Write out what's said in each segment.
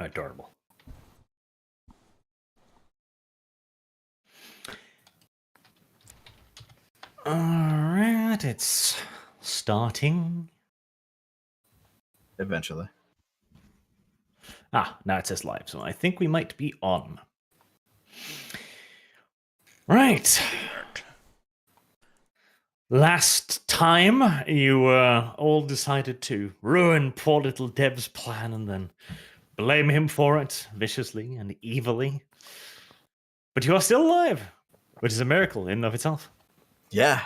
Adorable. Alright, it's starting. Eventually. Ah, now it says live, so I think we might be on. Right. Last time, you all decided to ruin poor little Dev's plan and then blame him for it viciously and evilly. But you are still alive, which is a miracle in and of itself. Yeah.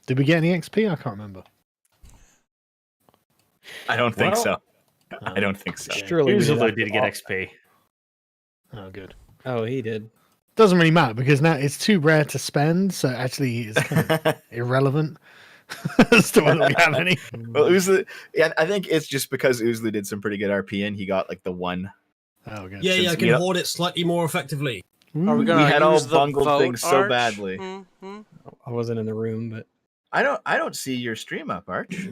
Did we get any XP? I can't remember. I don't think Well, so. I don't think so. Surely we Usually have did to get walk- XP. Oh, good. Oh, he did. Doesn't really matter because now it's too rare to spend, so actually it's kind of irrelevant as to whether we have any. Well, Oozly, yeah, I think it's just because Oozly did some pretty good RP and he got like the one. Oh, good. Yeah, Since I can hoard it slightly more effectively. Are we We gonna had all use the bungled vote things so arch? badly. I wasn't in the room, but I don't see your stream up, Arch.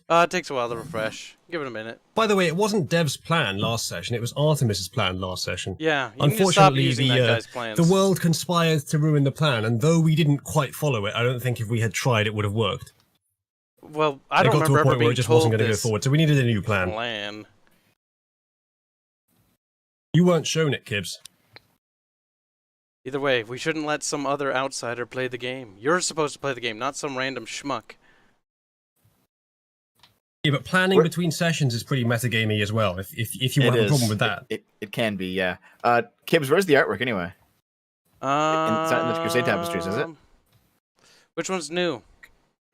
It takes a while to refresh. Give it a minute. By the way, it wasn't Dev's plan last session. It was Artemis's plan last session. Yeah, you can just stop Unfortunately, using that guy's plans. the world conspired to ruin the plan, and though we didn't quite follow it, I don't think if we had tried, it would have worked. Well, I It don't got to remember a ever point where being it just told wasn't going to go this forward, so we needed a new plan. plan. You weren't shown it, Kibbs. Either way, we shouldn't let some other outsider play the game. You're supposed to play the game, not some random schmuck. Yeah, but planning between sessions is pretty metagamey as well. If you have a problem with that, it can be, yeah. Kibbs, where's the artwork anyway? It's not in the Crusade Tapestries, is it? Which one's new?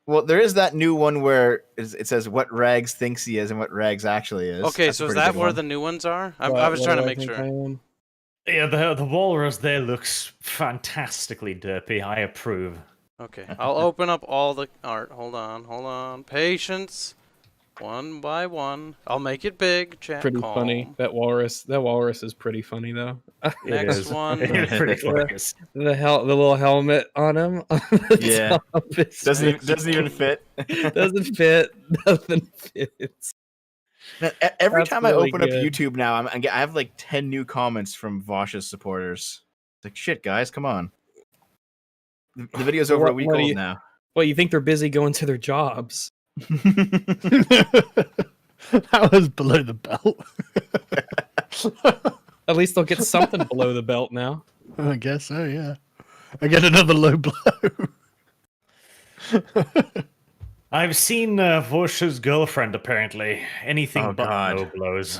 Well, there is that new one where it says what Rags thinks he is and what Rags actually is. Okay, That's a so is pretty that good where one. the new ones are? I What- was what trying do to I make think sure. I am? Yeah, the walrus there looks fantastically derpy. I approve. Okay, I'll open up all the art. Hold on. Patience. One by one. I'll make it big, chat. Pretty calm. funny. That walrus is pretty funny though. Next one. It's pretty hilarious. The little helmet on him. Yeah. Doesn't even fit. Doesn't fit. Nothing fits. Every That's time I really open up good. YouTube now, I have like 10 new comments from Vosh's supporters. It's like, shit, guys, come on. The video's over a week What do old you- now. Well, you think they're busy going to their jobs? That was below the belt. At least they'll get something below the belt now. I guess so, yeah. I get another low blow. I've seen Vosh's girlfriend, apparently. Anything Oh, but God. low blows.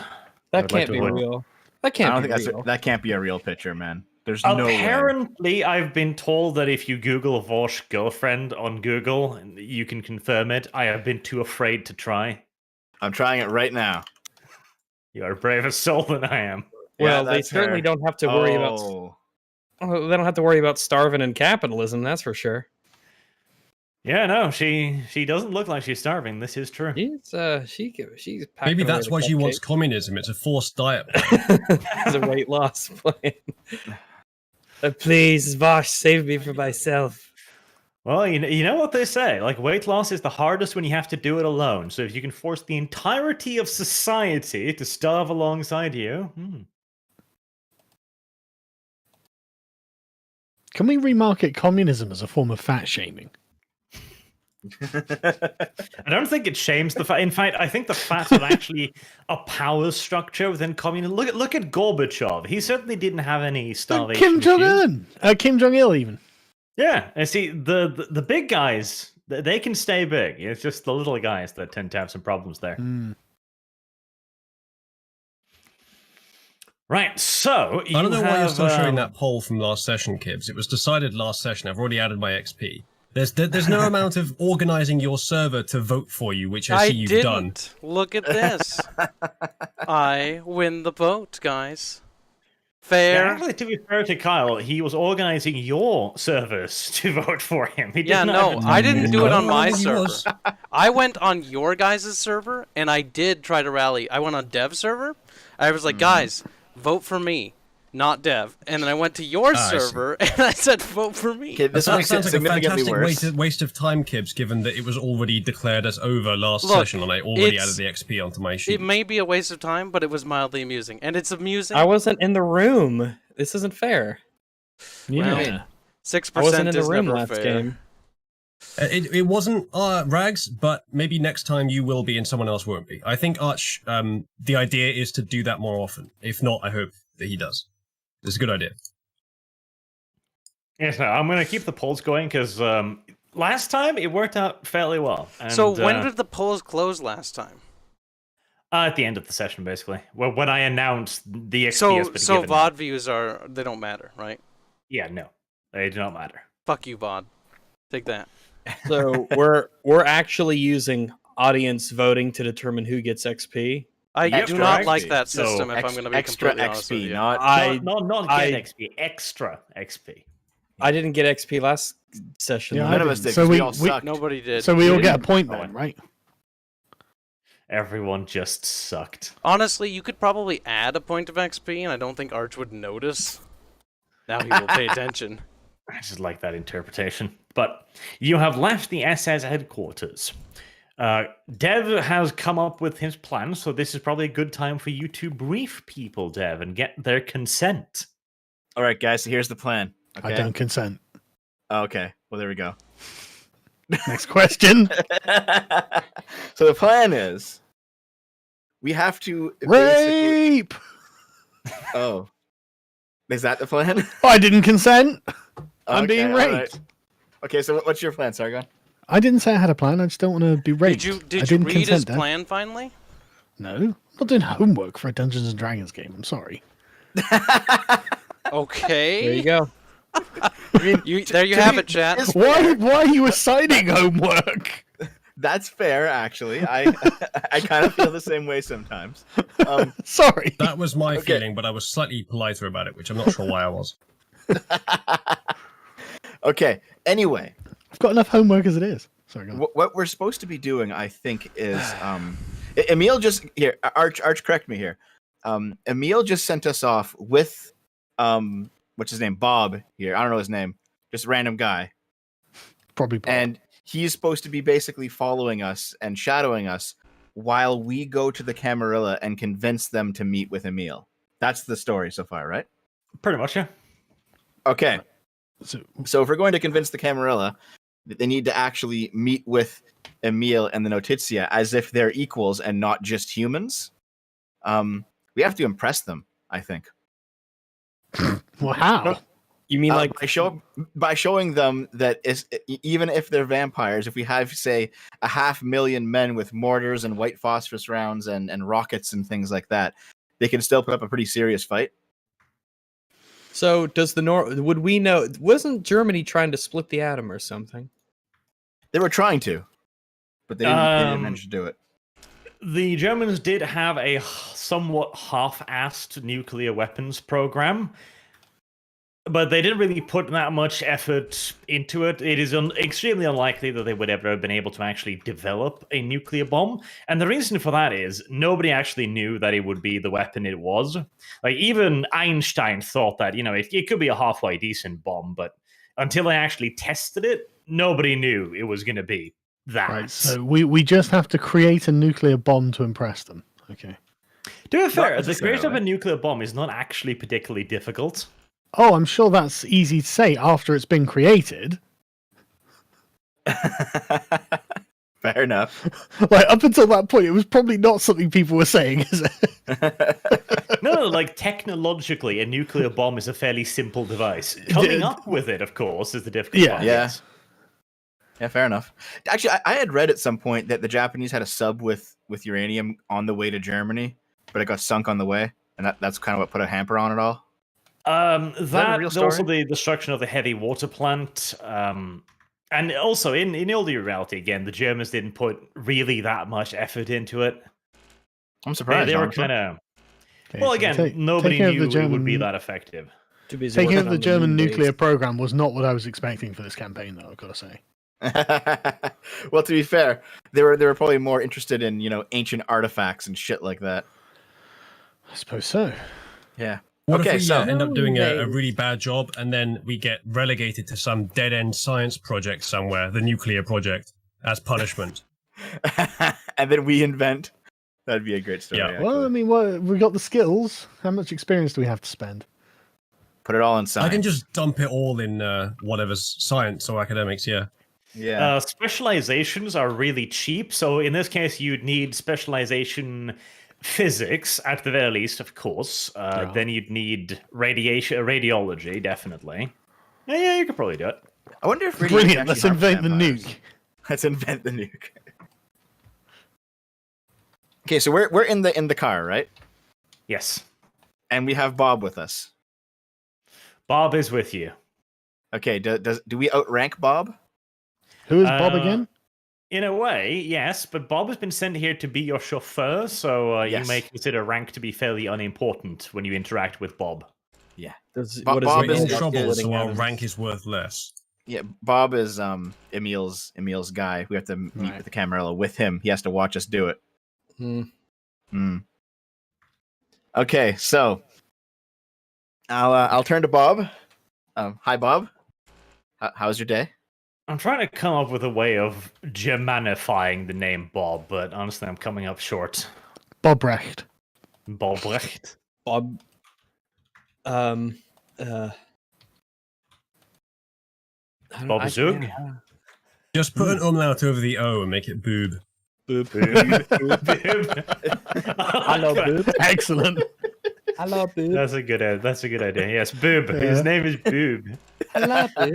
That I'd like can't to be avoid- real. That I can't don't be think real. that can't be a real picture, man. There's no way. Apparently, I've been told that if you Google Vosh girlfriend on Google, you can confirm it. I have been too afraid to try. I'm trying it right now. You are a braver soul than I am. Well, Yeah, they that's certainly her. don't have to worry about. Oh. Oh, they don't have to worry about starving and capitalism. That's for sure. Yeah, no, she doesn't look like she's starving. This is true. She's packing maybe away that's the why she wants cupcakes. communism. It's a forced diet. It's a weight loss plan. Please, Vosh, save me from myself. Well, you know what they say. Like, weight loss is the hardest when you have to do it alone. So if you can force the entirety of society to starve alongside you, Can we remarket communism as a form of fat shaming? I don't think it shames the fat. In fact, I think the fat is actually a power structure within communism. Look at Gorbachev. He certainly didn't have any starvation Kim Jong issues. Un, Kim Jong Il, even. Yeah, and see the big guys, they can stay big. It's just the little guys that tend to have some problems there. Right, so I don't know why you're still showing um, that poll from last session, Kibbs. It was decided last session. I've already added my XP. There's no amount of organizing your server to vote for you, which I see you've done. didn't. Look at this. I win the vote, guys. Yeah, Fair. actually, to be fair to Kyle, he was organizing your servers to vote for him. He Yeah, didn't no, have I didn't do it on my He server. was. I went on your guys' server, and I did try to rally. I went on dev server. I was like, guys, vote for me. not Dev. And then I went to your I see. server and I said vote for me. Okay, this That makes it sounds like a significantly fantastic worse. waste of time, Kibbs, given that it was already declared as over last Look, session and I already it's- added the XP onto my sheet. It may be a waste of time, but it was mildly amusing. And it's amusing. I wasn't in the room. This isn't fair. Yeah. mean? 6% I wasn't in the is room never last fair. game. It wasn't Rags, but maybe next time you will be and someone else won't be. I think Arch, the idea is to do that more often. If not, I hope that he does. It's a good idea. Yes, no, I'm going to keep the polls going because last time it worked out fairly well. And, So when did the polls close last time? at the end of the session, basically, when I announced the XP has been So given. VOD views they don't matter, right? Yeah, no, they do not matter. Fuck you, VOD. Take that. So we're actually using audience voting to determine who gets XP. I do Extra not XP. like that So, system. If I'm going to be extra completely honest with XP, you. not Not I- get XP, extra XP. I didn't get XP last session. Yeah, though. I none of us didn't. did. So 'Cause we we- all we- sucked. Nobody did. So we all You get a didn't? point Oh, then, right? Everyone just sucked. Honestly, you could probably add a point of XP, and I don't think Arch would notice. Now he will pay attention. I just like that interpretation. But you have left the SS headquarters. Dev has come up with his plan, so this is probably a good time for you to brief people, Dev, and get their consent. All right, guys. So here's the plan. Okay. I don't consent. Okay. Well, there we go. Next question. So the plan is, we have to basically. Rape. Oh, is that the plan? I didn't consent. I'm Okay, being all raped. right. Okay, so what's your plan, Sargon? I didn't say I had a plan. I just don't want to be raped. Did I you didn't read his consent, Dad. plan finally? No, I'm not doing homework for a Dungeons and Dragons game. I'm sorry. Okay. There you go. There you have it, chat. It's Why? fair. Why are you assigning homework? That's fair, actually. I kind of feel the same way sometimes. Sorry. That was my Okay. feeling, but I was slightly politer about it, which I'm not sure why I was. Okay. Anyway, I've got enough homework as it is. Sorry. Go on. what we're supposed to be doing, I think, is Emil just here. Arch, correct me here. Emil just sent us off with what's his name? Bob here. I don't know his name. Just a random guy. Probably. Bob. And he's supposed to be basically following us and shadowing us while we go to the Camarilla and convince them to meet with Emil. That's the story so far, right? Pretty much, yeah. Okay. So, if we're going to convince the Camarilla that they need to actually meet with Emil and the Notizia as if they're equals and not just humans, we have to impress them, I think. well, how? You mean like by showing them that even if they're vampires, if we have, say, 500,000 men with mortars and white phosphorus rounds and rockets and things like that, they can still put up a pretty serious fight. So does would we know? Wasn't Germany trying to split the atom or something? They were trying to, but they didn't manage to do it. The Germans did have a somewhat half-assed nuclear weapons program, but they didn't really put that much effort into it. It is extremely unlikely that they would ever have been able to actually develop a nuclear bomb. And the reason for that is nobody actually knew that it would be the weapon it was. Like, even Einstein thought that, it could be a halfway decent bomb, but until they actually tested it, nobody knew it was going to be that. Right. So we just have to create a nuclear bomb to impress them. Okay. To be fair, Not the creation of a necessarily. nuclear bomb is not actually particularly difficult. Oh, I'm sure that's easy to say after it's been created. Fair enough. Like, up until that point, it was probably not something people were saying, is it? No, like, technologically, a nuclear bomb is a fairly simple device. Coming up with it, of course, is the difficult part. Yeah. Yeah, fair enough. Actually, I had read at some point that the Japanese had a sub with uranium on the way to Germany, but it got sunk on the way, and that's kind of what put a hamper on it all. That real also story? the destruction of the heavy water plant, and also in all the reality, again, the Germans didn't put really that much effort into it. I'm surprised. They were honestly. kind of Okay, well, so again, nobody taking over knew the it would be German- that effective. Too busy Taking working over the on German moon base. nuclear program was not what I was expecting for this campaign, though, I've got to say. Well, to be fair, they were probably more interested in ancient artifacts and shit like that. I suppose so. Yeah. What Okay, if we so- end up doing a Nice. really bad job and then we get relegated to some dead end science project somewhere, the nuclear project, as punishment? And then we invent. That'd be a great story. Yeah. Actually. Well, I mean, we got the skills. How much experience do we have to spend? Put it all in science. I can just dump it all in whatever's science or academics, yeah. Yeah. Specializations are really cheap, so in this case, you'd need specialization physics at the very least, of course. Then you'd need radiology, definitely. Yeah, you could probably do it. I wonder if radiation Brilliant. actually Let's harms invent the vampires. nuke. Let's invent the nuke. Okay, so we're in the car, right? Yes, And we have Bob with us. Bob is with you. Okay, do we outrank Bob? Who is Bob Uh, again? In a way, yes, but Bob has been sent here to be your chauffeur, so you Yes. may consider rank to be fairly unimportant when you interact with Bob. Bob We're is- in is- trouble, is- so our rank is worth less. Yeah, Bob is Emil's guy. We have to meet Right. with the Camarilla with him. He has to watch us do it. Hmm. Okay, so I'll turn to Bob. Hi, Bob. How's your day? I'm trying to come up with a way of Germanifying the name Bob, but honestly, I'm coming up short. Bobrecht. Bobrecht. Bob. Bob Zug? Just put an umlaut over the O and make it boob. Boob. Hello, Boob. Excellent. Hello, Boob. That's a good idea. Yes, Boob. His Yeah. name is Boob. Hello, Boob.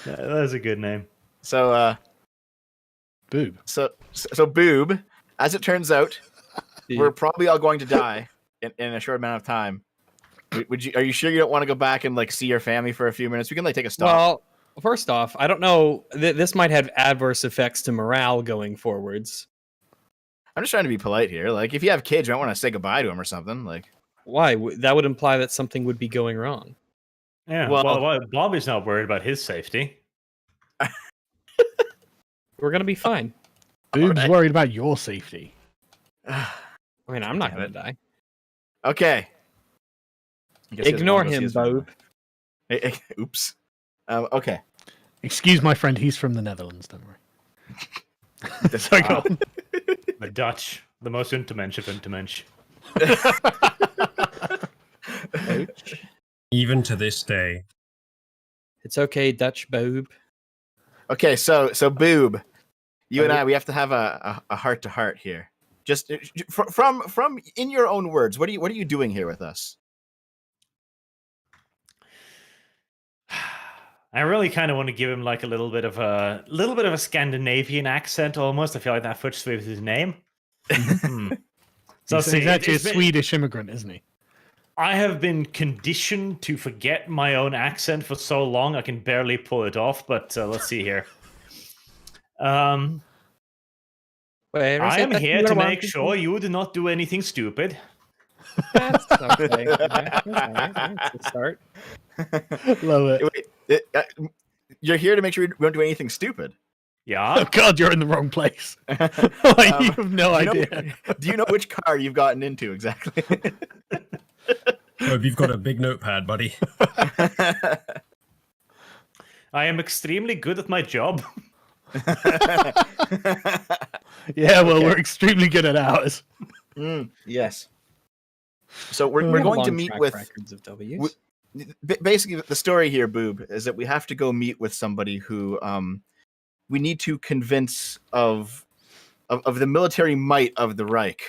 That's a good name. So Boob. so Boob, as it turns out, we're probably all going to die in a short amount of time. Are you sure you don't want to go back and like see your family for a few minutes? We can like take a stop. Well, first off, I don't know. This might have adverse effects to morale going forwards. I'm just trying to be polite here. Like, if you have kids, you might want to say goodbye to them or something. Like, Why? That would imply that something would be going wrong. Yeah, Well- well, Bob is not worried about his safety. We're gonna be fine. Boob's Alright. worried about your safety. I mean, I'm not Damn gonna die. okay. I guess he doesn't Ignore wanna go see him, his family. Bob. Oops. Okay. Excuse my friend, he's from the Netherlands, don't worry. Sorry, go on. The Dutch, the most Untermensch of Untermensch. Even to this day. It's okay, Dutch Bob. Okay, so Boob, you and Boob. I, we have to have a heart to heart here. Just from in your own words, what are you doing here with us? I really kind of want to give him like a little bit of a Scandinavian accent almost. I feel like that fits with his name. Hmm. So He's, see, he's actually a it's been- Swedish immigrant, isn't he? I have been conditioned to forget my own accent for so long I can barely pull it off. But let's see here. Wait, I am here to make sure you do not do anything stupid. That's okay. That's a start. Love it. Wait, you're here to make sure we don't do anything stupid. Oh Yeah. God, you're in the wrong place. Like, you have no Do you know- idea. do you know which car you've gotten into exactly? Bob, you've got a big notepad, buddy. I am extremely good at my job. Yeah, well, Okay. we're extremely good at ours. Yes. So we're We have going to long meet track with records of W's. basically the story here, Boob, is that we have to go meet with somebody who we need to convince of the military might of the Reich,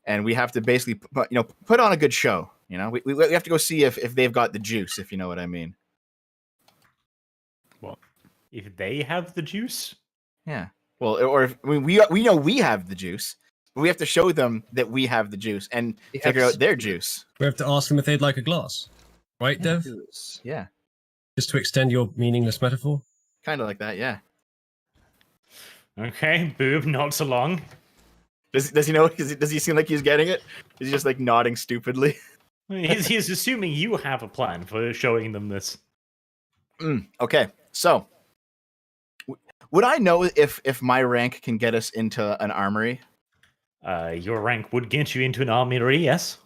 and we have to basically put on a good show. You know, we have to go see if they've got the juice, if you know what I mean. If they have the juice. Yeah. Well, or if, I mean, we know we have the juice, but we have to show them that we have the juice and We have figure to out their juice. We have to ask them if they'd like a glass. Right, Dev? Yeah. Just to extend your meaningless metaphor? Kind of like that. Yeah. Okay, Boob nods along. Does he know? Does he seem like he's getting it? Is he just like nodding stupidly? He's assuming you have a plan for showing them this. Okay, so would I know if my rank can get us into an armory? Your rank would get you into an armory, yes.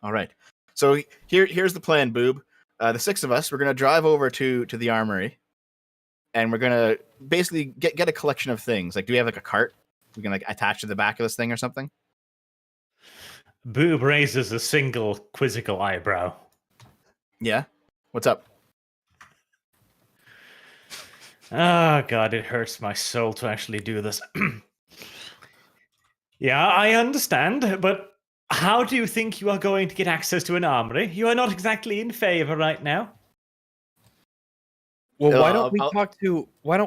All right. So here's the plan, Boob. The 6 of us, we're gonna drive over to the armory, and we're gonna basically get a collection of things. Like, do we have like a cart we can like attach to the back of this thing or something? Boob raises a single quizzical eyebrow. Yeah. What's up? Oh god, it hurts my soul to actually do this. Yeah, I understand, but how do you think you are going to get access to an armory? You are not exactly in favor right now. Well, why I'll- don't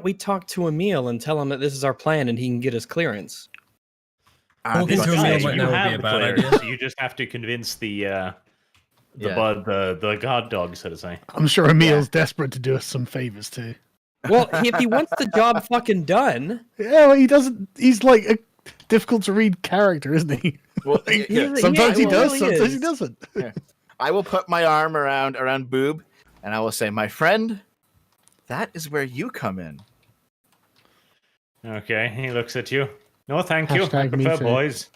we talk to Emil and tell him that this is our plan and he can get his clearance? Talking This to guy- Emil Guys, right you now would be have a the bad clearance, idea. so you just have to convince the Yeah. the guard dog, so to say. I'm sure Emil's desperate to do us some favors too. Well, if he wants the job fucking done, Yeah, well, he doesn't. He's like a difficult to read character, isn't he? Well, Like, here, sometimes he well, does, really sometimes he is. doesn't. I will put my arm around Boob, and I will say, my friend, that is where you come in. Okay, he looks at you. No, thank you. I Hashtag me prefer too. boys.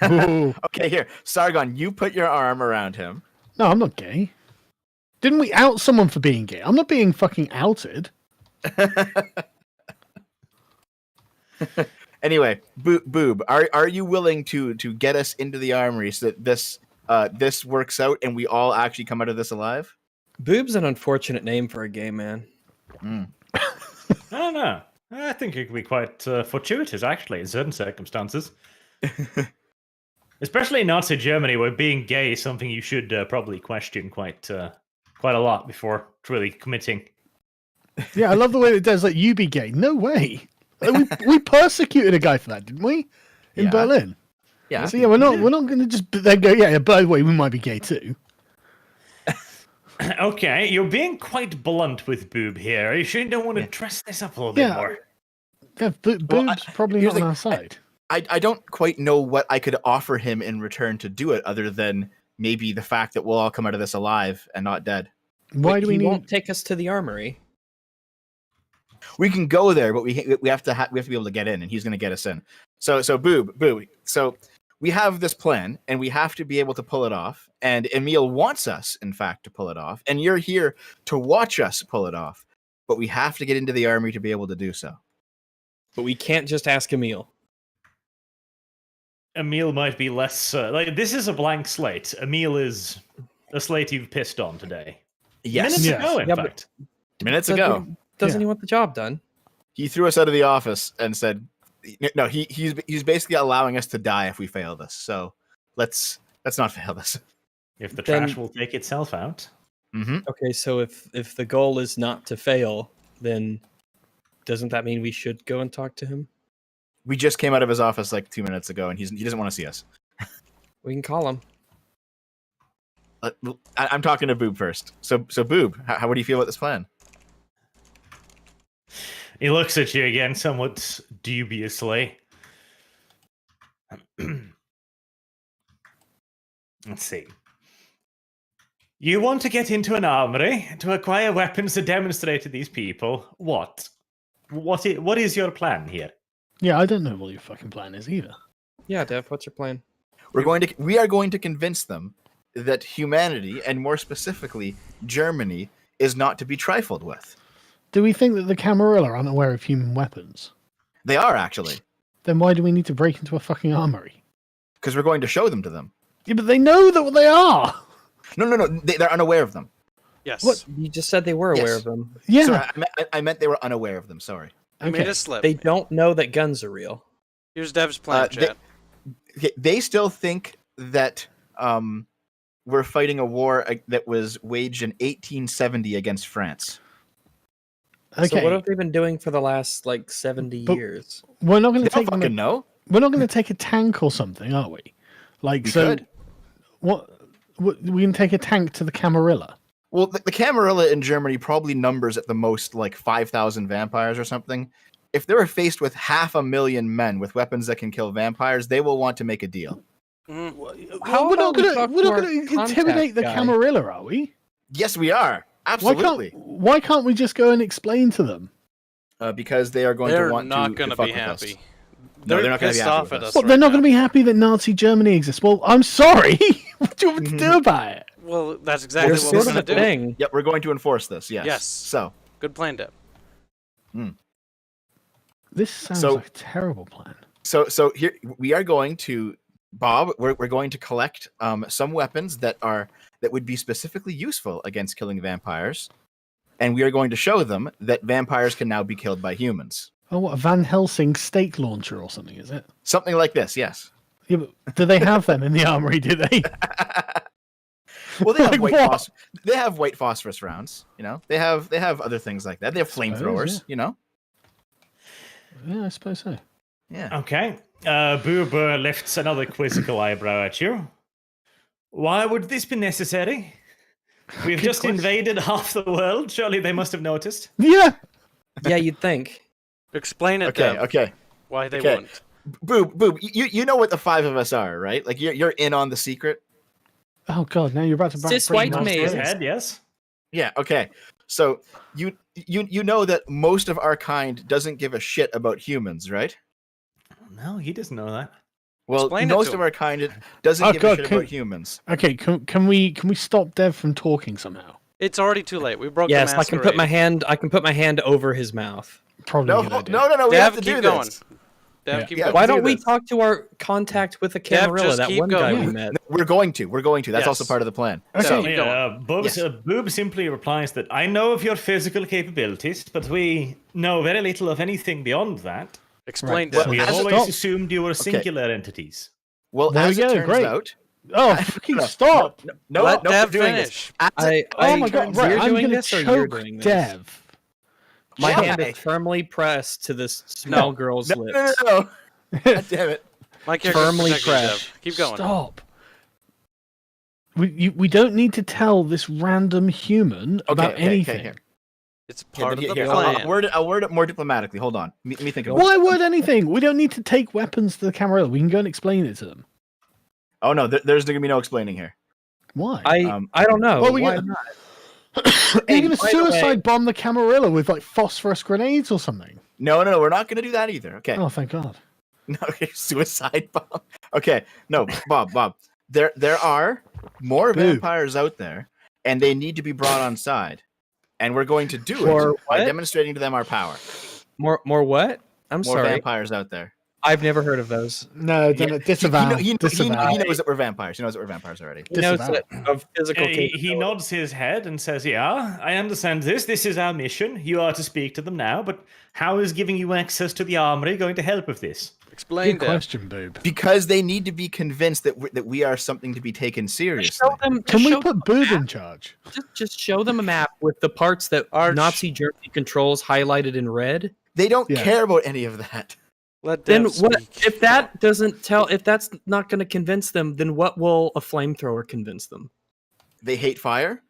Ooh. Okay, here, Sargon, you put your arm around him. No, I'm not gay. Didn't we out someone for being gay? I'm not being fucking outed. Anyway, Boob, are you willing to get us into the armory so that this works out and we all actually come out of this alive? Boob's an unfortunate name for a gay man. I don't know. I think it could be quite fortuitous, actually, in certain circumstances. Especially in Nazi Germany, where being gay is something you should probably question quite a lot before really committing. Yeah, I love the way it does. Like, you be gay? No way. Like, we persecuted a guy for that, didn't we? In Yeah. Berlin. Yeah. So yeah, we're not going to just then go. Yeah, by the way, we might be gay too. Okay, you're being quite blunt with Boob here. You sure you don't want to dress this up a little bit Yeah. more? Yeah, Boob's probably here's not on the- our side. I don't quite know what I could offer him in return to do it, other than maybe the fact that we'll all come out of this alive and not dead. Why Wait, do we he need? won't take us to the armory. We can go there, but we have to be able to get in, and he's going to get us in. So Boob. So we have this plan, and we have to be able to pull it off. And Emil wants us, in fact, to pull it off. And you're here to watch us pull it off. But we have to get into the armory to be able to do so. But we can't just ask Emil. Emil might be less like this is a blank slate. Emil is a slate you've pissed on today. Minutes Yes. ago, in Yeah, but- fact. Minutes ago, Doesn't Yeah. he want the job done? he threw us out of the office and said, "No, he's basically allowing us to die if we fail this. So let's not fail this." If the Then- trash will take itself out. Mm-hmm. Okay, so if the goal is not to fail, then doesn't that mean we should go and talk to him? We just came out of his office like 2 minutes ago, and he doesn't want to see us. We can call him. I'm talking to Boob first. So Boob, how do you feel about this plan? He looks at you again somewhat dubiously. Let's see. You want to get into an armory to acquire weapons to demonstrate to these people what? What is your plan here? Yeah, I don't know what your fucking plan is either. Yeah, Dev, what's your plan? We are going to convince them that humanity, and more specifically Germany, is not to be trifled with. Do we think that the Camarilla aren't aware of human weapons? They are actually, Then why do we need to break into a fucking armory? because we're going to show them to them. Yeah, but they know that they are. No, they're unaware of them. Yes. What? You just said they were aware Yes. of them. Yeah. Sorry, I meant they were unaware of them. Sorry. I made a slip. They don't know that guns are real. Here's Dev's plan, they- chat. They still think that we're fighting a war that was waged in 1870 against France. Okay. So what have they been doing for the last like 70 But- years? We're not going They to don't take them. fucking know. We're not going to take a tank or something, are we? Like We so. could. What? We can take a tank to the Camarilla. Well, the Camarilla in Germany probably numbers at the most like 5,000 vampires or something. If they were faced with 500,000 men with weapons that can kill vampires, they will want to make a deal. Mhm. How we're not about we going talk to to our intimidate the contact guy? Camarilla, are we? Yes, we are. Absolutely. Why can't we just go and explain to them? Because they are going They're to want not to gonna fuck be with us. happy. They're they're not going to be pissed happy off with at us. us. Well, right they're not now. going to be happy that Nazi Germany exists. Well, I'm sorry. What do you want me to do about it? Well, that's exactly There's what we're sort of gonna a do. thing. Yep, we're going to enforce this. Yes. Yes. So, Good plan, Deb. This sounds So- like a terrible plan. so here we are going to Bob. We're going to collect some weapons that would be specifically useful against killing vampires, and we are going to show them that vampires can now be killed by humans. Oh, what, a Van Helsing steak launcher or something, is it? Something like this. Yes. Yeah, but do they have them in the armory, do they? Well, they have Like white what? they have white phosphorus rounds. You know, they have other things like that. They have Suppose, flamethrowers. yeah. You know. Yeah, I suppose so. Yeah. Okay. Boob lifts another quizzical eyebrow at you. Why would this be necessary? We've Good just question. invaded half the world. Surely they must have noticed. Yeah. Yeah, you'd think. Explain it, Okay. Deb. Okay. Why they Okay. wouldn't. Boob. You know what the five of us are, right? Like you're in on the secret. Oh god, now you're about to Cis bring white Nazi male. His in. head, yes. Yeah. Okay. So you know that most of our kind doesn't give a shit about humans, right? No, he doesn't know that. Well, Explain it most to of him. our kind doesn't Oh, give God, a shit can- about humans. Okay, can we stop Dev from talking somehow? It's already too late. We broke Yes, the I can put my masquerade. hand over his mouth. Probably No, a good idea. no. We Dev, have to keep do going. this. Dev, Yeah. keep Yeah, going. Why do don't we this. talk to our contact with the Dev, Camarilla, just that keep one guy going. we met? We're going to. That's Yes. also part of the plan. Okay. So, Yeah, keep going. Yes. Boob simply replies that I know of your physical capabilities, but we know very little of anything beyond that. Explain, Right, Deb. so- We have as it always stop. assumed you were singular entities. Well, There we as it go, turns great. out, Oh, fucking no, stop! no, Let no, Dev we're doing finish. this. As it- Oh as my it god, turns right, You're I'm doing gonna this or you're choke doing this? Dev. My Why? hand is firmly pressed to this small girl's No, lips. no. God damn it. My character's Firmly protecting you, pressed. Dev. Keep going. Stop. We don't need to tell this random human about anything. here. It's part Here, of the here, plan. I'll word it more diplomatically. Hold on. Me think of it. Why word anything? We don't need to take weapons to the Camarilla. We can go and explain it to them. Oh no, there's going to be no explaining here. Why? I don't know. Well, we Why get- not? Are you going to by the way- suicide bomb the Camarilla with like phosphorus grenades or something? No, we're not going to do that either. Okay. Oh, thank God. No, okay, suicide bomb. Okay, no, Bob. There are more Boo. vampires out there, and they need to be brought on side. And we're going to do For it by what? demonstrating to them our power. More what? I'm More sorry. vampires out there. I've never heard of those. No, Yeah, disavow. He disavow. knows that we're vampires. He knows that we're vampires already. He knows Disavow. that of physical He capability. nods his head and says, yeah, I understand this. This is our mission. You are to speak to them now, but how is giving you access to the armory going to help with this? Explain, Good Dev. question, Boob. Because they need to be convinced that we are something to be taken seriously. Show them, Can we show put Boob in charge? just show them a map with the parts that Arch. Nazi Germany controls highlighted in red? They don't Yeah. care about any of that. Let Then Dev what speak. if that doesn't tell if that's not going to convince them, then what will a flamethrower convince them? They hate fire.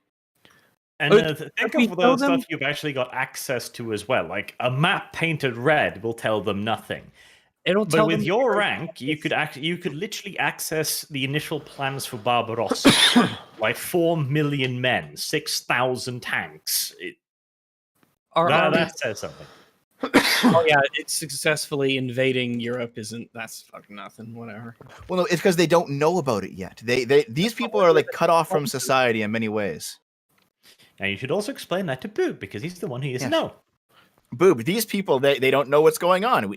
And Oh, think we of the tell them- stuff you've actually got access to as well. Like a map painted red will tell them nothing. It'll But tell with them your rank, you could literally access the initial plans for Barbarossa. Like 4 million men, 6,000 tanks. Our army- That says something. oh yeah, it's successfully invading Europe that's fucking nothing, whatever. Well, no, it's because they don't know about it yet. These people are like cut off from society in many ways. And you should also explain that to Boo, because he's the one who doesn't Yeah. know. Boob, these people they don't know what's going on.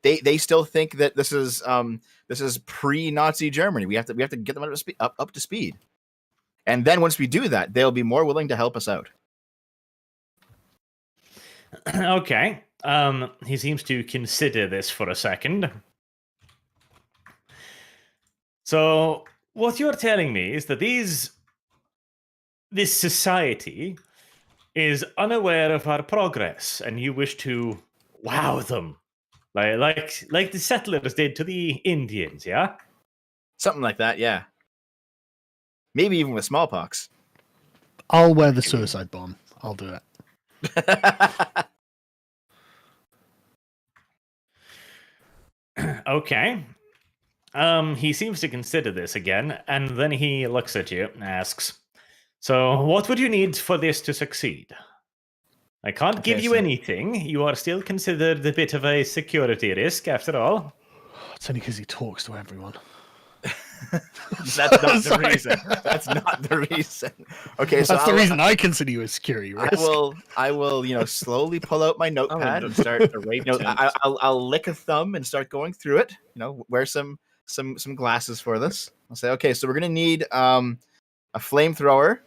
They still think that this is pre-Nazi Germany. We have to get them up to speed. And then once we do that, they'll be more willing to help us out. Okay. He seems to consider this for a second. So, what you're telling me is that this society is unaware of our progress, and you wish to wow them, like the settlers did to the Indians, yeah? Something like that, yeah. Maybe even with smallpox. I'll wear the suicide bomb. I'll do it. Okay. He seems to consider this again, and then he looks at you and asks, so what would you need for this to succeed? I can't give Okay, you so- anything. You are still considered a bit of a security risk, after all. It's only because he talks to everyone. That's not the Sorry. reason. That's not the reason. Okay, so That's the reason I consider you a security I risk. will, slowly pull out my notepad and start. the rape I'll lick a thumb and start going through it. Wear some glasses for this. I'll say, okay, so we're gonna need a flamethrower,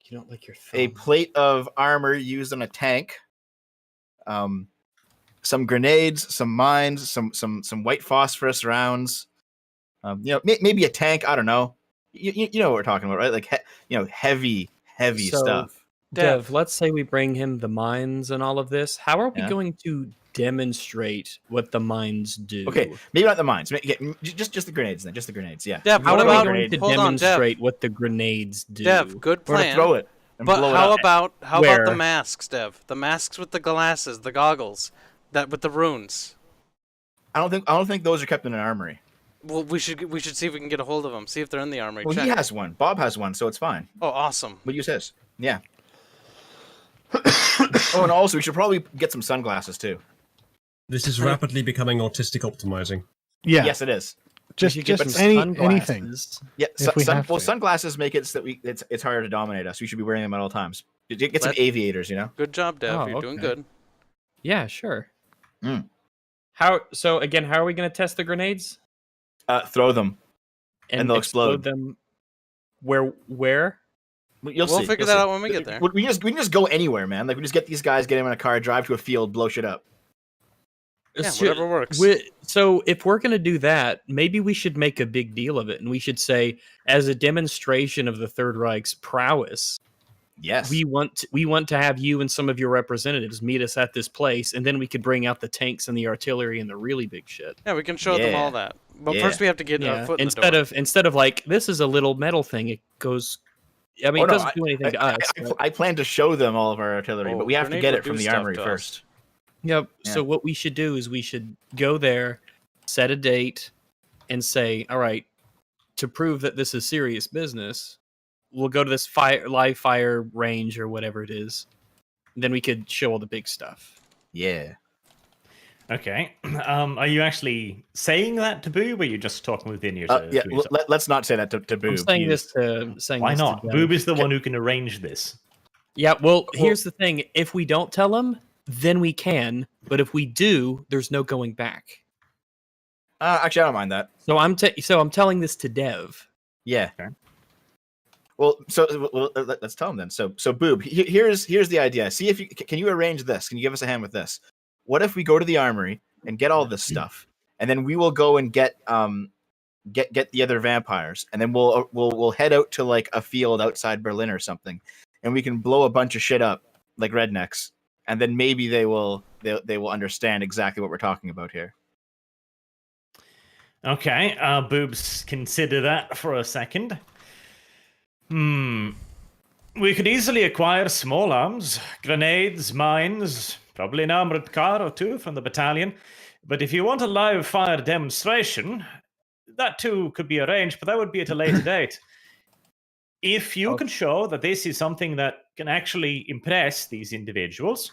You don't like your a thumb. plate of armor used on a tank, some grenades, some mines, some white phosphorus rounds. Maybe a tank. I don't know. You know what we're talking about, right? Like heavy So- stuff. Dev, let's say we bring him the mines and all of this. How are we Yeah. going to demonstrate what the mines do? Okay, maybe not the mines. Just the grenades then. Just the grenades. Yeah. Dev, How what are we about? going to Hold on, Dev. demonstrate what the grenades do? Dev, good We're gonna plan. throw it and But blow it how up. about the Where? masks, Dev? The masks with the glasses, the goggles, that with the runes. I don't think those are kept in an armory. Well, we should see if we can get a hold of them. See if they're in the armory. Well, Check. he has one. Bob has one, so it's fine. Oh, awesome. We'll use his. Yeah. Oh, and also we should probably get some sunglasses too. This is rapidly becoming autistic optimizing. Yeah, Yes, it is. just We should get just some anything. sunglasses. Yeah. If we have to. Sunglasses make it so that it's harder to dominate us. We should be wearing them at all times. Get some Let- aviators, Good job, Dev. Oh, You're doing okay. good. Yeah, sure. Mm. How are we going to test the grenades? Throw them. And they'll explode. them where? You'll We'll see. figure You'll that see. out when we get there. We can just go anywhere, man. Like we just get these guys, get them in a car, drive to a field, blow shit up. Yeah, Should- whatever works. So if we're going to do that, maybe we should make a big deal of it, and we should say, as a demonstration of the Third Reich's prowess, Yes. we want to have you and some of your representatives meet us at this place, and then we could bring out the tanks and the artillery and the really big shit. Yeah, we can show them Yeah. all that. But Yeah. first we have to get a foot in the door. Instead of like this is a little metal thing, it goes. I mean, Oh, it no, doesn't do anything to us. but- I plan to show them all of our artillery, Oh, but we have to grenade get will it from do the stuff armory to us. first. Yep. Yeah. So what we should do is we should go there, set a date, and say, all right, to prove that this is serious business, we'll go to this live fire range or whatever it is. Then we could show all the big stuff. Yeah. Okay. Are you actually saying that to Boob, or are you just talking within yourself? Yeah. Let's not say that to Boob. I'm saying He's- this to saying Why this to not? Dev. Boob is the one who can arrange this. Yeah. Well, here's the thing: if we don't tell him, then we can. But if we do, there's no going back. Actually, I don't mind that. So I'm telling this to Dev. Yeah. Okay. Well, let's tell him then. So Boob, here's the idea. See if you can you arrange this. Can you give us a hand with this? What if we go to the armory and get all this stuff, and then we will go and get the other vampires, and then we'll head out to like a field outside Berlin or something, and we can blow a bunch of shit up like rednecks, and then maybe they will understand exactly what we're talking about here. Okay, Boobs, consider that for a second. We could easily acquire small arms, grenades, mines, probably an armored car or two from the battalion. But if you want a live fire demonstration, that too could be arranged, but that would be at a later date. If you can show that this is something that can actually impress these individuals,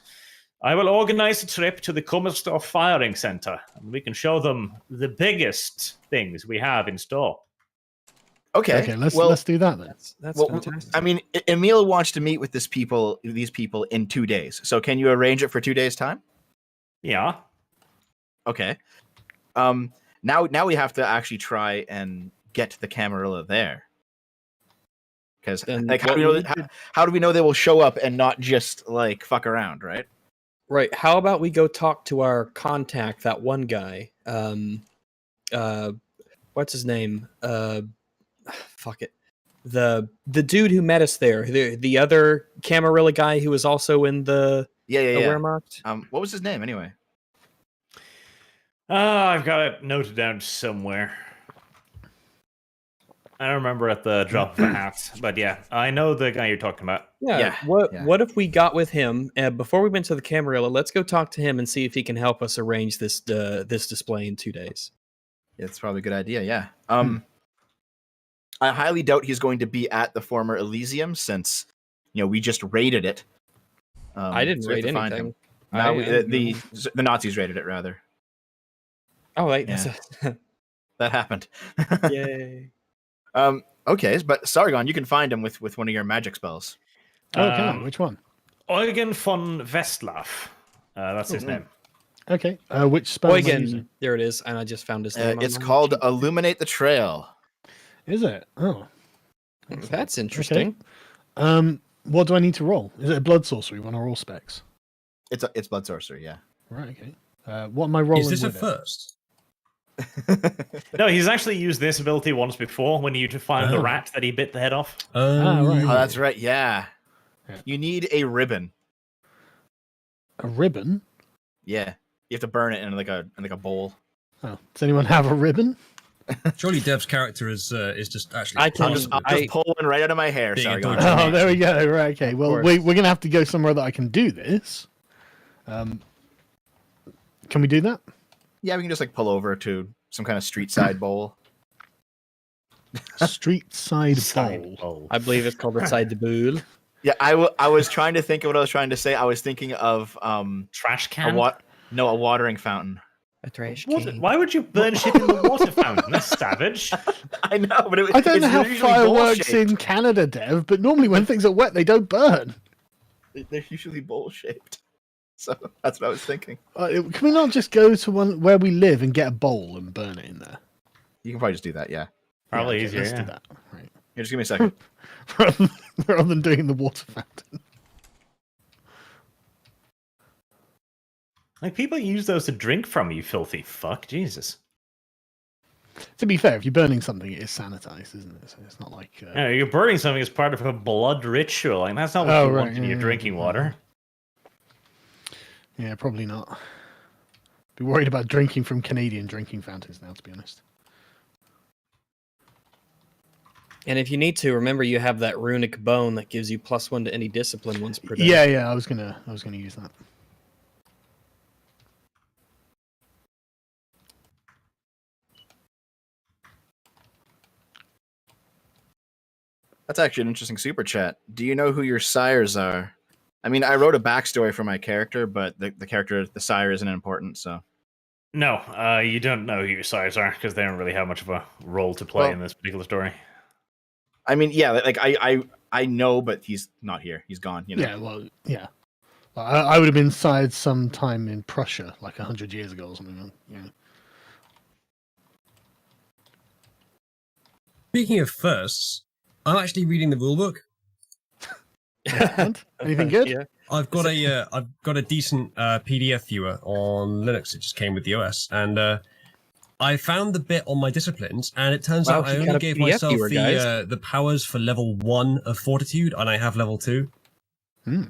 I will organize a trip to the Kummersdorf Firing Center, and we can show them the biggest things we have in store. Okay. Let's do that then. That's Well, fantastic. I mean, Emil wants to meet with these people in 2 days. So can you arrange it for 2 days' time? Yeah. Okay. Now we have to actually try and get the Camarilla there. Because Then like what we need how do we know they will show up and not just like fuck around, right? Right. How about we go talk to our contact, that one guy? What's his name? Fuck it. The dude who met us there. The other Camarilla guy who was also in the Yeah. Wehrmacht. What was his name anyway? I've got it noted down somewhere. I don't remember at the drop of a hat, but yeah, I know the guy you're talking about. Yeah. Yeah, What yeah. What if we got with him before we went to the Camarilla? Let's go talk to him and see if he can help us arrange this this display in 2 days. Yeah, it's probably a good idea. Yeah. I highly doubt he's going to be at the former Elysium since we just raided it. I didn't so we have rate to find anything. him. No, I- the Nazis raided it rather. Oh wait, Yeah. that's That happened. yay. Okay, but Sargon, you can find him with one of your magic spells. Oh, can I? Which one? Eugen von Westlaff. That's his Mhm. name. Okay. Which spell am I using? Eugen, there it is, and I just found his name. on It's my called sheet. Illuminate the Trail. Is it? Oh. That's interesting. What do I need to roll? Is it a blood sorcery? One or all specs? It's blood sorcery, yeah. Right. Okay. What am I rolling? Is this a with it? first? No, he's actually used this ability once before when you find the Oh. rat that he bit the head off. right. Oh, that's right. Yeah. Yeah. You need a ribbon. A ribbon? Yeah. You have to burn it in like a bowl. Oh, does anyone have a ribbon? Surely Dev's character is just actually. I can- I'll just pull one right out of my hair. Being a Sargon. dodgy Oh, there we go. Right. Okay. Well, course. we're gonna have to go somewhere that I can do this. Can we do that? Yeah, we can just like pull over to some kind of street side bowl. Street side bowl. bowl. I believe it's called the side de boule. Yeah, I was trying to think of what I was trying to say. I was thinking of Trash a can. a watering fountain. A trash What? can. Why would you burn shit in the water fountain? That's savage. I know, but I don't know how usually fireworks bowl-shaped. in Canada, Dev, but normally when things are wet, they don't burn. They're usually bowl shaped. So that's what I was thinking. Can we not just go to one where we live and get a bowl and burn it in there? You can probably just do that. Yeah. Probably okay, easier. Let's Yeah. do that. Right. Here, just give me a second. rather than doing the water fountain. Like people use those to drink from, you filthy fuck. Jesus. To be fair, if you're burning something, it is sanitized, isn't it? So it's not like. Yeah, you're burning something as part of a blood ritual. Like that's not what Oh, you right, want in yeah, your yeah, drinking yeah. water. Yeah, probably not. Be worried about drinking from Canadian drinking fountains now, to be honest. And if you need to, remember you have that runic bone that gives you +1 to any discipline once per day. Yeah, I was gonna use that. That's actually an interesting super chat. Do you know who your sires are? I mean, I wrote a backstory for my character, but the sire isn't important. So No, you don't know who your sires are because they don't really have much of a role to play Well- in this particular story. I mean, yeah, like I know, but he's not here. He's gone. You know. Yeah, well, yeah. Well, I would have been sired sometime in Prussia, like 100 years ago or something. Yeah. Speaking of firsts, I'm actually reading the rulebook. And? Anything good? Yeah. I've got a decent PDF viewer on Linux. It just came with the OS, and I found the bit on my disciplines, and it turns Wow, out I you only got a gave PDF myself viewer, guys. the powers for level 1 of Fortitude, and I have level 2. Hmm.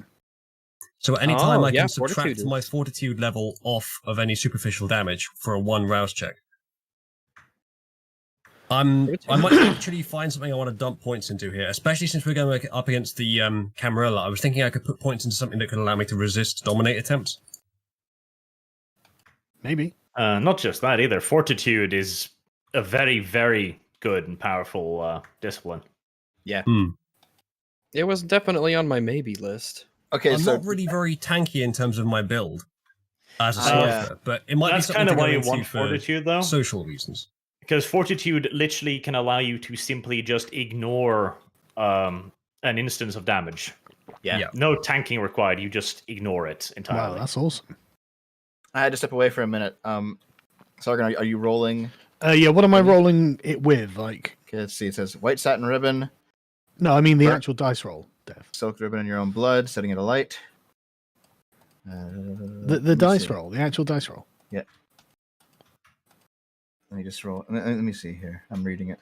So anytime Oh, I yeah, can subtract Fortitude my is- Fortitude level off of any superficial damage for a 1 rouse check. I might actually find something I want to dump points into here, especially since we're going up against the Camarilla. I was thinking I could put points into something that could allow me to resist dominate attempts. Maybe. Not just that either. Fortitude is a very, very good and powerful discipline. Yeah. It was definitely on my maybe list. Okay, I'm so not really very tanky in terms of my build as a yeah. sniper, but it might That's be kind something of to why go you into want for Fortitude, though. social reasons. Because Fortitude literally can allow you to simply just ignore an instance of damage. yeah. Yeah. No tanking required. You just ignore it entirely. Wow, that's awesome. I had to step away for a minute. Sargon, are you rolling? Yeah, what am I rolling it with? Like, Okay, let's see. It says white satin ribbon, no, I mean the Right. actual dice roll, Dev. soaked ribbon in your own blood, setting it alight. The dice roll, the actual dice roll. Let me just roll. Let me see here. I'm reading it.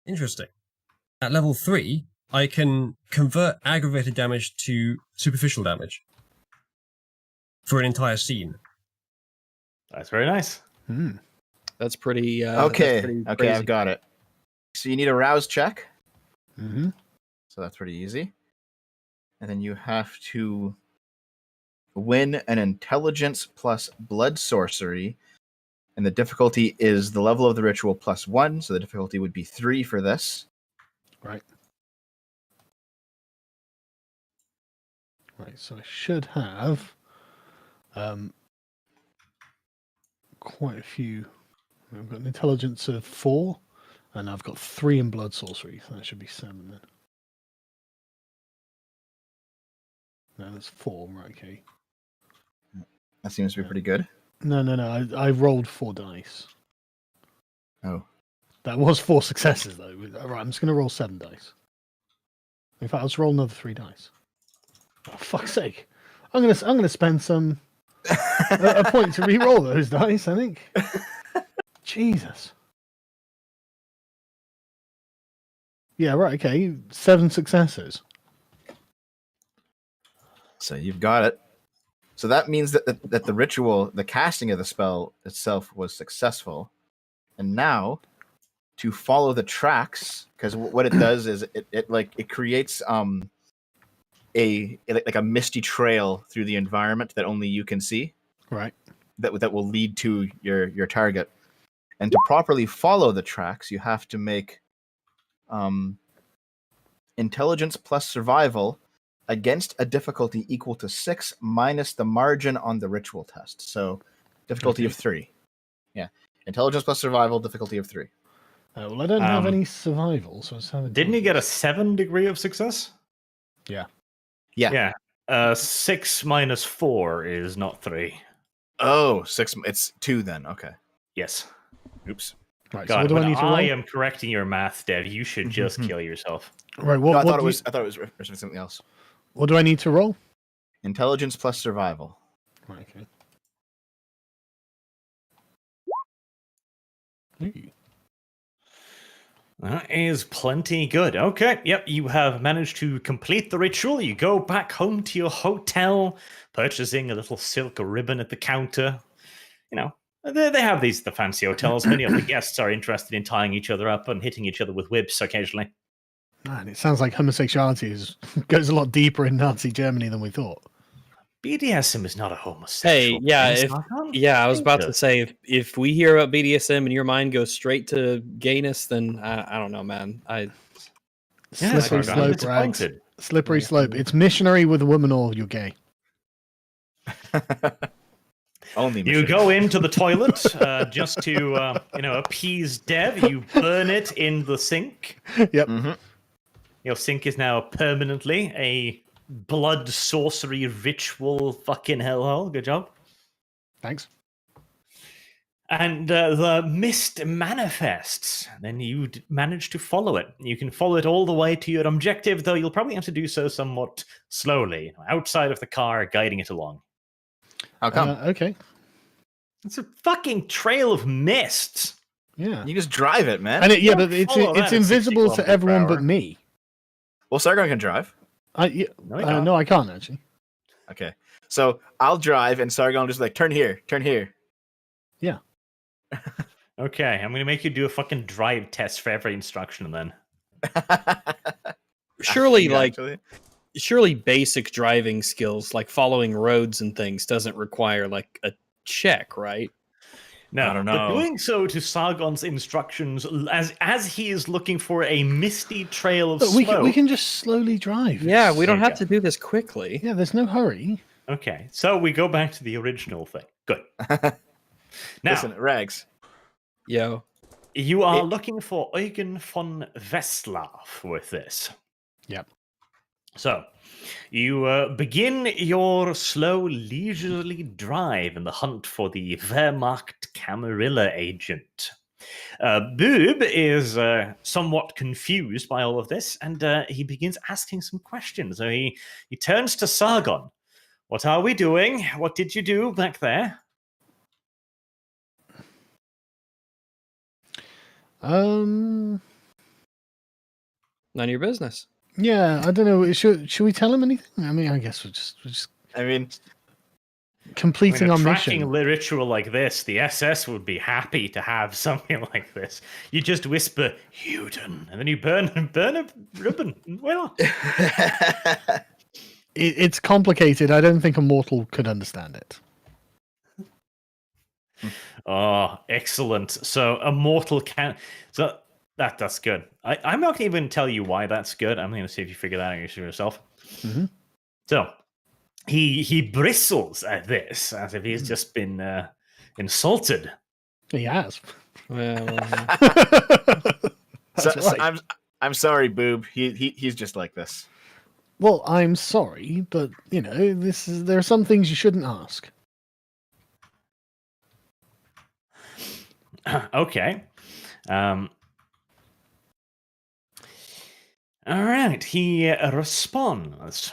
Interesting. At level 3, I can convert aggravated damage to superficial damage for an entire scene. That's very nice. Hmm. That's pretty. Okay, That's pretty okay, crazy. I've got it. So you need a rouse check. Mm-hmm. So that's pretty easy. And then you have to win an intelligence plus blood sorcery And the difficulty is the level of the ritual +1, so the difficulty would be 3 for this. Right. Right, so I should have quite a few. I've got an intelligence of 4, and I've got 3 in blood sorcery, so that should be 7 then. No, that's 4, right, okay. That seems to be pretty good. No, I rolled 4 dice. Oh. That was 4 successes, though. Alright, I'm just going to roll 7 dice. In fact, I'll just roll another 3 dice. Oh, fuck's sake. I'm gonna spend some a point to re-roll those dice, I think. Jesus. Yeah, right, okay. 7 successes. So you've got it. So that means that the ritual, the casting of the spell itself was successful. And now, to follow the tracks, because what it does is it creates a misty trail through the environment that only you can see. Right. That will lead to your target. And to properly follow the tracks, you have to make intelligence plus survival against a difficulty equal to 6 minus the margin on the ritual test. So difficulty of 3. Yeah. Intelligence plus survival, difficulty of 3. Well, I don't have any survival, so it's Didn't you get a 7 degree of success? Yeah. Yeah. Yeah. 6 minus 4 is not 3. Oh, 6. It's 2 then. Okay. Yes. Oops. Right, so God, what do I when need to roll? I am correcting your math, Dev, you should just kill yourself. Right, No, I thought it do was something else. what do I need to roll? Intelligence plus survival. Right, okay. Ooh. That is plenty good. Okay, yep, you have managed to complete the ritual. You go back home to your hotel, purchasing a little silk ribbon at the counter. You know, they have the fancy hotels. Many of the guests are interested in tying each other up and hitting each other with whips occasionally. Man, it sounds like homosexuality goes a lot deeper in Nazi Germany than we thought. BDSM is not a homosexual. Hey, yeah, thing, if Sargon. yeah, I was about to Jesus. say if we hear about BDSM and your mind goes straight to gayness, then I don't know, man. Yeah, Slippery Sargon, I'm slope, Rags. disappointed. Slippery slope. It's missionary with a woman or you're gay. Only You go into the toilet just to appease Dev. You burn it in the sink. Yep. Mm-hmm. Your sink is now permanently a blood sorcery ritual fucking hellhole. Good job. Thanks. And the mist manifests. Then you manage to follow it. You can follow it all the way to your objective, though you'll probably have to do so somewhat slowly, outside of the car, guiding it along. How come? Okay. It's a fucking trail of mist. Yeah. You just drive it, man. And Don't but it's follow that it's at 60 invisible to kilometers per everyone but hour. me. Well, Sargon can drive. No, you don't. No, I can't actually. Okay. So I'll drive, and Sargon will just like, turn here, turn here. Yeah. Okay, I'm going to make you do a fucking drive test for every instruction then. Surely, Yeah, like actually. surely basic driving skills like following roads and things doesn't require like a check, right? No, I don't but know. doing so to Sargon's instructions as he is looking for a misty trail of But smoke. we can just slowly drive. Yeah, we don't There you have to do this quickly. Yeah, there's no hurry. Okay, so we go back to the original thing. Good. Now, Listen, Rags. Yo. you are looking for Eugen von Westlaff with this. Yep. So, you begin your slow, leisurely drive in the hunt for the Wehrmacht Camarilla agent. Boob is somewhat confused by all of this, and he begins asking some questions. So he turns to Sargon. What are we doing? What did you do back there? None of your business. Yeah, I don't know. Should we tell him anything? I mean, I guess we're just I mean, completing a our tracking mission. ritual like this, the SS would be happy to have something like this. You just whisper Huden, and then you burn a ribbon. Well, It's complicated. I don't think a mortal could understand it. Oh, excellent. So a mortal can. So that's good. I'm not going to even tell you why that's good. I'm going to see if you figure that out yourself. Mm-hmm. So he bristles at this as if he's just been insulted. He has. Well, That's So right. I'm sorry, Boob. He's just like this. Well, I'm sorry, but there are some things you shouldn't ask. Okay. All right. He responds.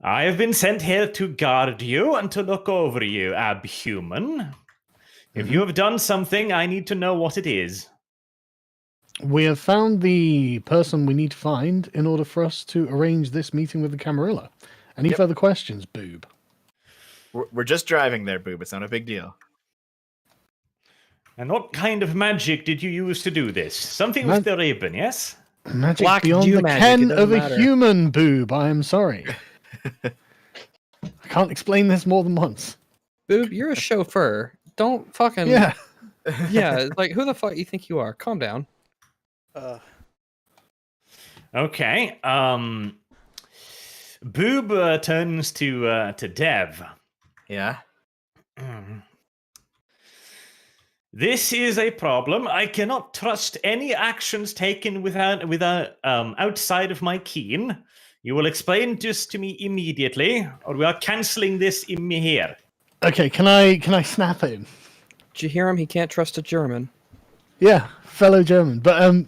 I have been sent here to guard you and to look over you, abhuman. If you have done something, I need to know what it is. We have found the person we need to find in order for us to arrange this meeting with the Camarilla. Any Yep. further questions, Boob? We're just driving there, Boob. It's not a big deal. And what kind of magic did you use to do this? Something with the ribbon, yes? Magic Black beyond dew the magic, ken it doesn't of a matter. human, Boob. I am sorry. I can't explain this more than once. Boob, you're a chauffeur. Don't fucking Yeah. yeah. It's like, who the fuck you think you are? Calm down. Okay. Boob turns to Dev. Yeah. This is a problem. I cannot trust any actions taken without outside of my keen. You will explain this to me immediately, or we are canceling this here. Okay, can I snap at him? Did you hear him? He can't trust a German. Yeah, fellow German. But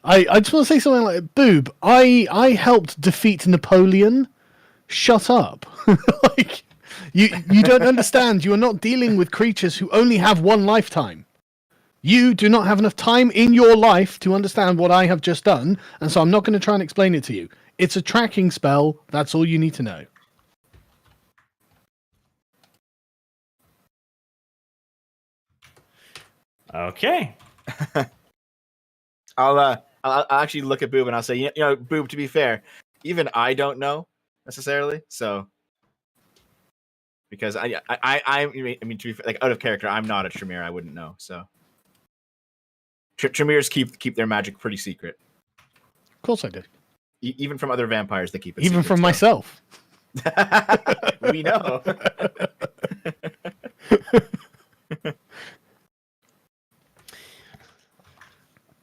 I just want to say something like, Boob, I helped defeat Napoleon. Shut up. Like you don't understand. You are not dealing with creatures who only have one lifetime. You do not have enough time in your life to understand what I have just done, and so I'm not going to try and explain it to you. It's a tracking spell. That's all you need to know. Okay. I'll actually look at Boob and I'll say, you know, Boob. To be fair, even I don't know necessarily. So because I mean to be fair, like out of character, I'm not a Tremere. I wouldn't know. So Tremeres keep their magic pretty secret. Of course I do. Even from other vampires, they keep it Even secret, from so. myself. We know.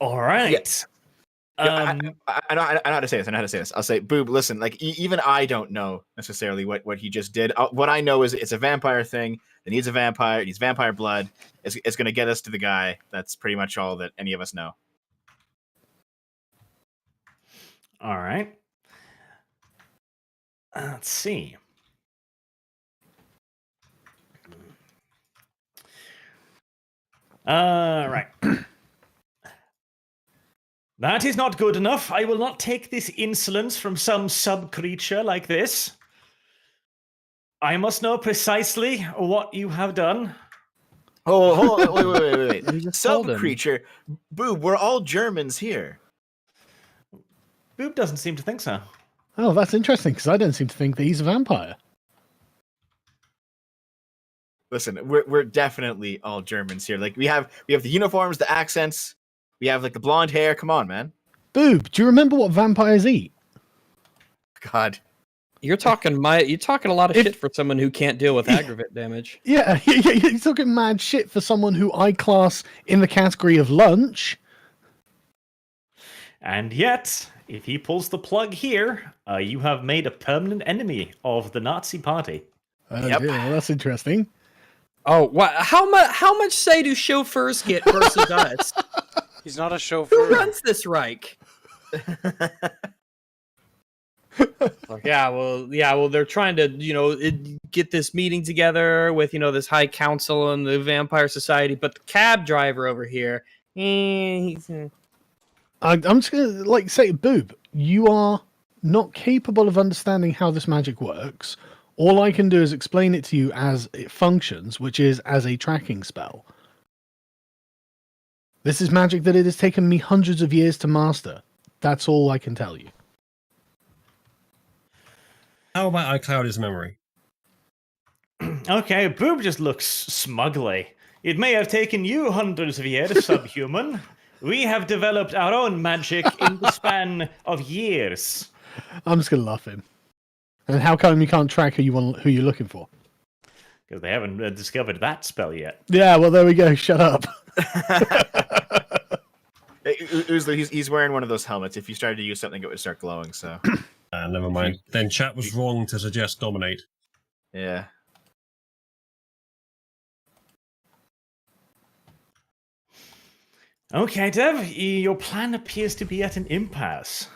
All right. I know how to say this. I'll say, Boob, listen, like even I don't know necessarily what he just did. What I know is it's a vampire thing. It needs a vampire. It needs vampire blood. It's going to get us to the guy. That's pretty much all that any of us know. All right. Let's see. Right. That is not good enough. I will not take this insolence from some sub-creature like this. I must know precisely what you have done. Wait. You just told him. Sub-creature. Boob, we're all Germans here. Boob doesn't seem to think so. Oh, that's interesting, because I don't seem to think that he's a vampire. Listen, we're definitely all Germans here. Like we have the uniforms, the accents, we have like the blonde hair. Come on, man. Boob, do you remember what vampires eat? God. You're talking a lot of shit for someone who can't deal with aggravate damage. Yeah, you're talking mad shit for someone who I class in the category of lunch. And yet, if he pulls the plug here, you have made a permanent enemy of the Nazi party. Yep. Yeah, that's interesting. Oh, what? How much say do chauffeurs get versus us? He's not a Who chauffeur. runs this Reich? Like, yeah, well, they're trying to, get this meeting together with, this high council and the Vampire Society, but the cab driver over here, he's... I'm just gonna say, Boob, you are not capable of understanding how this magic works. All I can do is explain it to you as it functions, which is as a tracking spell. This is magic that it has taken me hundreds of years to master. That's all I can tell you. How about I cloud his memory? Okay, Boob just looks smugly It may have taken you hundreds of years, subhuman. We have developed our own magic in the span of years. I'm just gonna laugh at him. And how come you can't track who you're looking for? Because they haven't discovered that spell yet. Yeah, well, there we go. Shut up. He's wearing one of those helmets. If you started to use something, it would start glowing. So, Never mind. Then chat was wrong to suggest dominate. yeah. Okay, Dev, your plan appears to be at an impasse.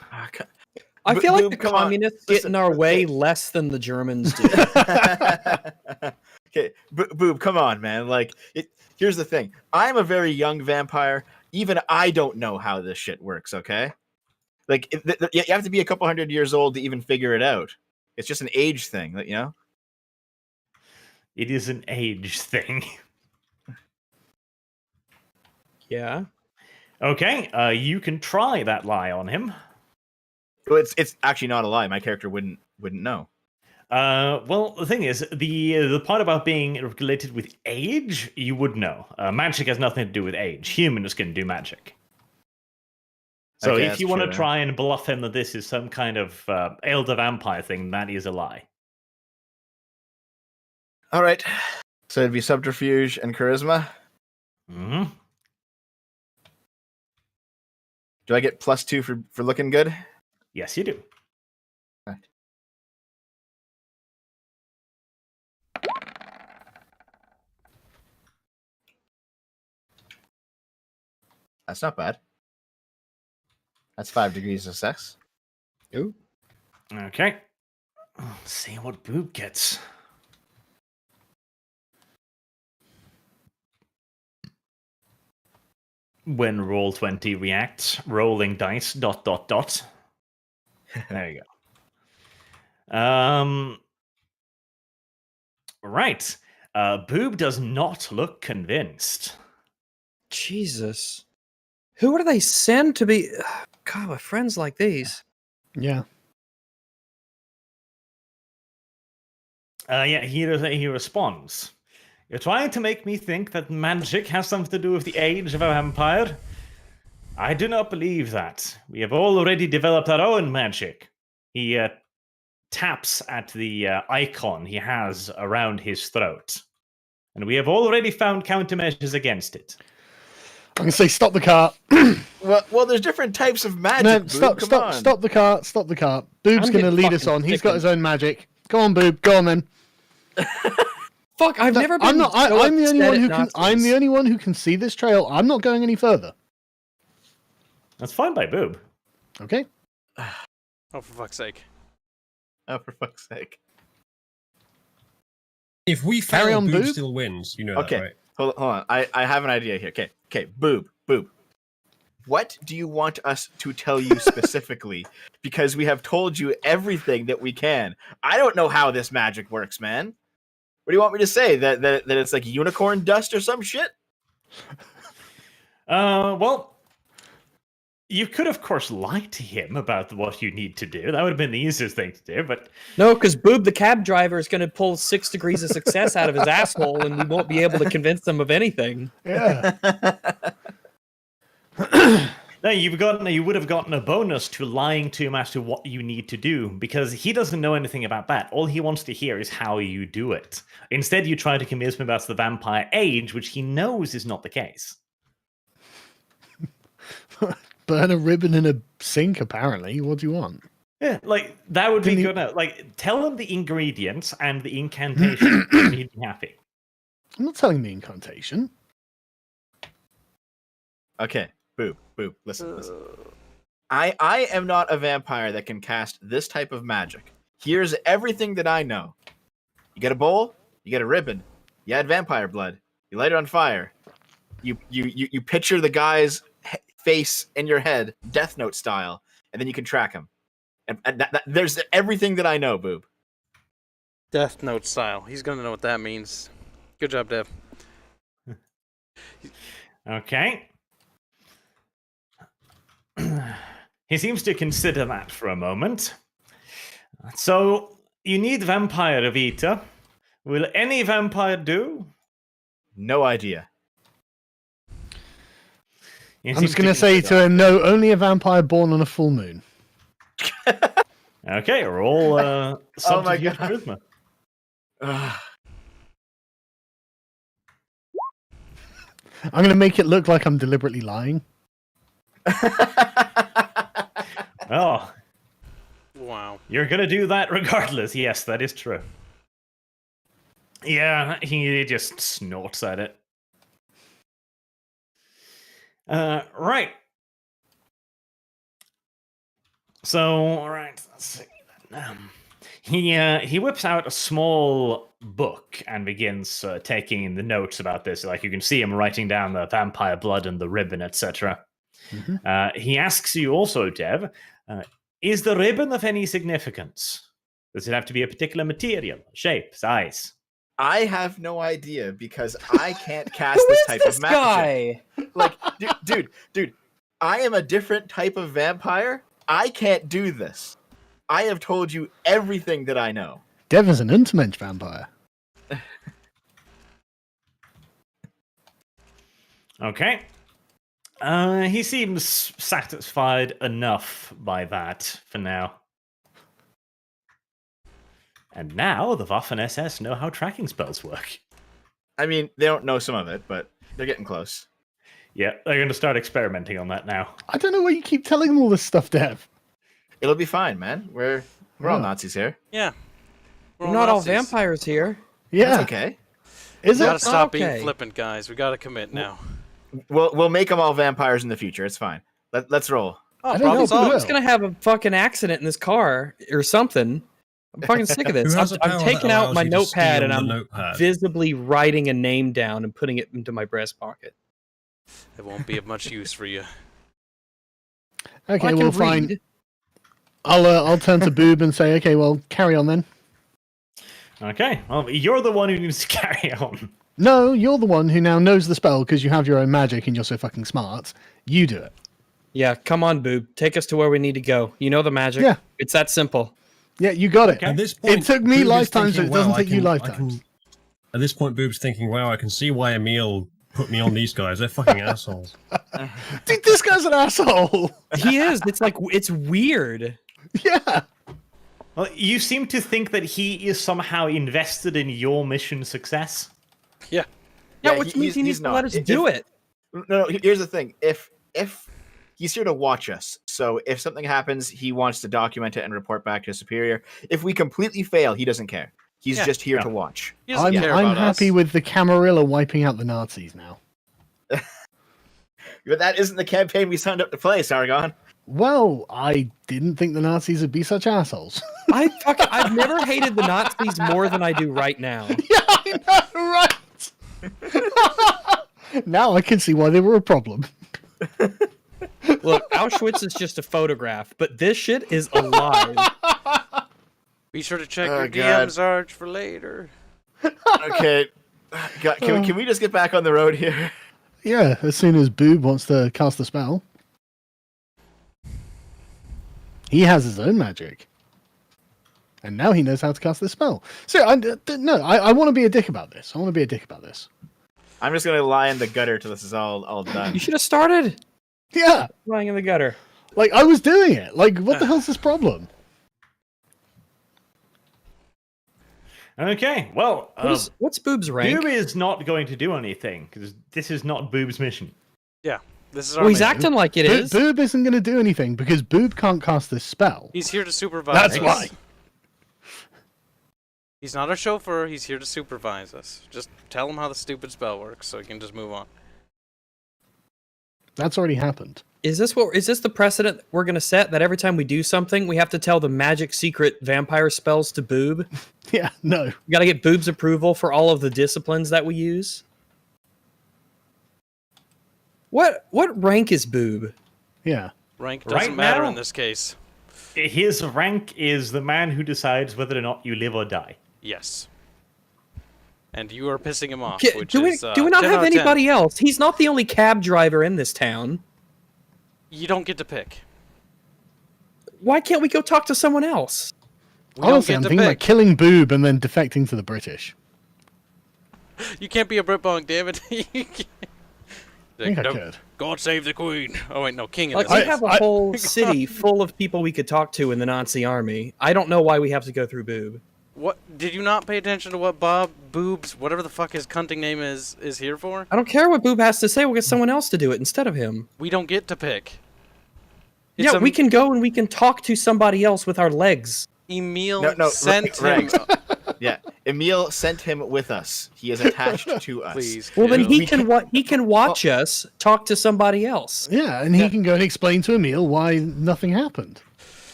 I feel like Boom, the come on. communists get in our way less than the Germans do. Okay, Boob, come on, man. Like, here's the thing. I'm a very young vampire. Even I don't know how this shit works. Okay, like you have to be a couple hundred years old to even figure it out. It's just an age thing, you know. It is an age thing. Yeah. Okay, you can try that lie on him. Well, it's actually not a lie. My character wouldn't know. Well, the thing is, the part about being related with age, you would know. Magic has nothing to do with age. Humans can do magic. So Okay, if that's you want to true, yeah. try and bluff him that this is some kind of elder vampire thing, that is a lie. All right. So it'd be subterfuge and charisma. Hmm. Do I get +2 for looking good? Yes, you do. Right. That's not bad. That's 5 degrees of success. Ooh. Okay. Let's see what Boob gets. When Roll20 reacts, rolling dice, ... There you go. Right. Boob does not look convinced. Jesus. Who do they send to be... God, with friends like these. Yeah. Yeah, he responds. You're trying to make me think that magic has something to do with the age of a vampire? I do not believe that. We have already developed our own magic. He taps at the icon he has around his throat. And we have already found countermeasures against it. I'm gonna say stop the cart. Well, there's different types of magic. No, Boob. stop the cart. Stop the cart. Boob's I'm gonna getting lead us fucking on. He's sick got of his own magic. Go on, Boob. Go on then. Fuck, I've never been I'm not. so I'm the only upset one at who can. I'm the Nazis. only one who can see this trail. I'm not going any further. That's fine by Boob. Okay. Oh, for fuck's sake. Oh, for fuck's sake. If we Carry fail, on, Boob Boob. still wins. You know Okay. that, right? Hold on. I have an idea here. Okay. Boob. What do you want us to tell you specifically? Because we have told you everything that we can. I don't know how this magic works, man. What do you want me to say? That it's like unicorn dust or some shit? Well, you could, of course, lie to him about what you need to do. That would have been the easiest thing to do, but... No, because Boob, the cab driver, is going to pull 6 degrees of success out of his asshole, and we won't be able to convince them of anything. Yeah. No, you would have gotten a bonus to lying to him as to what you need to do, because he doesn't know anything about that. All he wants to hear is how you do it. Instead, you try to convince him about the vampire age, which he knows is not the case. Burn a ribbon in a sink. Apparently. What do you want? Yeah, like, that would be Can you- good. Like, tell him the ingredients and the incantation, and he'd be happy. I'm not telling the incantation. Okay. Boob. Listen. I am not a vampire that can cast this type of magic. Here's everything that I know. You get a bowl, you get a ribbon, you add vampire blood, you light it on fire. You picture the guy's face in your head, Death Note style, and then you can track him. And there's everything that I know, Boob. Death Note style. He's gonna know what that means. Good job, Dev. Okay. He seems to consider that for a moment. So, you need vampire Vita. Will any vampire do? No idea. I'm just going to say to him, no, only a vampire born on a full moon. Okay, roll Oh my subterfuge God. charisma. I'm going to make it look like I'm deliberately lying. Oh, Wow. you're gonna do that regardless. Yes, that is true. Yeah, he just snorts at it. Right. So, all right, let's see. He whips out a small book and begins taking the notes about this. Like you can see him writing down the vampire blood and the ribbon, etc. He asks you also, Dev, is the ribbon of any significance? Does it have to be a particular material, shape, size? I have no idea because I can't cast this type of magic. Like, dude, I am a different type of vampire. I can't do this. I have told you everything that I know. Dev is an Untermensch vampire. Okay. He seems satisfied enough by that for now. And now the Waffen-SS know how tracking spells work. I mean, they don't know some of it, but they're getting close. Yeah, they're going to start experimenting on that now. I don't know why you keep telling them all this stuff, Dev. It'll be fine, man. We're all Yeah. Nazis here. Yeah. We're not all Nazis. vampires here. Yeah. That's okay. Is We it? gotta stop Okay. being flippant, guys. We gotta commit now. We'll make them all vampires in the future. It's fine. Let's roll. Oh, I don't problem know, solved. but I'm just gonna have a fucking accident in this car or something. I'm fucking sick of Who this. has a I'm power taking that out allows my you to notepad steal and the I'm notepad? visibly writing a name down and putting it into my breast pocket. It won't be of much use for you. Okay, I well, can fine. read. I'll turn to Boob and say, okay, well, carry on then. Okay, well, you're the one who needs to carry on. No, you're the one who now knows the spell because you have your own magic and you're so fucking smart. You do it. Yeah, come on, Boob. Take us to where we need to go. You know the magic. Yeah. It's that simple. Yeah, you got it. Okay. At this point, It took me Boob is lifetimes, so thinking, it doesn't "Wow, take you I lifetimes." At this point, Boob's thinking, wow, I can see why Emil put me on these guys. They're fucking assholes. Dude, this guy's an asshole. He is. It's like it's weird. Yeah. Well, you seem to think that he is somehow invested in your mission success. Yeah. Yeah, Yeah, which he- means he he's needs to not. let us If- do it. No, here's the thing. If he's here to watch us, so if something happens, he wants to document it and report back to his superior. If we completely fail, he doesn't care. He's Yeah. just here Yeah. to watch. He doesn't care I'm about happy us. with the Camarilla wiping out the Nazis now. But that isn't the campaign we signed up to play, Sargon. Well, I didn't think the Nazis would be such assholes. I've never hated the Nazis more than I do right now. Yeah, I know, right? Now I can see why they were a problem. Look, Auschwitz is just a photograph, but this shit is alive. Be sure to check Oh, your God. DM, Sarge, for later. Okay. God, can we just get back on the road here? Yeah, as soon as Boob wants to cast the spell. He has his own magic. And now he knows how to cast the spell. So, I want to be a dick about this. I'm just gonna lie in the gutter till this is all done. You should have started Yeah, lying in the gutter. like, I was doing it. Like, what the hell's this problem? Okay, well, What's Boob's rank? Boob is not going to do anything because this is not Boob's mission. Yeah. This is our Well, he's mission. acting like it is. Boob isn't going to do anything because Boob can't cast this spell. He's here to supervise That's us. why. He's not our chauffeur. He's here to supervise us. Just tell him how the stupid spell works so he can just move on. That's already happened. Is this the precedent we're gonna set that every time we do something, we have to tell the magic secret vampire spells to Boob? Yeah, no. We gotta get Boob's approval for all of the disciplines that we use. What rank is Boob? Yeah. Rank Right doesn't matter now- in this case. His rank is the man who decides whether or not you live or die. Yes. And you are pissing him off, which Do we is, do we not 10 have out of 10. anybody else? He's not the only cab driver in this town. You don't get to pick. Why can't we go talk to someone else? We don't Honestly, get I'm to thinking about pick. killing Boob and then defecting to the British. You can't be a Britbong, damn it. You can't- I think I "No, could. God save the queen. Oh wait, no, king in Like this. we have a whole city full of people we could talk to in the Nazi army. I don't know why we have to go through Boob. What did you not pay attention to what Boobs, whatever the fuck his cunting name is here for? I don't care what Boob has to say. We'll get someone else to do it instead of him. We don't get to pick. Yeah, we can go and we can talk to somebody else with our legs. Emil No, sent him. Regs. Yeah, Emil sent him with us. He is attached to us. Please. Well, then Emil. he can watch us talk to somebody else. Yeah, and he can go and explain to Emil why nothing happened.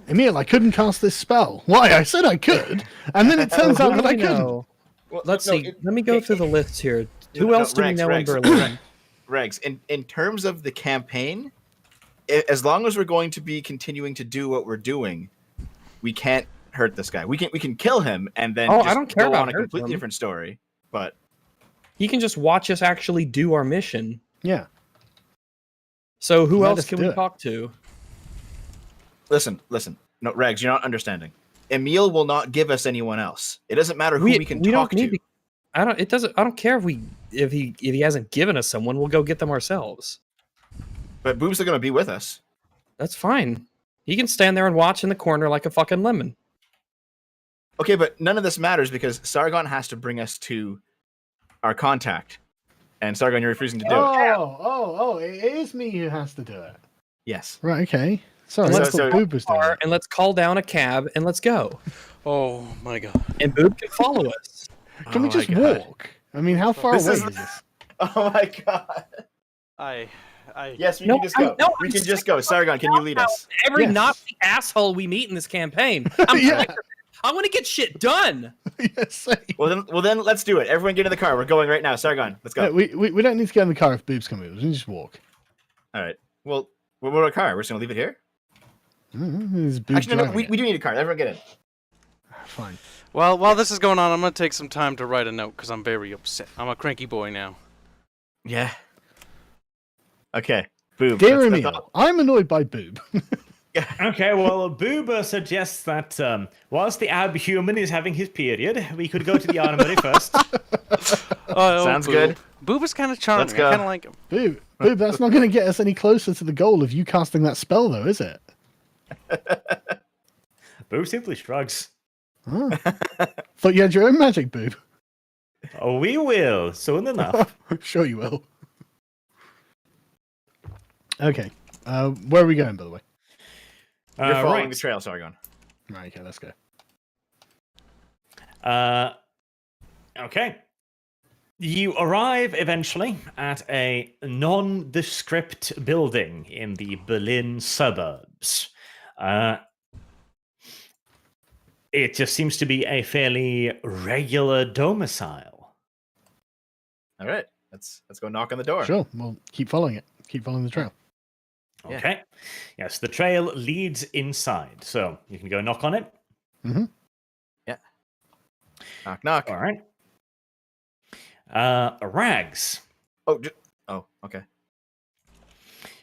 Emil, I couldn't cast this spell. Why? I said I could, and then it turns out that I couldn't. know. Well, Let's no, see. Let me go through the list here. Who no, else do we Regs, know in Regs. Berlin? Regs, in terms of the campaign, as long as we're going to be continuing to do what we're doing, we can't hurt this guy. We can kill him and then Oh, just I don't care go about on a hurting completely him. different story. But He can just watch us actually do our mission. Yeah. So who Let else us can do we it. talk to? listen. No, Regs, you're not understanding. Emil will not give us anyone else. It doesn't matter who we can talk to. I don't care if he hasn't given us someone. We'll go get them ourselves. But Boobs are going to be with us. That's fine. He can stand there and watch in the corner like a fucking lemon. Okay, but none of this matters because Sargon has to bring us to our contact. And Sargon, you're refusing to do it. Oh, it is me who has to do it. Yes. Right, okay. Sorry, So- I thought so- Boob was doing it. And let's call down a cab and let's go. Oh my god. And Boob can follow us. Can we Oh my just God. walk? I mean, how far This away is- is this? Oh my god. I. Yes, we No, can just go. no, we I'm can just sick go. of Sargon, can you lead us? Every Yes. Nazi asshole we meet in this campaign. I'm Yeah. I want to get shit done. Yes, same. Well then let's do it. Everyone get in the car. We're going right now. Sargon, let's go. Yeah, we don't need to get in the car if Boob's coming with us. We can just walk. All right. Well, what about a car? We're just gonna leave it here? There's Boob Actually, no, driving we do need a car. Everyone get in. it. Fine. Well, while this is going on, I'm gonna take some time to write a note because I'm very upset. I'm a cranky boy now. Yeah. Okay. Boom. Dear That's Emil, all. I'm annoyed by Boob. Okay, well, Boober suggests that whilst the abhuman is having his period, we could go to the armory first. Oh, Sounds Boob. good. Boob is kind of charming. Let's go. I kind of like him. Boob, that's not going to get us any closer to the goal of you casting that spell, though, is it? Boob simply shrugs. Oh. Thought you had your own magic, Boob. Oh, we will, soon enough. Sure you will. Okay. Where are we going, by the way? You're following right. the trail, Sargon. Right, okay, let's go. Okay. You arrive eventually at a nondescript building in the Berlin suburbs. It just seems to be a fairly regular domicile. All right. Let's go knock on the door. Sure, we'll keep following it. Keep following the trail. Yeah. Okay. Yes, the trail leads inside, so you can go knock on it. Knock knock. All right. Rags. Oh, okay.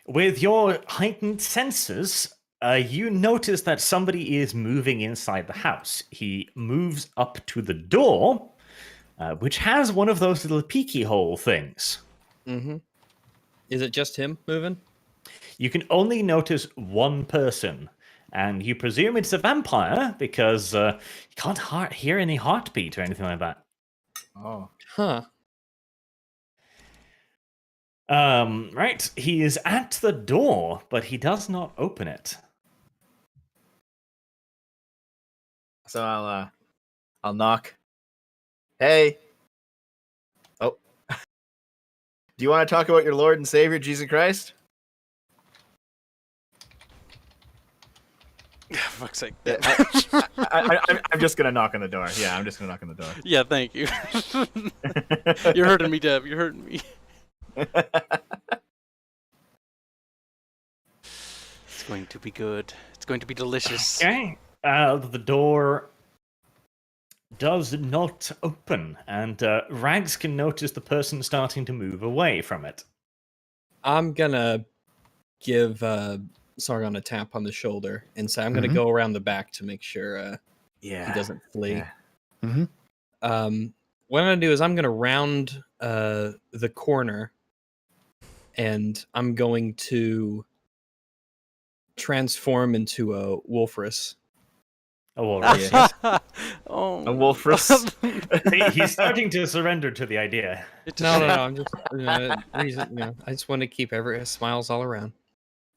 With your heightened senses, you notice that somebody is moving inside the house. He moves up to the door, which has one of those little peeky hole things. Mm-hmm. Is it just him moving? You can only notice one person, and you presume it's a vampire because you can't hear any heartbeat or anything like that. Oh. Huh. Right. He is at the door, but he does not open it. So I'll knock. Hey. Oh. Do you want to talk about your Lord and Savior Jesus Christ? For fuck's sake. I'm just gonna knock on the door. Yeah, I'm just gonna knock on the door. Yeah, thank you. You're hurting me, Deb. You're hurting me. It's going to be good. It's going to be delicious. Okay. The door does not open, and Rags can notice the person starting to move away from it. I'm gonna give Sargon a tap on the shoulder and say I'm gonna go around the back to make sure he doesn't flee. Yeah. Mm-hmm. What I'm gonna do is I'm gonna round the corner and I'm going to transform into a wolfrus. A walrus. Yes. Oh. A wolfrus. He's starting to surrender to the idea. It's No, a no, shame. no. I'm just I just want to keep smiles all around.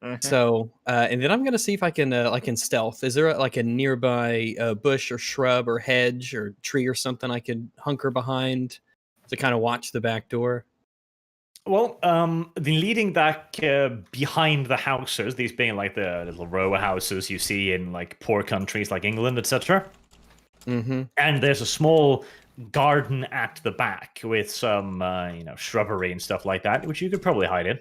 Mhm. So, and then I'm gonna see if I can like in stealth. Is there like a nearby bush or shrub or hedge or tree or something I could hunker behind to kind of watch the back door? Well, the leading back behind the houses, these being like the little row houses you see in like poor countries like England, etc. Mm-hmm. And there's a small garden at the back with some, shrubbery and stuff like that, which you could probably hide in.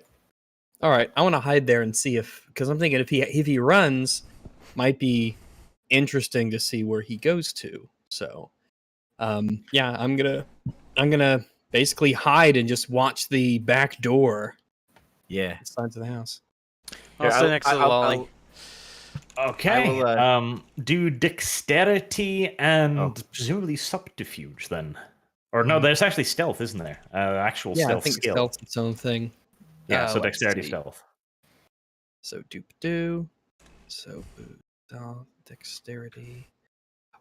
All right, I want to hide there and see because I'm thinking if he runs, might be interesting to see where he goes to. So, yeah, I'm gonna basically hide and just watch the back door Yeah. sides of the house. I'll stay next to the lolly. Okay. I will, Do dexterity and Oh. presumably subterfuge then. Or no, there's actually stealth, isn't there? Actual Yeah, I stealth think skill. stealth's its own thing. Yeah, so let's dexterity see. stealth. So doop-doo. So stealth, dexterity.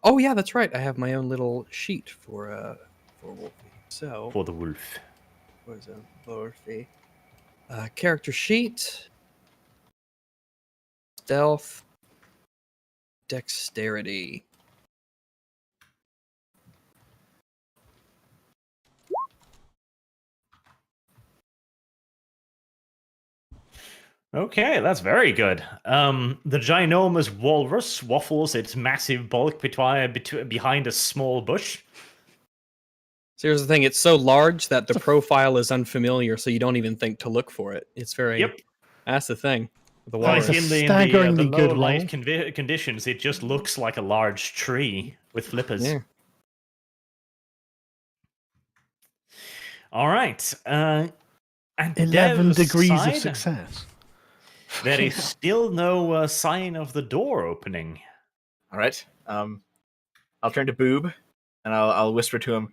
Oh yeah, that's right. I have my own little sheet for Wolfie. So For the wolf. what is it? Wolfie. Character sheet. Stealth. Dexterity. Okay, that's very good. The ginormous walrus waffles its massive bulk behind a small bush. So here's the thing: it's so large that the profile is unfamiliar, so you don't even think to look for it. It's very. Yep. That's the thing. The Like It's a walrus. in the staggeringly low good light roll. conditions, it just looks like a large tree with flippers. Yeah. All right. And 11 Dev's degrees of side, success. There is still no sign of the door opening. All right. I'll turn to Boob, and I'll whisper to him.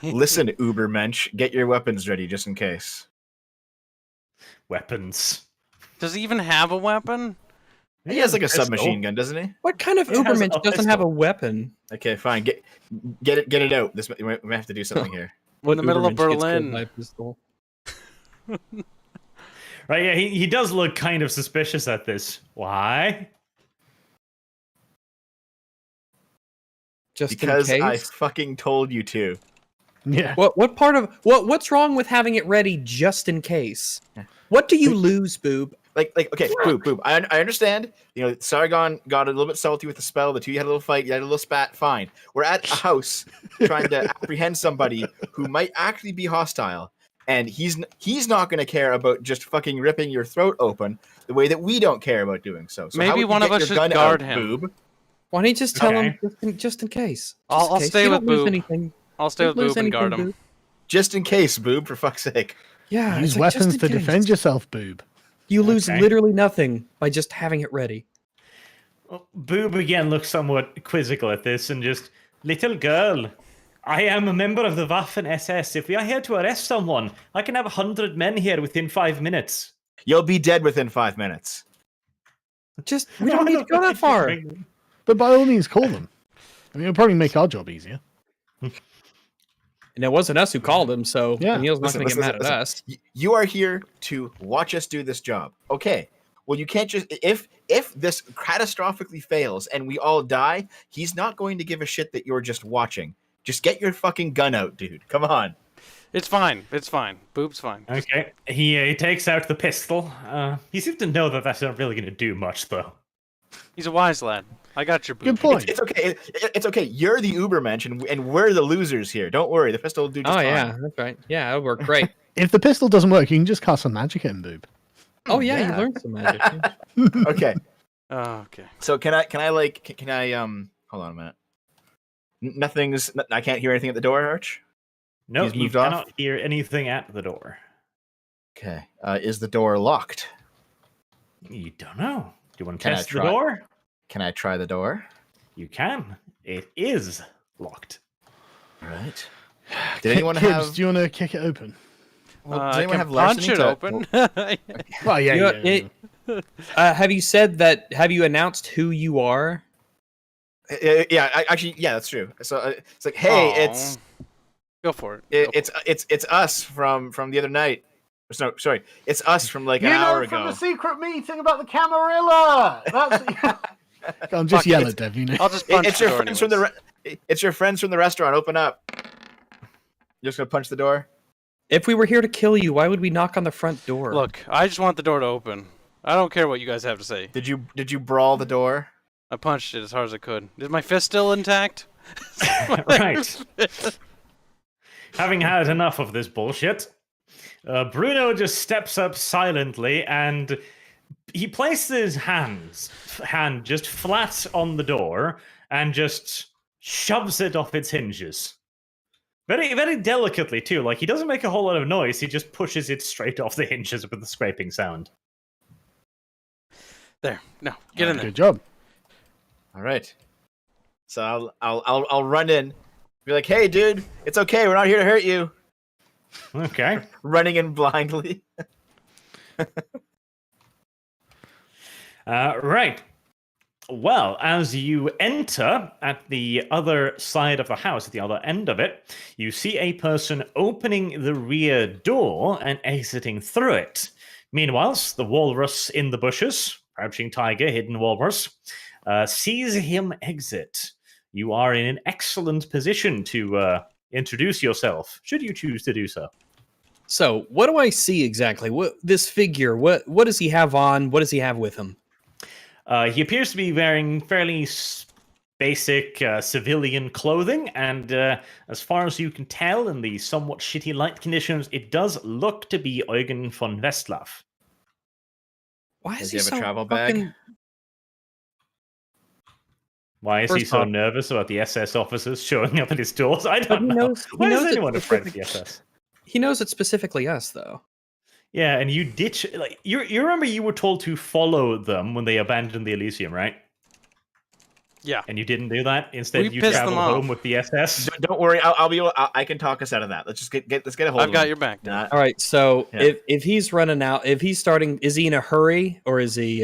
Listen, Ubermensch, get your weapons ready just in case. Weapons. Does he even have a weapon? He has like a pistol. submachine gun, doesn't he? What kind of It has Ubermensch a doesn't have a pistol. weapon? Okay, fine. Get it out. We might have to do something here. What the middle of Ubermensch gets killed Berlin. by a pistol? Right, yeah, he does look kind of suspicious at this. Why? Just Because in I case. fucking told you to. Yeah. What part of what's wrong with having it ready just in case? What do you lose, Boob? Like, okay, Boob. I understand. You know, Sargon got a little bit salty with the spell. The two of you had a little fight. You had a little spat. Fine. We're at a house trying to apprehend somebody who might actually be hostile, and he's not going to care about just fucking ripping your throat open the way that we don't care about doing so. So how Maybe would you one of get us your should gun guard out, him. Boob? Why don't you just tell Okay. him just in case? I'll Just in case. stay You with don't lose Boob. anything. I'll stay with Don't lose Boob and guard anything, him. Boob. Just in case, Boob, for fuck's sake. Yeah, Use it's like, just weapons in to case. defend yourself, Boob. You lose Okay. literally nothing by just having it ready. Well, Boob again looks somewhat quizzical at this and just, little girl, I am a member of the Waffen SS. If we are here to arrest someone, I can have 100 men here within 5 minutes. You'll be dead within 5 minutes. Just we don't need to go that far. But by all means, call them. I mean, it'll probably make our job easier. And it wasn't us who called him, so Yeah. Neil's not Listen, going to get mad listen, at us. You are here to watch us do this job. Okay. Well, you can't just if this catastrophically fails and we all die, he's not going to give a shit that you're just watching. Just get your fucking gun out, dude. Come on. It's fine. It's fine. Boob's fine. Okay, he takes out the pistol. He seems to know that that's not really going to do much, though. He's a wise lad. I got your Boob. Good point. It's okay. It's okay. You're the Ubermensch, and we're the losers here. Don't worry. The pistol will do just Oh fine. yeah, that's right. Yeah, it'll work great. If the pistol doesn't work, you can just cast some magic at him, Boob. Oh yeah, Yeah. you learned some magic. yeah. Okay. Oh, okay. So can I hold on a minute. I can't hear anything at the door, Arch. No, He's you moved off? cannot hear anything at the door. Okay. Is the door locked? You don't know. Do you want to Can I test the try? door? Can I try the door? You can. It is locked. All right. Did anyone Kibbs, have? do you want to kick it open? Well, does I anyone can have punch larceny it to- open. Well, yeah, You- yeah. Have you said that? Have you announced who you are? Yeah, actually, yeah, that's true. So it's like, hey, it's Aw. Go for it. it's us from the other night. No, sorry, it's us from like You an know hour from ago. the secret meeting about the Camarilla. That's. Go on, just Fuck yell it. at Dev. You know. I'll just punch It's the your door friends from the it's your friends from the restaurant. Open up. You're just gonna punch the door. If we were here to kill you, why would we knock on the front door? Look, I just want the door to open. I don't care what you guys have to say. Did you brawl the door? I punched it as hard as I could. Is my fist still intact? Right. Having had enough of this bullshit, Bruno just steps up silently and he places his hand just flat on the door and just shoves it off its hinges. Very, very delicately too. Like, he doesn't make a whole lot of noise. He just pushes it straight off the hinges with a scraping sound. There. No, get in there. Good job. All right. So I'll run in. Be like, hey, dude, it's okay. We're not here to hurt you. Okay. Running in blindly. Right. Well, as you enter at the other side of the house, at the other end of it, you see a person opening the rear door and exiting through it. Meanwhile, the walrus in the bushes, crouching tiger, hidden walrus, sees him exit. You are in an excellent position to introduce yourself, should you choose to do so. So, what do I see exactly? What this figure? What does he have on? What does he have with him? He appears to be wearing fairly basic civilian clothing, and as far as you can tell in the somewhat shitty light conditions, it does look to be Eugen von Westlaff. Why Does is he he have a so travel bag? fucking- Why is he First so off- nervous about the SS officers showing up at his doors? I But don't he know. knows- he Why is knows it's anyone afraid of the specific- SS? He knows it's specifically us, though. Yeah, and you ditch like you remember you were told to follow them when they abandoned the Elysium, right? Yeah. And you didn't do that. Instead, We you pissed traveled them off. home with the SS. Don't worry. I'll be able. I can talk us out of that. Let's just let's get a hold I've of got him. your back. Dan. Not- All right. So Yeah. if he's running out, if he's starting, is he in a hurry or is he?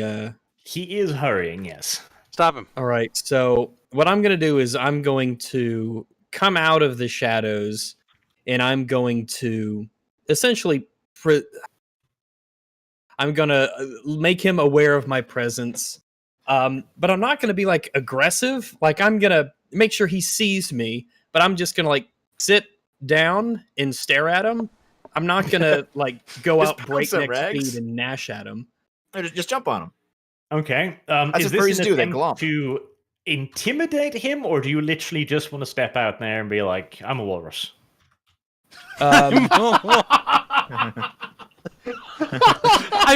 He is hurrying. Yes. Stop him. All right. So what I'm going to do is I'm going to come out of the shadows, and I'm going to essentially. I'm gonna make him aware of my presence, but I'm not gonna be like aggressive. Like, I'm gonna make sure he sees me, but I'm just gonna like sit down and stare at him. I'm not gonna like go Just out pounce at breakneck Rex. speed and gnash at him. No, just jump on him. Okay. That's Is what this furries an do, they attempt glomp. to intimidate him, or do you literally just want to step out there and be like, "I'm a walrus"? I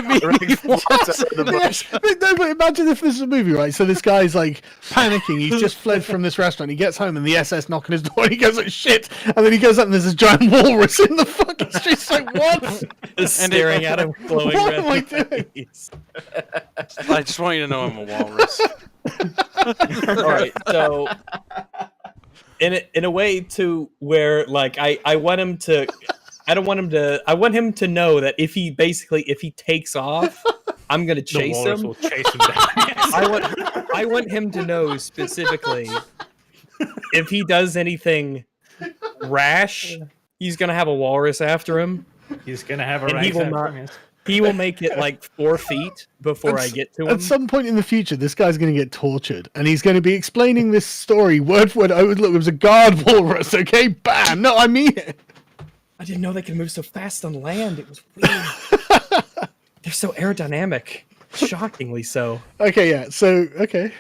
mean, Yes, no, but imagine if this is a movie, right? So this guy's like panicking. He's just fled from this restaurant. He gets home and the SS knocking his door. And he goes like shit, and then he goes up and there's this giant walrus in the fucking street. It's like what? Just staring at him, glowing What red am I doing? eyes. I just want you to know I'm a walrus. All right, so in a way to where like I want him to, I don't want him to. I want him to know that if he takes off, I'm gonna The chase walrus him. will chase him down. Yes. I want him to know specifically if he does anything rash, he's gonna have a walrus after him. He's gonna have a And he right will hand not- from his- He will make it like 4 feet before I get to him. At some point in the future, this guy's going to get tortured, and he's going to be explaining this story word for word. Oh, look, it was a guard walrus. Okay, bam. No, I mean it. I didn't know they could move so fast on land. It was weird. They're so aerodynamic, shockingly so. Okay, yeah. So, okay.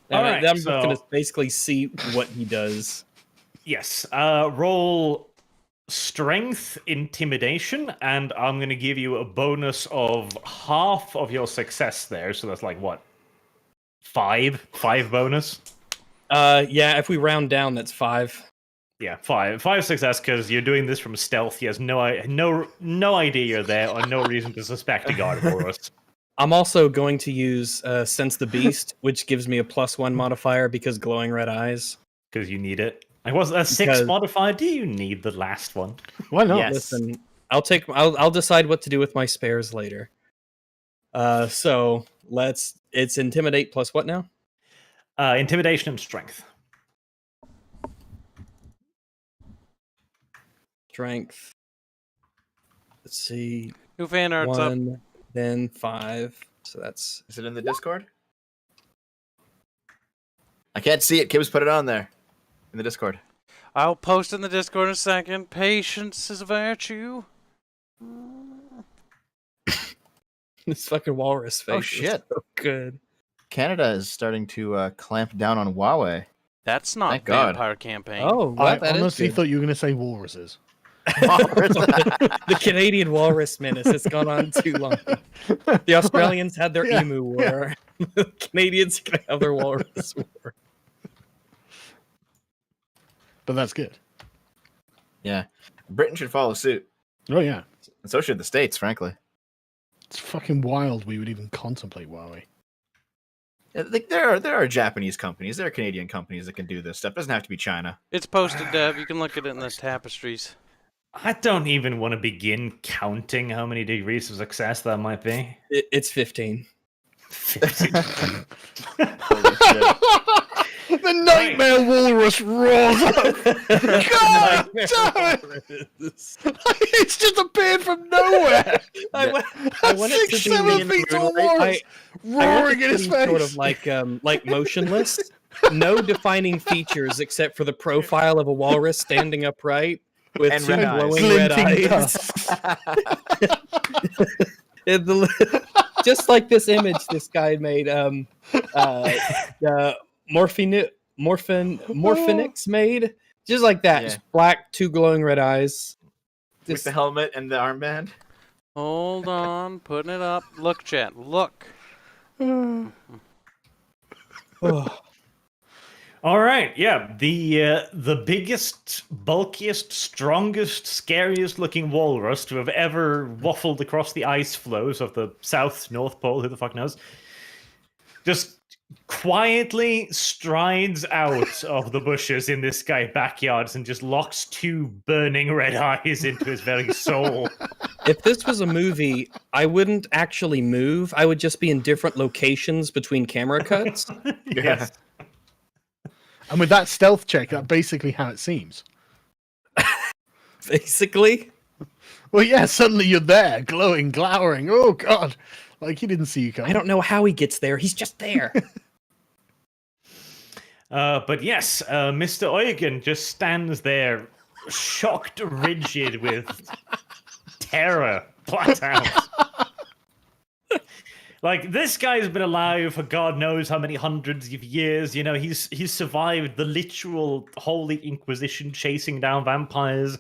And All right, I'm just so- gonna basically see what he does. Yes. Roll strength intimidation, and I'm going to give you a bonus of half of your success there. So that's like what? 5 bonus. Yeah, if we round down, that's 5. Yeah, 5 success because you're doing this from stealth. He has no idea you're there, or no reason to suspect a guard for us. I'm also going to use Sense the Beast, which gives me a +1 modifier because glowing red eyes. Because you need it. I was a 6 Because- modifier. Do you need the last one? Why not? Yes. Listen, I'll decide what to do with my spares later. So it's intimidate plus what now? Intimidation and strength. Strength. Let's see. New fan art's up. 1, then 5. So that's Is it in the Discord? I can't see it. Kibbs put it on there in the Discord. I'll post in the Discord in a second. Patience is a virtue. this fucking walrus face. Oh, is shit. so good. Canada is starting to clamp down on Huawei. That's not Thank God. vampire campaign. Oh, well, I that is honestly good. thought you were going to say walruses. The Canadian walrus menace has gone on too long. The Australians had their Yeah, emu war. The Canadians can have their walrus war. But that's good. Yeah. Britain should follow suit. Oh, yeah. And so should the States, frankly. It's fucking wild we would even contemplate Huawei. Like there are Japanese companies, there are Canadian companies that can do this stuff. It doesn't have to be China. It's posted, Dev. You can look at it in the tapestries. I don't even want to begin counting how many degrees of success that might be. It's 15. Holy shit. The nightmare walrus roars up. God damn it! It's just appeared from nowhere. I want it to 6, be 7 me in feet the tall moon. walrus roaring in his face. Sort of like motionless, no defining features except for the profile of a walrus standing upright with And two red eyes. glowing red Glinting eyes. tusks. Just like this image this guy made, Morphinix made, just like that, Yeah. just black, two glowing red eyes. With Just, the helmet and the armband. Hold on, putting it up. Look, chat. Look. oh, All right, yeah. The biggest, bulkiest, strongest, scariest looking walrus to have ever waffled across the ice floes of the South North Pole, who the fuck knows, just quietly strides out of the bushes in this guy's backyard and just locks two burning red eyes into his very soul. if this was a movie, I wouldn't actually move. I would just be in different locations between camera cuts. Yes. And with that stealth check, that's basically how it seems. Basically. Well, yeah, suddenly you're there, glowing, glowering. Oh, God. Like, he didn't see you coming. I don't know how he gets there. He's just there. But yes, Mr. Eugen just stands there, shocked, rigid with terror, flat out. Like, this guy's been alive for God knows how many hundreds of years. You know, he's survived the literal Holy Inquisition chasing down vampires.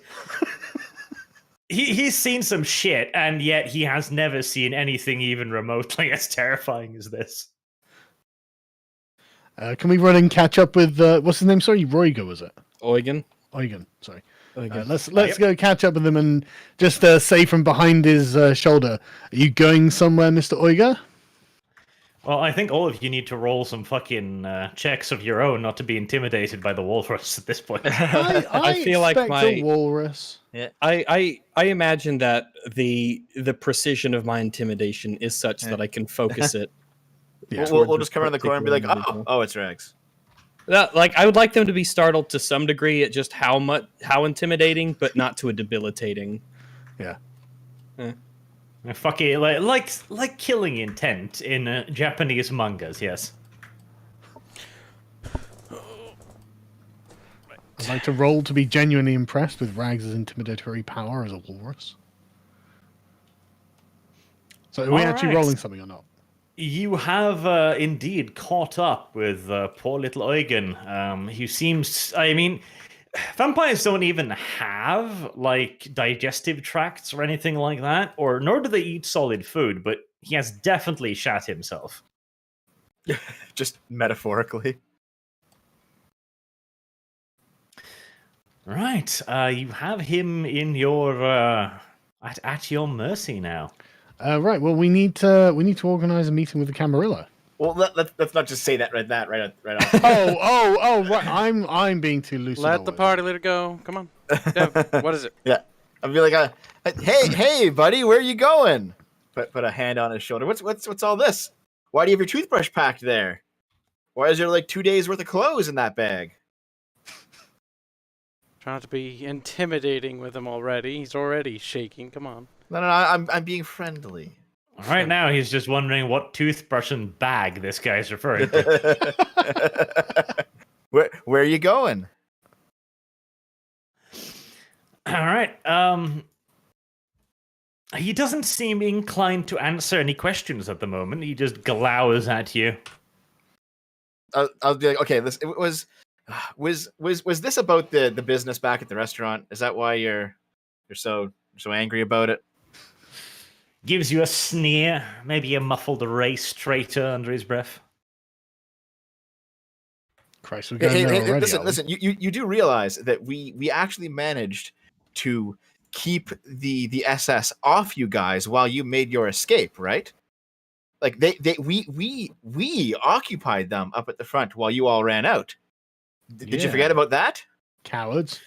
He's seen some shit, and yet he has never seen anything even remotely as terrifying as this. Can we run and catch up with, what's his name? Sorry, Roiger, was it? Eugen. Eugen, sorry. Eugen. Let's Yep. go catch up with him and just say from behind his shoulder, are you going somewhere, Mr. Euger? Well, I think all of you need to roll some fucking checks of your own not to be intimidated by the walrus at this point. I feel like expect my- a walrus. I imagine that the precision of my intimidation is such that I can focus it. Yeah. We'll just come around the corner and be like, oh, it's Rags. Like, I would like them to be startled to some degree at just how intimidating, but not to a debilitating. Yeah. Fuck it, like killing intent in Japanese mangas, yes. I'd like to roll to be genuinely impressed with Rags' intimidatory power as a walrus. So are we All actually right. rolling something or not? You have indeed caught up with poor little Eugen. He seems, I mean, vampires don't even have, like, digestive tracts or anything like that, or nor do they eat solid food, but he has definitely shat himself. Just metaphorically. Right, you have him in your, at your mercy now. Right. Well, we need to organize a meeting with the Camarilla. Well, let's not just say that right off. Oh, right. I'm being too loose. Let the party leader go. Come on. Dev, what is it? Yeah. I'll be like, hey, buddy, where are you going? Put a hand on his shoulder. What's all this? Why do you have your toothbrush packed there? Why is there like 2 days worth of clothes in that bag? Try not to be intimidating with him already. He's already shaking. Come on. No, I'm being friendly. Right now, he's just wondering what toothbrush and bag this guy's referring to. Where are you going? All right. He doesn't seem inclined to answer any questions at the moment. He just glowers at you. I'll be like, okay, was this about the business back at the restaurant? Is that why you're so angry about it? Gives you a sneer, maybe a muffled race traitor under his breath. Christ, we're going there already. Listen. You do realize that we actually managed to keep the SS off you guys while you made your escape, right? Like we occupied them up at the front while you all ran out. Did you forget about that? Cowards.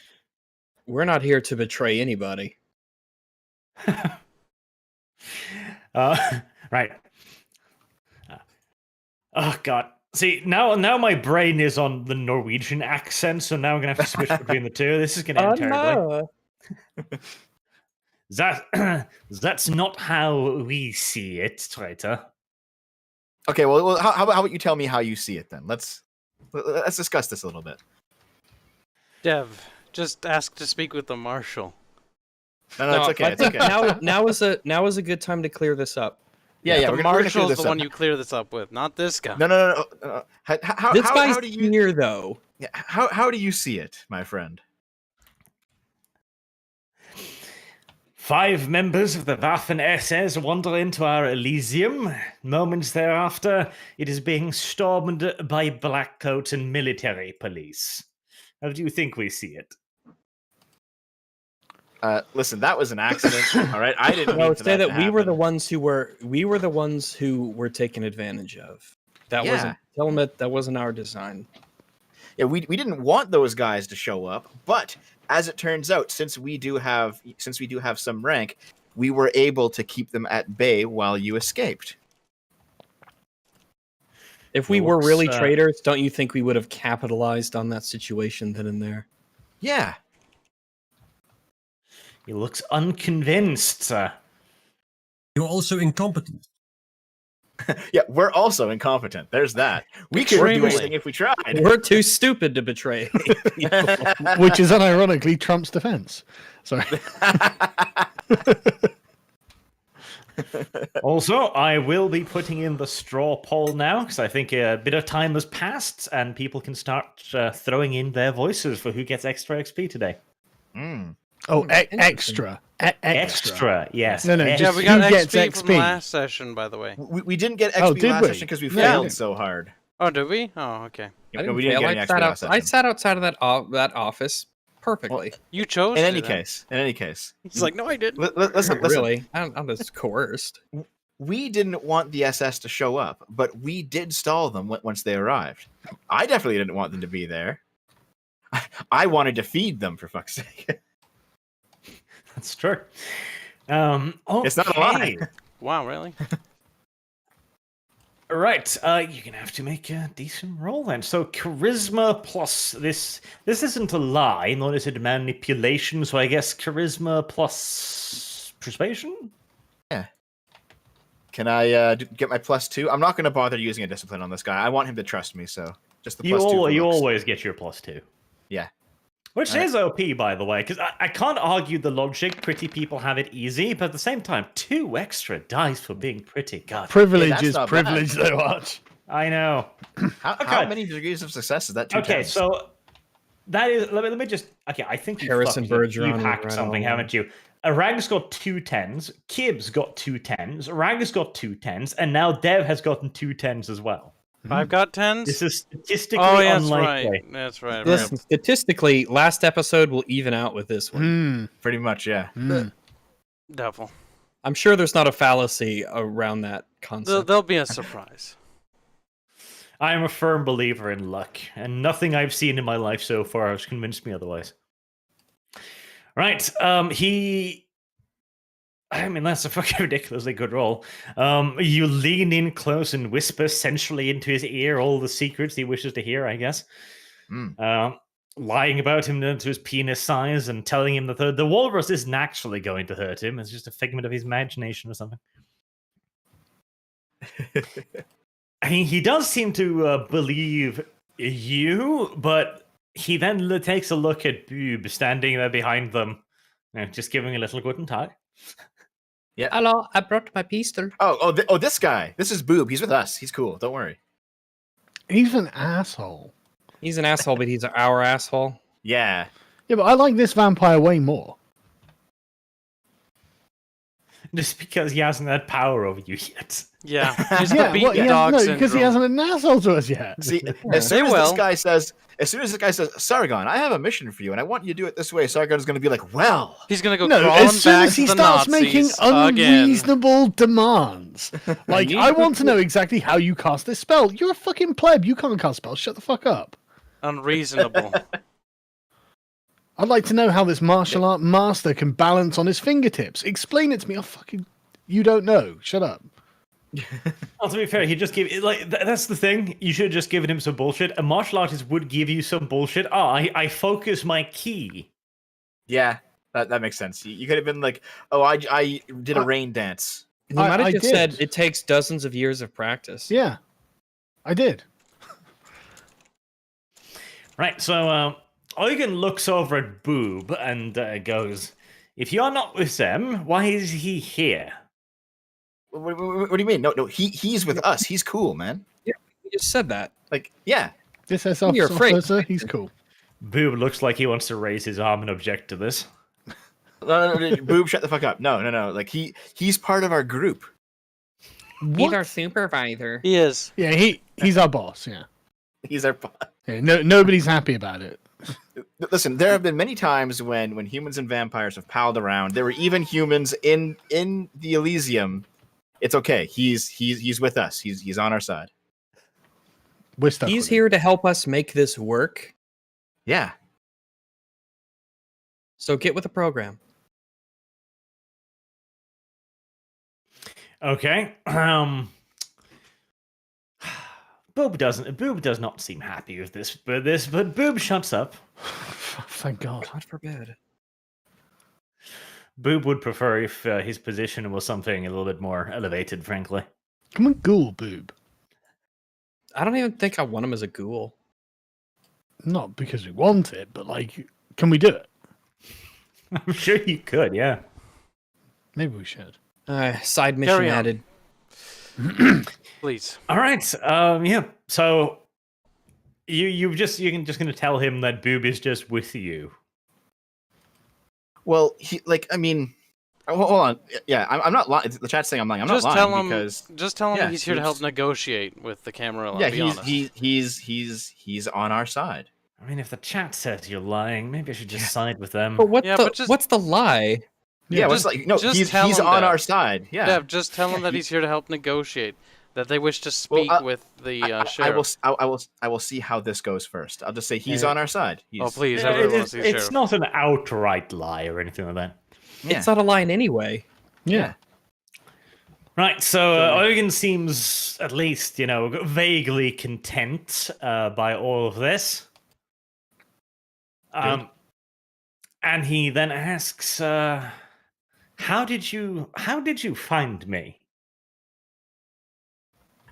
We're not here to betray anybody. Right. Oh God. See, now my brain is on the Norwegian accent, so now I'm gonna have to switch between the two. This is gonna end terribly. No. That's not how we see it, traitor. Okay, well, how about you tell me how you see it then? Let's discuss this a little bit. Dev, just ask to speak with the marshal. No, it's okay. It's okay. Now is a good time to clear this up. Yeah, the marshal is the one you clear this up with, not this guy. No. This guy's here, though. Yeah, how do you see it, my friend? 5 members of the Waffen-SS wander into our Elysium. Moments thereafter, it is being stormed by blackcoats and military police. How do you think we see it? Listen, that was an accident. All right, I didn't. No, mean for say that we to were the happen. ones who were taken advantage of. That wasn't. Tell them that wasn't our design. Yeah, we didn't want those guys to show up, but as it turns out, since we do have some rank, we were able to keep them at bay while you escaped. If we were really traitors, don't you think we would have capitalized on that situation then and there? Yeah. He looks unconvinced, sir. You're also incompetent. Yeah, we're also incompetent. There's that. We could do anything if we tried. We're too stupid to betray people. Which is unironically Trump's defense. Sorry. Also, I will be putting in the straw poll now, because I think a bit of time has passed, and people can start throwing in their voices for who gets extra XP today. Oh, extra. Extra, yes. No, Yeah, we got XP from last session, by the way. We didn't get XP last session because we failed so hard. Oh, did we? Oh, okay. No, we didn't get any XP last session. I sat outside of that office perfectly. Well, you chose. In any case, he's like, no, I didn't. Listen. Really, I'm just coerced. We didn't want the SS to show up, but we did stall them once they arrived. I definitely didn't want them to be there. I wanted to feed them, for fuck's sake. That's true. It's not a lie. Wow, really? Right, you're gonna have to make a decent roll then. So charisma plus this isn't a lie, nor is it manipulation. So I guess charisma plus persuasion. Yeah. Can I get my +2? I'm not going to bother using a discipline on this guy. I want him to trust me. So just the +2. You always get your +2. Yeah. Which is OP, by the way, because I can't argue the logic. Pretty people have it easy, but at the same time, 2 extra dice for being pretty. God, privilege is privilege, though, Arch. I know. How many degrees of success is that? 2 Okay, times? so that is. Let me just. Okay, I think Harrison Bergeron you hacked something, haven't you? Rag's got 2 10s. Kib's got 2 10s. Rag's got 2 10s, and now Dev has gotten 2 10s as well. I've got 10s? This is statistically unlikely. Right. That's right. Listen, statistically, last episode will even out with this one. Pretty much, yeah. Devil. I'm sure there's not a fallacy around that concept. There'll be a surprise. I am a firm believer in luck, and nothing I've seen in my life so far has convinced me otherwise. Right. I mean, that's a fucking ridiculously good roll. You lean in close and whisper sensually into his ear all the secrets he wishes to hear, I guess. Lying about him to his penis size and telling him that the walrus isn't actually going to hurt him. It's just a figment of his imagination or something. He does seem to believe you, but he then takes a look at Boob standing there behind them, just giving a little guten Tag. Yeah. Hello, I brought my pistol. This guy. This is Boob. He's with us. He's cool. Don't worry. He's an asshole. He's an asshole, but he's our asshole. Yeah. Yeah, but I like this vampire way more. Just because he hasn't had power over you yet. Yeah, he's Yeah, the beat yeah, dog no, syndrome. because he hasn't been an asshole to us yet. See, as soon They as will. this guy says, Sargon, I have a mission for you, and I want you to do it this way. Sargon's going to be like, well, He's gonna go No, crawling as soon back as he to the starts Nazis making again. unreasonable demands. Like, I want to know exactly how you cast this spell. You're a fucking pleb. You can't cast spells. Shut the fuck up. Unreasonable. I'd like to know how this martial art master can balance on his fingertips. Explain it to me. Oh, fucking... You don't know. Shut up. Well, to be fair, he just gave that's the thing. You should have just given him some bullshit. A martial artist would give you some bullshit. I focus my ki. yeah, that makes sense. You could have been like, oh, I did a rain dance. He might have I just did. said it takes dozens of years of practice. Yeah, I did. Right, so Eugen looks over at Boob and goes, "If you're not with them, why is he here?" What do you mean? No, he's with us. He's cool, man. He just said that. Like, yeah. This is You're afraid. officer. He's cool. Boob looks like he wants to raise his arm and object to this. No, Boob, shut the fuck up. No. Like, he's part of our group. He's our supervisor. He is. Yeah, he's our boss. Yeah. He's our. Yeah, nobody's happy about it. Listen, there have been many times when humans and vampires have palled around. There were even humans in the Elysium. It's okay. He's with us. He's on our side. We're stuck. He's with him. here to help us make this work. Yeah. So get with the program. Okay. Boob does not seem happy with this, but Boob shuts up. Thank God. God forbid. Boob would prefer if his position was something a little bit more elevated, frankly. Come on, ghoul boob. I don't even think I want him as a ghoul. Not because we want it, but like, can we do it? I'm sure you could, yeah. Maybe we should. Side mission Carry on. added. Please. All right. Yeah. So you're just going to tell him that Boob is just with you. Well, hold on. Yeah, I'm not lying. The chat's saying I'm lying. I'm Just not tell lying him. because Just tell him yeah, he's here to he's- help negotiate with the Camarilla. yeah, be honest. he's on our side. I mean, if the chat says you're lying, maybe I should just side with them. But Yeah, but just- what's the lie? Yeah, just- just he's tell him on that. our side. Yeah. Dev, just tell him Yeah, that he- he's here to help negotiate. That they wish to speak with the I sheriff. will see how this goes first. I'll just say he's Yeah. on our side. Oh, please, Yeah, everyone wants to see it's sheriff. not an outright lie or anything like that. Yeah. It's not a line anyway. Yeah. Right, so Eugen seems at least, vaguely content by all of this. And he then asks, "How did you find me?"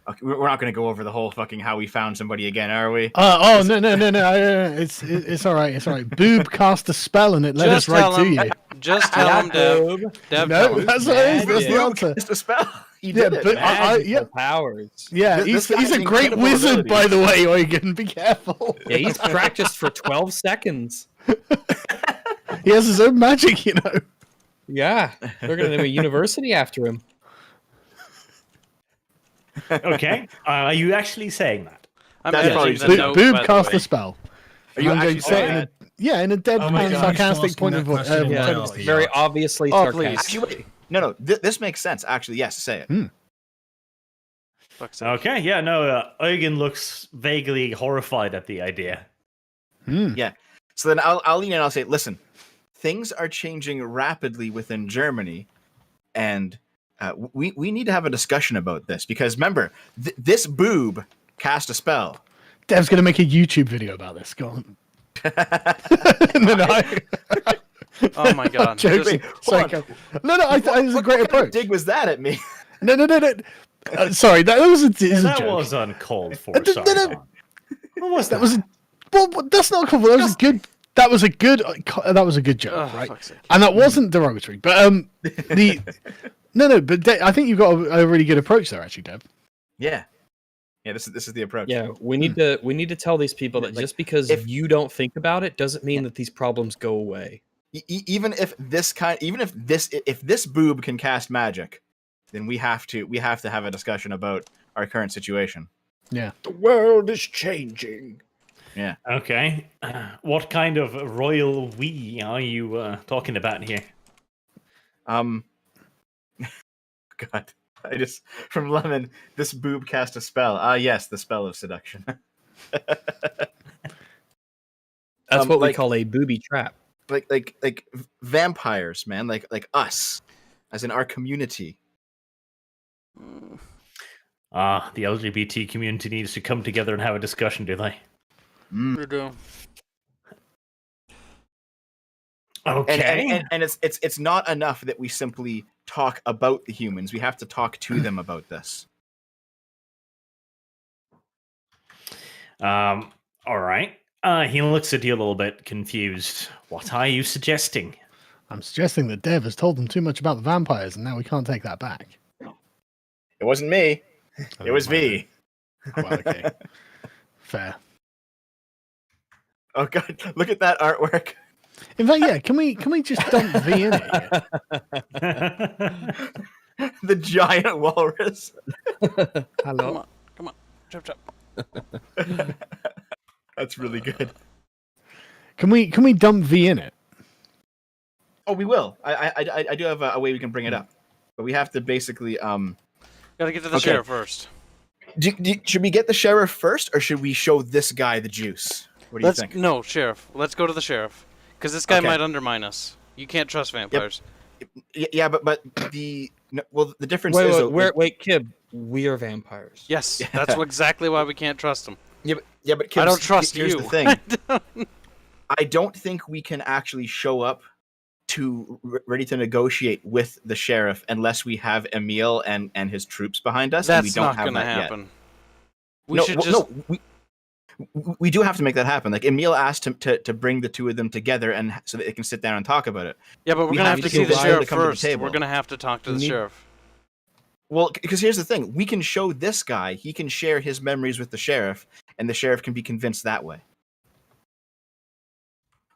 Okay, we're not going to go over the whole fucking how we found somebody again, are we? No. It's all right. It's all right. Boob cast a spell and it led Just us right tell to him- you. Just tell him, Dev. Dev, tell No, him. that's what it is. That's the answer. Just a spell. He Yeah, did it. but man. yeah, powers. yeah. This He's guy's a great incredible wizard, by the way, Eugen. Be careful. Yeah, he's practiced for 12 seconds. He has his own magic, Yeah, they're gonna name a university after him. Okay, are you actually saying that? I'm That's probably editing the just- note, Boob by the cast way. a spell. Are you I'm going actually to say it saying in a, in a deadpan, Oh my God, sarcastic asking point that of question in Yeah, my tone. eye. very obviously Oh, please. sarcastic. Actually, no. This makes sense. Actually, yes. Say it. Fuck's sake. Okay, yeah, no, Eugen looks vaguely horrified at the idea. Hmm. So then I'll lean in and I'll say, listen, things are changing rapidly within Germany, and we need to have a discussion about this because remember, this boob cast a spell. Dev's gonna make a YouTube video about this. Go on. Oh my god. Joking. Wait, hold on. No, I thought it was a great What kind of approach. dig was that at me? No. Sorry, that was a, Yeah, a that joke. was uncalled for. No, Sorry, no. Don. What was That that? was a, well, that's not cool. That was a good. That was a good. That was a good joke, Oh, right? fuck's sake. And that wasn't derogatory, but the no. But I think you've got a really good approach there, actually, Dev. Yeah. This is the approach. Yeah, we need to tell these people that Like, just because if- you don't think about it doesn't mean that these problems go away. Even if this boob can cast magic, then we have to have a discussion about our current situation. Yeah. The world is changing. Yeah. Okay. What kind of royal we are you talking about here? God, I just from Lemon. This boob cast a spell. Ah, yes, the spell of seduction. That's what we like- call a booby trap. like vampires, man. Like us, as in our community. The LGBT community needs to come together and have a discussion, do they? You do. Okay. And it's not enough that we simply talk about the humans. We have to talk to them about this. All right. He looks at you a little bit confused. What are you suggesting? I'm suggesting that Dev has told them too much about the vampires, and now we can't take that back. It wasn't me. It was V. Well, okay. Fair. Oh God, look at that artwork. In fact, yeah. Can we just dump V in it here? The giant walrus. Hello. Come on. Chop chop. That's really good. Can we dump V in it? Oh, we will. I do have a way we can bring it up, but we have to basically Gotta get to the Okay. sheriff first. should we get the sheriff first, or should we show this guy the juice? What do you think? No, sheriff. Let's go to the sheriff. Because this guy Okay. might undermine us. You can't trust vampires. Yeah, but the difference is though, Wait, Kib. We are vampires. Yes, that's exactly why we can't trust him. yeah, but I Kibbs, don't trust here's you. the thing. I don't think we can actually show up to ready to negotiate with the sheriff unless we have Emil and his troops behind us. And we That's don't not have gonna that yet. happen. We should just. We do have to make that happen. Like Emil asked him to bring the two of them together and so that they can sit down and talk about it. Yeah, but we're we gonna have have to to see the get Ryan to sheriff come to the first. table. We're gonna have to talk to the We need- sheriff. Well, because here's the thing: we can show this guy. He can share his memories with the sheriff, and the sheriff can be convinced that way,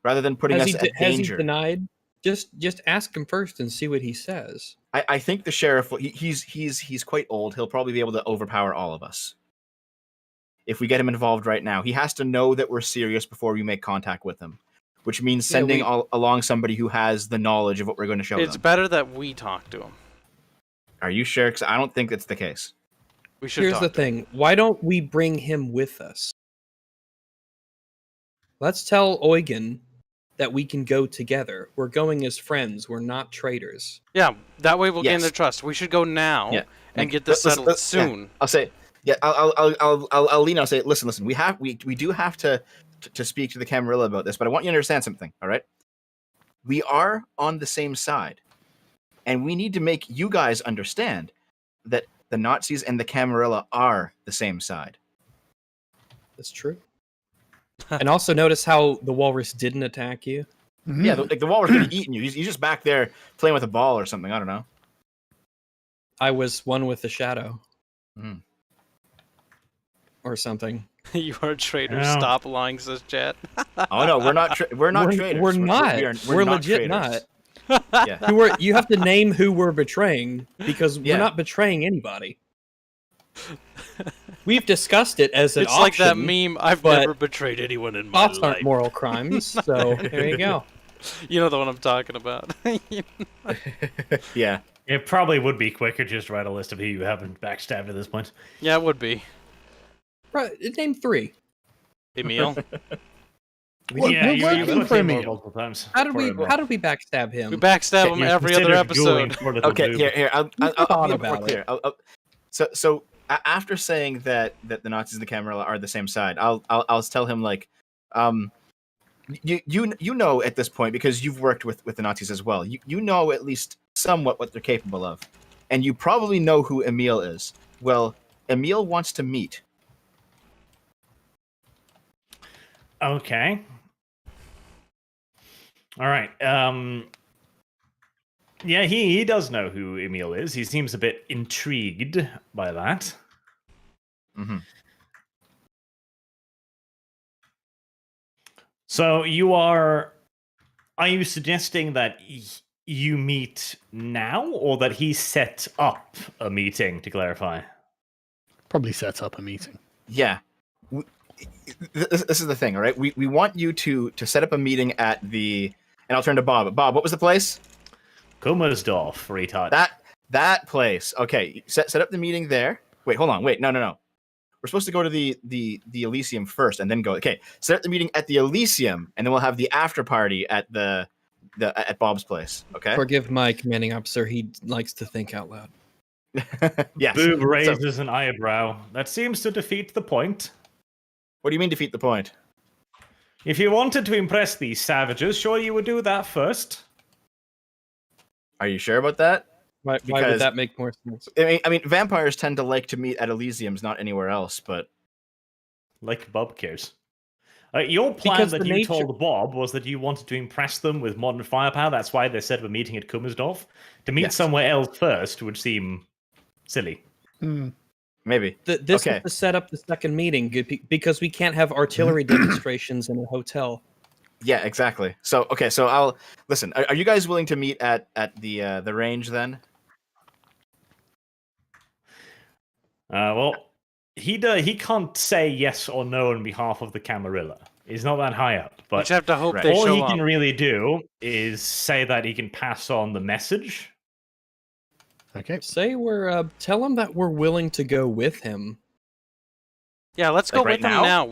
rather than putting us at Has he danger. denied? Just ask him first and see what he says. I think the sheriff. He's quite old. He'll probably be able to overpower all of us. If we get him involved right now, he has to know that we're serious before we make contact with him, which means sending along somebody who has the knowledge of what we're going to show It's them. better that we talk to him. Are you sure? Because I don't think that's the case. We should Here's talk the to him. thing. Why don't we bring him with us? Let's tell Eugen that we can go together. We're going as friends. We're not traitors. Yeah, that way we'll gain Yes. their trust. We should go now Yeah. and get this settled soon. I'll say. Yeah, I'll lean. I'll say. Listen. We do have to speak to the Camarilla about this, but I want you to understand something. All right. We are on the same side, and we need to make you guys understand that the Nazis and the Camarilla are the same side. That's true. And also notice how the walrus didn't attack you. Mhm. Yeah, the walrus could have eaten you. He's just back there playing with a ball or something. I don't know. I was one with the shadow. Mm. Or something. You are a traitor. Yeah. Stop lying, says chat. Oh no, we're not. We're not We're- traitors. we're not. We're not legit traitors. Yeah. You have to name who we're betraying because Yeah. we're not betraying anybody. We've discussed it as an It's like that option. meme. I've but never betrayed anyone in my Thoughts aren't life. moral crimes, so there you go. You know the one I'm talking about. Yeah. It probably would be quicker just to write a list of who you haven't backstabbed at this point. Yeah, it would be. Right, name 3. Emil. Well, Yeah, we're you working put for him Emil. multiple times. How did For we Emil. backstab him? We backstab him You every other considered going episode. for little Okay, boob. here. I'll thought be a bit more about clear. So after saying that the Nazis and the Camarilla are the same side, I'll tell him like, you know at this point, because you've worked with the Nazis as well. You know at least somewhat what they're capable of, and you probably know who Emil is. Well, Emil wants to meet. Okay. All right. Yeah, he does know who Emil is. He seems a bit intrigued by that. Mm-hmm. So are you suggesting that you meet now, or that he set up a meeting, to clarify? Probably set up a meeting. Yeah. This is the thing, all right? We want you to set up a meeting at the, and I'll turn to Bob. Bob, what was the place? Kummersdorf, retard. That place. Okay, set up the meeting there. Wait, hold on. Wait, no. We're supposed to go to the Elysium first, and then go. Okay, set up the meeting at the Elysium, and then we'll have the after party at at Bob's place. Okay. Forgive my commanding officer. He likes to think out loud. Yes. Boob So, raises an eyebrow. That seems to defeat the point. what do you mean defeat the point? If you wanted to impress these savages, sure you would do that first. Are you sure about that? Why Because- would that make more sense? I mean, vampires tend to like to meet at Elysiums, not anywhere else. But Like Bob cares. Your plan Because that the you nature- told Bob was that you wanted to impress them with modern firepower. That's why they set up a meeting at Kummersdorf. To meet Yes. somewhere else first would seem silly. Hmm. maybe. This Okay. is to set up the second meeting because we can't have artillery demonstrations in a hotel. Yeah, exactly. So okay, so I'll listen. Are you guys willing to meet at the range then? Well, he can't say yes or no on behalf of the Camarilla. He's not that high up. We But just have to hope Right. they all show he up. can really do is say that he can pass on the message. Okay. Say tell him that we're willing to go with him Yeah, let's go Like with right them now? now.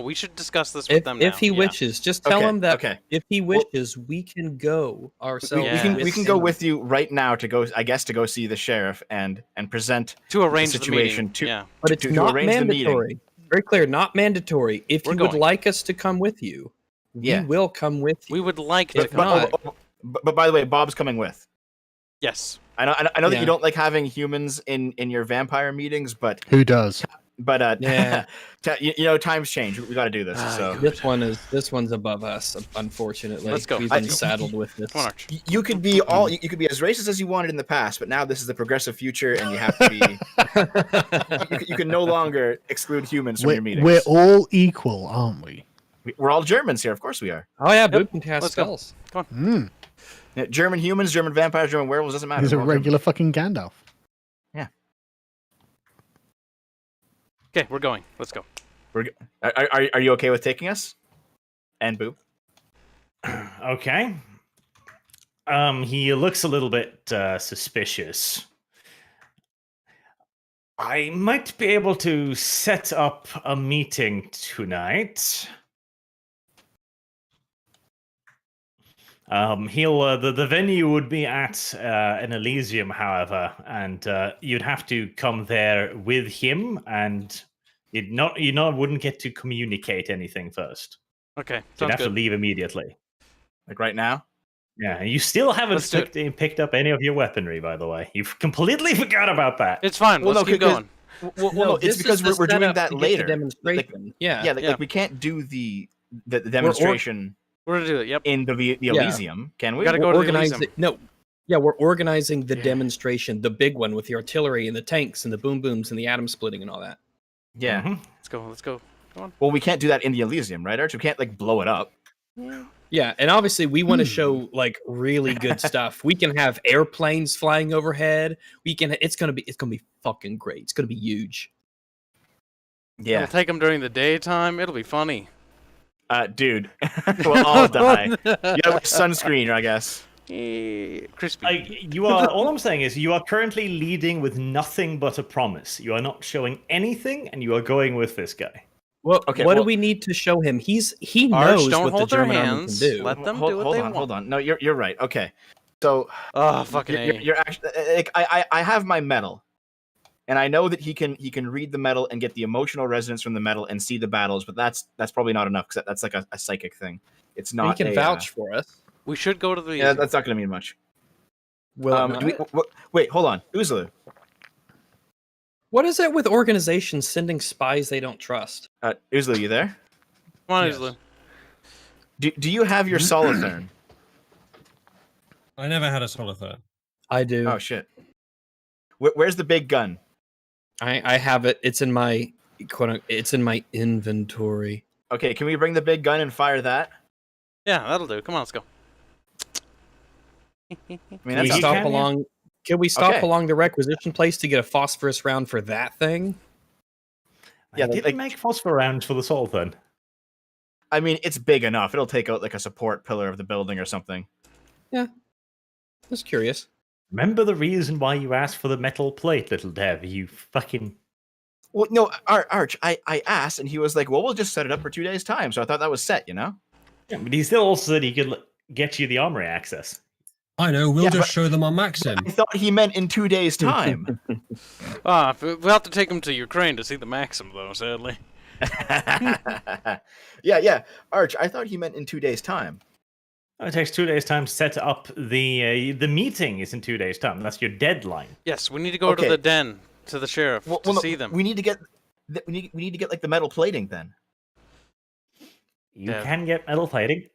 We should discuss this with them now. if he Yeah. wishes. Just tell Okay, him that okay. if he wishes, we can go ourselves. We can go with you right now to go. I guess to go see the sheriff and present to arrange the situation meeting. to- Yeah. but it's to not arrange the meeting. mandatory. Very clear, not mandatory. If We're you would going. like us to come with you, Yeah. we will come with you. We would like to If come. not- back. But by the way, Bob's coming with. Yes. I know that Yeah. you don't like having humans in your vampire meetings, but Who does? Yeah. you know, times change. We got to do this. So This one's above us, unfortunately. Let's go. We've I- been saddled with this. Come on, Arch. you could be you could be as racist as you wanted in the past, but now this is the progressive future, and you have to be. you can no longer exclude humans from your meetings. We're all equal, aren't we? We're all Germans here, of course we are. Oh yeah, Boop can cast Let's go. spells. Mm. Yeah, German humans, German vampires, German werewolves, doesn't matter. He's a We're all German. regular fucking Gandalf. Okay, we're going. Let's go. Are you okay with taking us? And Boop. Okay. He looks a little bit suspicious. I might be able to set up a meeting tonight. The venue would be at an Elysium, however, and you'd have to come there with him, and you wouldn't get to communicate anything first. Okay, You'd sounds have to good. leave immediately. Like right now? Yeah, you still haven't Let's do picked up any of your weaponry, by the way. You've completely forgot about that. It's fine. Well, Let's no, keep because- going. Well, No, no, it's this because is the we're doing setup that to get later. the demonstration. Yeah, Yeah. like we can't do the demonstration We're gonna do it. Yep. in the Elysium, can we? gotta We're go to the organizing. Elysium. No, yeah, we're organizing the demonstration, the big one with the artillery and the tanks and the boom booms and the atom splitting and all that. Yeah. Mhm. Let's go. Let's go. Come on. Well, we can't do that in the Elysium, right, Arch? We can't like blow it up. Yeah, and obviously we want to show like really good stuff. We can have airplanes flying overhead. We can. It's gonna be fucking great. It's gonna be huge. Yeah, We'll take them during the daytime. It'll be funny. dude, we'll all die. You gotta wear sunscreen, I guess. Crispy. You are. All I'm saying is, you are currently leading with nothing but a promise. You are not showing anything, and you are going with this guy. What Okay, what do well- we need to show him? He Arch, knows don't what the hold their German army can hands. do. Let them hold, do what hold they on, want. hold on. No, you're right. Okay, so Oh, fucking you're actually like, I have my metal, and I know that he can read the metal and get the emotional resonance from the metal and see the battles, but that's probably not enough because that's like a psychic thing. It's not. He can vouch for us. We should go to the. Yeah, that's not going to mean much. Will it Do we, not? wait, hold on, Uzlu. What is it with organizations sending spies they don't trust? Uzlu, you there? Come on, Yes. Islu. Do you have your Solothurn? I never had a Solothurn. I do. Oh shit. Where's the big gun? I have it. It's in my it's in my inventory. Okay, can we bring the big gun and fire that? Yeah, that'll do. Come on, let's go. I mean, Can that's we not stop bad. along? Can we stop Okay. along the requisition place to get a phosphorus round for that thing? Yeah, They didn't like- make phosphor rounds for the soul then. I mean, it's big enough. It'll take out like a support pillar of the building or something. Just curious. Remember the reason why you asked for the metal plate, little Dev? You fucking. Well, no, Arch, I asked, and he was like, "Well, we'll just set it up for 2 days' time." So I thought that was set, you know. Yeah, but he still also said he could get you the armory access. I know. We'll Yeah, just but- show them our Maxim. I thought he meant in 2 days' time. We'll have to take him to Ukraine to see the Maxim, though. Sadly. yeah. Arch, I thought he meant in 2 days' time. It takes 2 days' time to set up the meeting. Is in 2 days' time. That's your deadline. Yes, we need to go to Okay. the den to the sheriff to no, see them. We need to get. We need to get like the metal plating then. You Dev. can get metal plating.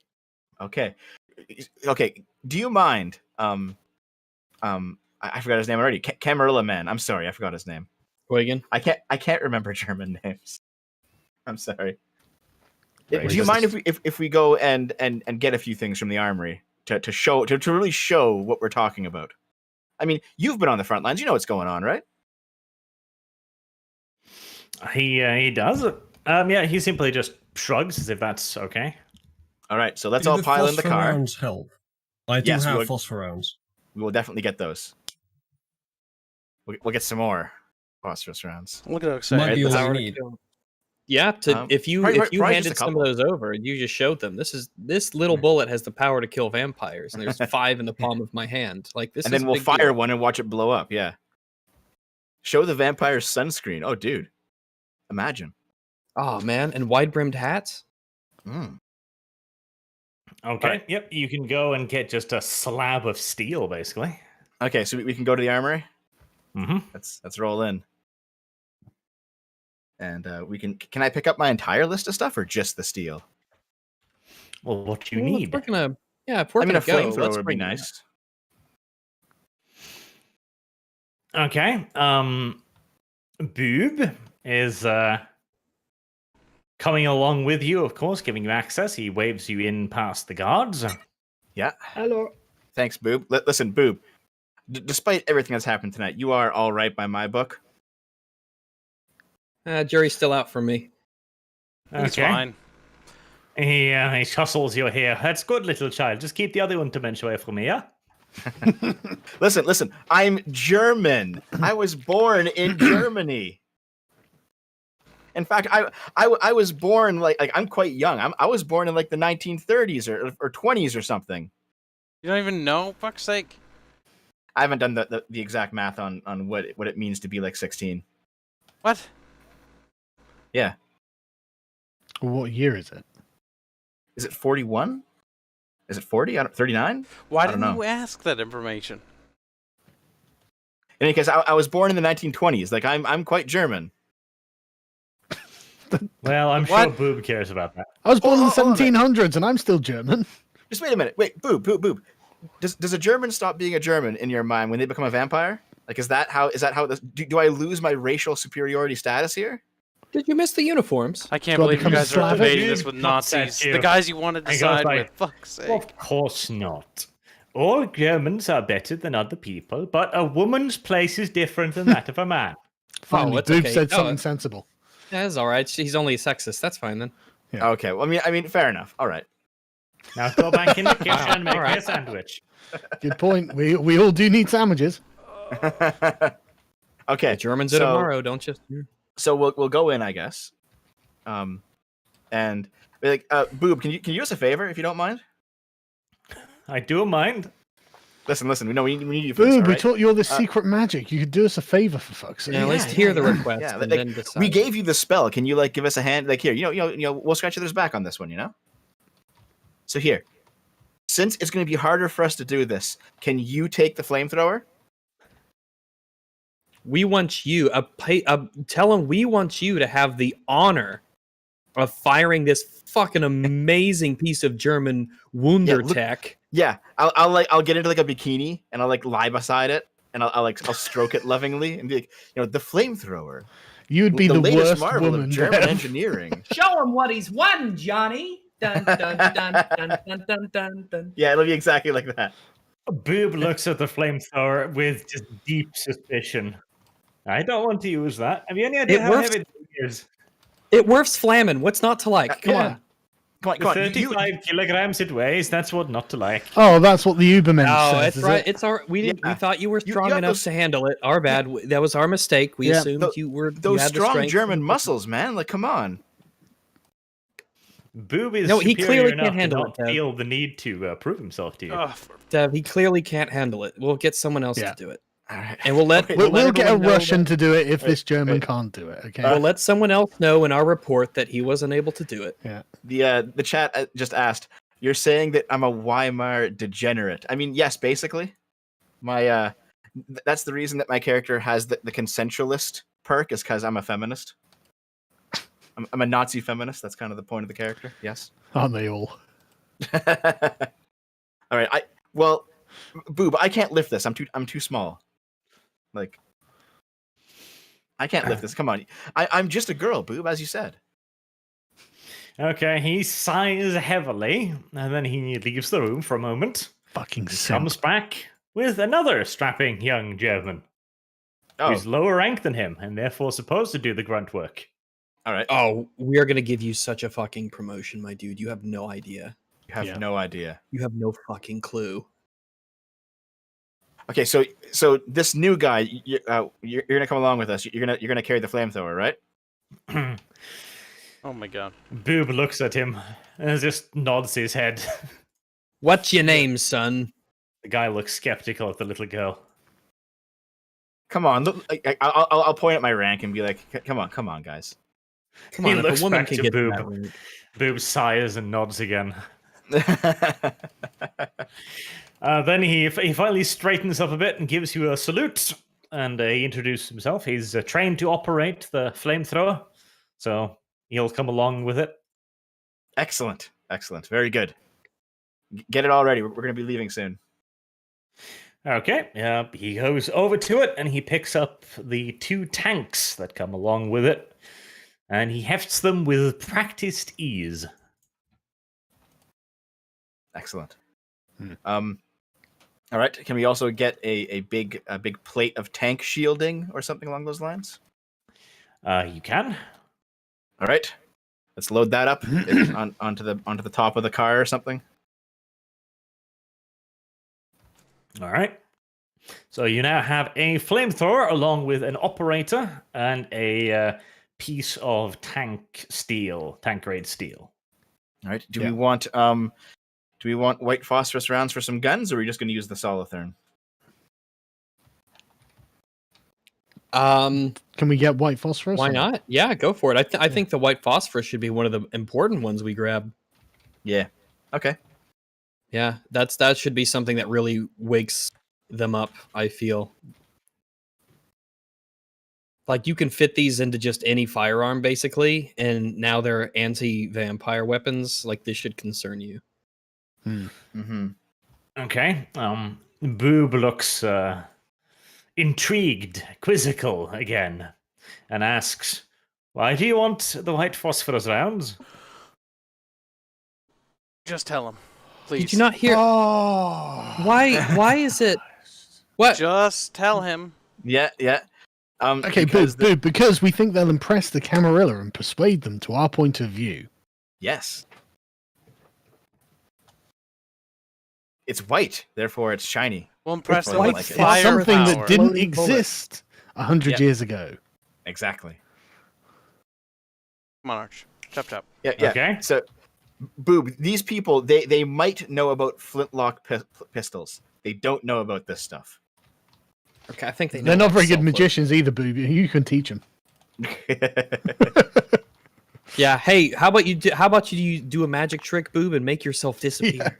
Okay. Okay. Do you mind? I forgot his name already. Camarilla Man. I'm sorry, I forgot his name. What again? I can't remember German names. I'm sorry. Very Do you good. mind if we go and get a few things from the armory to really show what we're talking about? I mean, you've been on the front lines. You know what's going on, right? He does. Yeah, he simply just shrugs as if that's okay. All right. So let's Do all the pile in the phosphor car. rounds help? I do Yes, have we'll- phosphor rounds. We will definitely get those. We'll get some more phosphorus rounds. Look at how Might excited. be all Power we to need. kill. Yeah, if you probably handed just a some of couple. those over and you just showed them, this little bullet has the power to kill vampires, and there's 5 in the palm of my hand. Like this, And is then a we'll big fire deal. one and watch it blow up. Yeah. Show the vampires sunscreen. Oh, dude. Imagine. Oh man, and wide brimmed hats. Mm. Okay. Alright. Yep. You can go and get just a slab of steel, basically. Okay, so we can go to the armory. Mm-hmm. Let's roll in. And we can I pick up my entire list of stuff or just the steel? Well, what do you Well, if need? we're gonna, if we're I mean, a gonna go, flamethrower let's would be bring that. nice. Okay. Boob is coming along with you, of course, giving you access. He waves you in past the guards. Yeah. Hello. Thanks, Boob. Listen, Boob. Despite everything that's happened tonight, you are all right by my book. Jury's still out for me. It's fine. He hustles you here. That's good, little child. Just keep the other Untermensch away from me, yeah? Listen. I'm German. I was born in Germany. In fact, I was born like I'm quite young. I was born in like the 1930s or 20s or something. You don't even know? Fuck's sake. I haven't done the exact math on what it means to be like 16. What? Yeah. What year is it? Is it 41? Is it 40? 39? Why don't didn't know. you ask that information? In any case, I was born in the 1920s. Like I'm quite German. Well, I'm What? sure Boob cares about that. I was born in the hold on a minute. 1700s and I'm still German. Just wait a minute. Wait, Boob. Does a German stop being a German in your mind when they become a vampire? Like, is that how do I lose my racial superiority status here? Did you miss the uniforms? I can't Do I believe you become guys are Slavic? debating this Dude, with fuck that Nazis. you. The guys you wanted to I goes side like, with. Fuck's sake. Of course not. All Germans are better than other people, but a woman's place is different than that of a man. Finally, it's Boob okay. said Oh, something sensible. Yeah, that's all right. He's only a sexist. That's fine then. Yeah. Okay. Well, I mean, fair enough. All right. Now go back in the kitchen and make me Alright. a sandwich. Good point. We all do need sandwiches. Okay. The Germans are so- tomorrow. Don't just. So we'll go in, I guess. and be like, Boob, can you do us a favor if you don't mind? I do mind. Listen. No, we need you for this. Boo, All we right? taught you all this secret magic. You could do us a favor for fuck's sake. Yeah, at least hear the request Yeah, and like, then decide. we gave you the spell. Can you like give us a hand? Like here, we'll scratch each other's back on this one. So here, since it's going to be harder for us to do this, can you take the flamethrower? We want you tell him we want you to have the honor of firing this fucking amazing piece of German Wundertech. Yeah, I'll get into like a bikini and I'll like lie beside it and I'll stroke it lovingly and be like, the flamethrower. You'd be the latest worst marvel woman. of German Dev. engineering. Show him what he's won, Johnny. Dun, dun, dun, dun, dun, dun, dun, dun. Yeah, it'll be exactly like that. Boob looks at the flamethrower with just deep suspicion. I don't want to use that. Have you any idea It how works. heavy it is? It works flammin'. What's not to like? Come Yeah. on. Come on. 35 kilograms it weighs. That's what not to like. Oh, that's what the Uberman No, says. it's is right. it? It's our. We didn't. Yeah. We thought you were You strong got enough those- to handle it. Our bad. That was our mistake. We Yeah. assumed you were. you Those had the strong strength. German muscles, man. Like, come on. Boob is No, he superior clearly enough can't handle to not it, Dev. feel the need to prove himself to you. Ugh, Dev, he clearly can't handle it. We'll get someone else Yeah. to do it, All right. and we'll let. Wait, We'll get a everyone know Russian that- to do it if this German wait. can't do it. Okay. We'll let someone else know in our report that he wasn't able to do it. The chat just asked, you're saying that I'm a Weimar degenerate. I mean, yes, basically. My that's the reason that my character has the consensualist perk is because I'm a feminist. I'm a Nazi feminist. That's kind of the point of the character. Yes. Aren't they all? All right. Boob, I can't lift this. I'm too small. Like, I can't lift this. Come on. I'm just a girl, Boob, as you said. Okay, he sighs heavily, and then he leaves the room for a moment. Fucking He simp. comes back with another strapping young German Oh, who's lower rank than him, and therefore supposed to do the grunt work. all right. Oh, we are gonna give you such a fucking promotion, my dude. You have no idea. You have Yeah. no idea. You have no fucking clue. Okay, so this new guy, you're gonna come along with us. You're gonna carry the flamethrower, right? oh my god. Boob looks at him and just nods his head. What's your name, son? The guy looks skeptical at the little girl. Come on, look, I'll point at my rank and be like, come on, guys. Come He on, if looks a woman back can to get to Boob. that rank. Boob sighs and nods again. Then he finally straightens up a bit and gives you a salute. And he introduces himself. He's trained to operate the flamethrower, so he'll come along with it. Excellent, very good. Get it all ready. We're gonna be leaving soon. Okay, he goes over to it and he picks up the 2 tanks that come along with it, and he hefts them with practiced ease. Excellent. Hmm. All right. Can we also get a big plate of tank shielding or something along those lines? You can. All right. Let's load that up onto the top of the car or something. All right. So you now have a flamethrower along with an operator and a piece of tank grade steel. All right. Do Yeah. we want white phosphorus rounds for some guns, or are we just going to use the solitherm? Can we get white phosphorus? Why or not? Yeah, go for it. I think the white phosphorus should be one of the important ones we grab. Yeah. Okay. Yeah, that should be something that really wakes them up, I feel. Like, you can fit these into just any firearm, basically, and now they're anti-vampire weapons. Like, this should concern you. Mm-hmm. Okay. Boob looks intrigued, quizzical again, and asks, "Why do you want the white phosphorus rounds?" Just tell him. Please. Did you not hear? Oh. Why is it? What? Just tell him. Yeah. Okay, because we think they'll impress the Camarilla and persuade them to our point of view. Yes. It's white, therefore it's shiny. We'll impress It's him white with fire It's something firepower. that didn't Floating bullet. exist 100 Yep. years ago. Exactly. Come on, Arch. Chop chop. Yeah, yeah. Okay. So, Boob, these people, they might know about flintlock pistols. They don't know about this stuff. Okay, I think they know. They're not how to very good self-load. magicians either, Boob. You can teach them. Yeah. Hey, how about you do a magic trick, Boob, and make yourself disappear?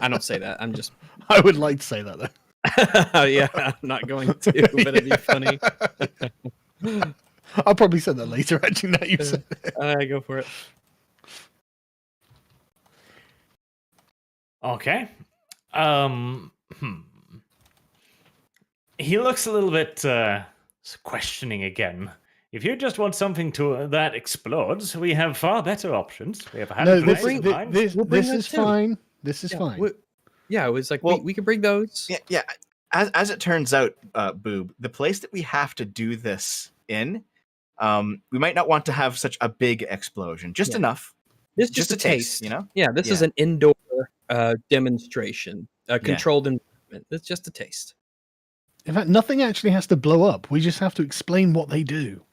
I don't say that. I'm just. I would like to say that though. Yeah, I'm not going to, but it'd be funny. I'll probably say that later. Actually, now you said it. Go for it. Okay. He looks a little bit questioning again. If you just want something that explodes, we have far better options. We have a No, handful this, of mine. this, We'll bring this those is too. fine. This is fine. Yeah, it was like Well- we could bring those. Yeah. As it turns out, Boob, the place that we have to do this in, we might not want to have such a big explosion. Just Yeah. enough. This Just just a a taste, taste, you know? Yeah, this is Yeah. an indoor demonstration, a controlled environment. It's just a taste. In fact, nothing actually has to blow up. We just have to explain what they do.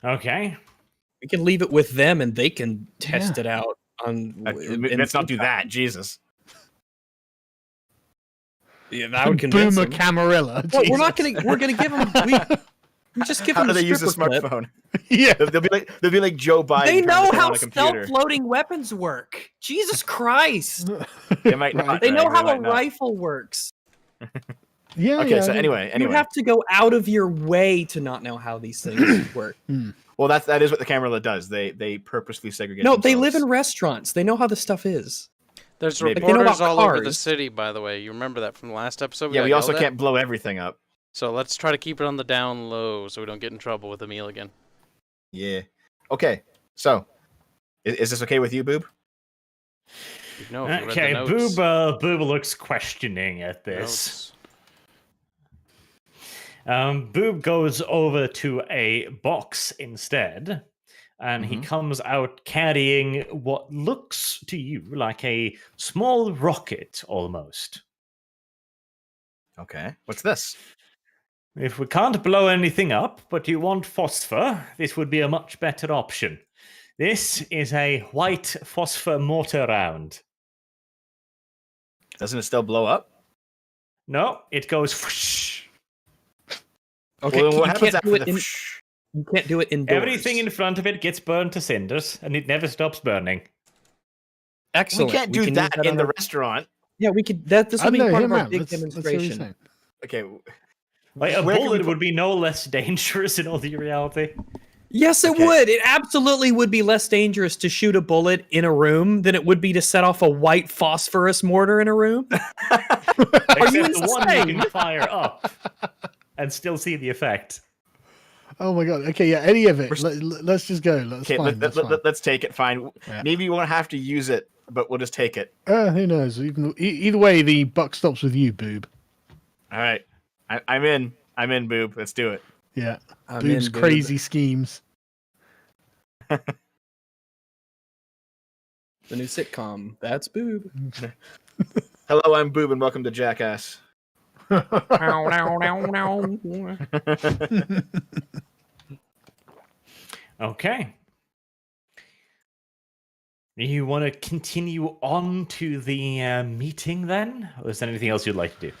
Okay. We can leave it with them, and they can test Yeah. it out on. Let's not do that. Jesus. Yeah, that would convince Boomer them. Camarilla. Well, we're not Jesus. gonna. We're gonna give them. We just give How them do the they use a stripper clip. smartphone? Yeah. They'll be like Joe Biden. They trying to know turn how on a computer. self-loading weapons work. Jesus Christ. They might Right. not. They know Greg, how might a not. rifle works. Yeah. Okay, yeah, so I mean- anyway, You have to go out of your way to not know how these things work. well, that is what the Camarilla does. They purposely segregate. No, they live in themselves. restaurants. They know how the stuff is. There's Maybe. They know reporters about all over the cars. city, by the way. You remember that from the last episode? Yeah, got we also yelled at? can't blow everything up. So let's try to keep it on the down low so we don't get in trouble with Emil again. Yeah. Okay. So, is this okay with you, Boob? You know, if you read Okay, the notes. Boob looks questioning at this. Boob goes over to a box instead, and he comes out carrying what looks to you like a small rocket almost. Okay. What's this? If we can't blow anything up, but you want phosphor, this would be a much better option. This is a white phosphor mortar round. Doesn't it still blow up? No, it goes whoosh. Okay, Well, then what you happens can't after do the? it. You can't do it indoors. Everything in front of it gets burned to cinders, and it never stops burning. Excellent. We can't do can use that in on the our- restaurant. Yeah, we could. This I will be know, part hear of him our out. big Let's hear what he's demonstration. saying. Okay. Like a Where can we bullet put- would be no less dangerous in all the reality. Yes, it Okay. would. It absolutely would be less dangerous to shoot a bullet in a room than it would be to set off a white phosphorus mortar in a room. Except you the one you insane? can fire up and still see the effect. Oh my god. Okay, yeah, any of it. We're- Let's just go. That's Okay. fine. That's fine. Let's take it. Fine. Yeah. Maybe we won't have to use it, but we'll just take it. Who knows? Either way, the buck stops with you, Boob. All right. I'm in. I'm in, Boob. Let's do it. Yeah. I'm Boob's in, Boob. crazy schemes. The new sitcom. That's Boob. Hello, I'm Boob, and welcome to Jackass. Okay. You want to continue on to the meeting then? Or is there anything else you'd like to do?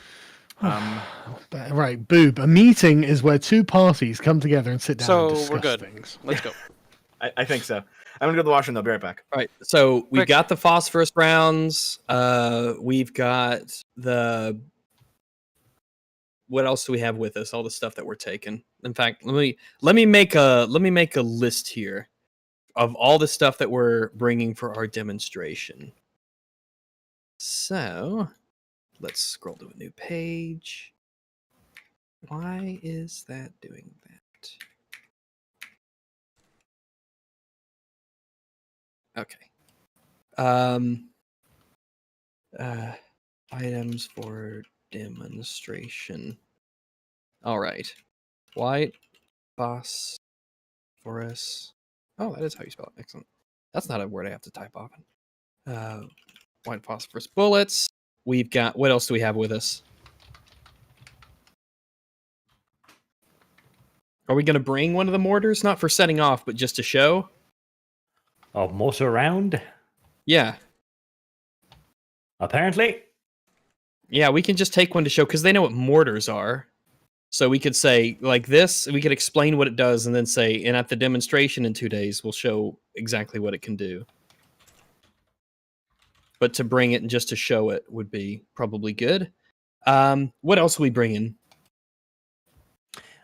Right, Boob. A meeting is where two parties come together and sit down and So discuss we're good. things. Let's go. I think so. I'm gonna go to the washroom. Though. Be right back. All right. So we've Quick. got the phosphorus rounds. We've got the. What else do we have with us? All the stuff that we're taking. In fact, let me make a list here of all the stuff that we're bringing for our demonstration. So, let's scroll to a new page. Why is that doing that? Okay. Items for demonstration. All right. White phosphorus. Oh, that is how you spell it. Excellent. That's not a word I have to type often. White phosphorus bullets. We've got. What else do we have with us? Are we going to bring one of the mortars? Not for setting off, but just to show? Oh, mortar round? Yeah. Apparently. Yeah, we can just take one to show, because they know what mortars are. So we could say, like this, we could explain what it does, and then say, and at the demonstration in 2 days, we'll show exactly what it can do. But to bring it and just to show it would be probably good. What else are we bringing?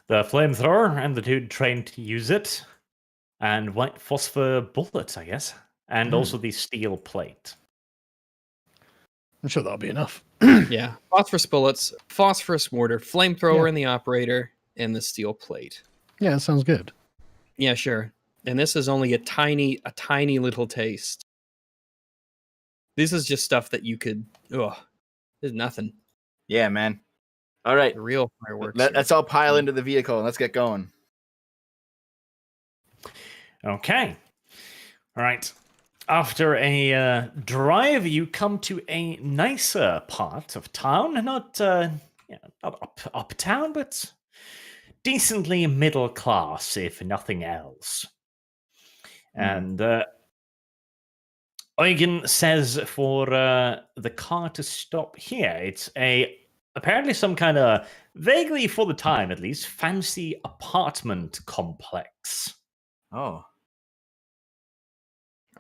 The flamethrower and the dude trained to use it. And white phosphor bullets, I guess. And also the steel plate. I'm sure that'll be enough. Yeah, phosphorus bullets, phosphorus mortar, flamethrower Yeah. in the operator, and the steel plate. Yeah, that sounds good. Yeah, sure. And this is only a tiny little taste. This is just stuff that you could. Ugh, there's nothing. Yeah, man. All right. The real fireworks. Let's all pile into the vehicle and let's get going. Okay. All right. After a drive, you come to a nicer part of town. Not uptown, but decently middle class, if nothing else. And Eugen says for the car to stop here. It's apparently some kind of, vaguely for the time at least, fancy apartment complex. Oh.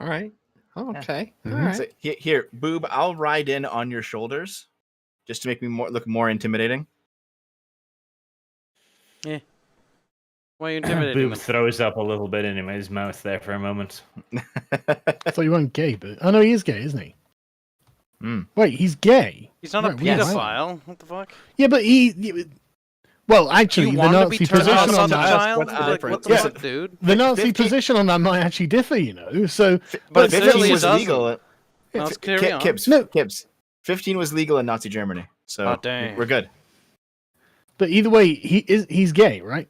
All right. Oh, okay. All Mhm. right. So, here, Boob, I'll ride in on your shoulders just to make me look more intimidating. Why are you intimidating Boob them? throws up a little bit in his mouth there for a moment. I thought you weren't gay, but oh no, he is gay, isn't he? Mm. Wait, he's gay. He's not Right, a we know. pedophile. What the fuck? Yeah, but well, actually, You the want to be Nazi turned position on on the that, child? what's the Like, what difference? the Yeah. fuck, dude? the Nazi 50 position on that might actually differ, you know. So, But but 15 clearly it was doesn't. legal. Now let's carry on. Kibbs. 15 was legal in Nazi Germany. So Oh, dang. we're good. but either way, he's gay, right?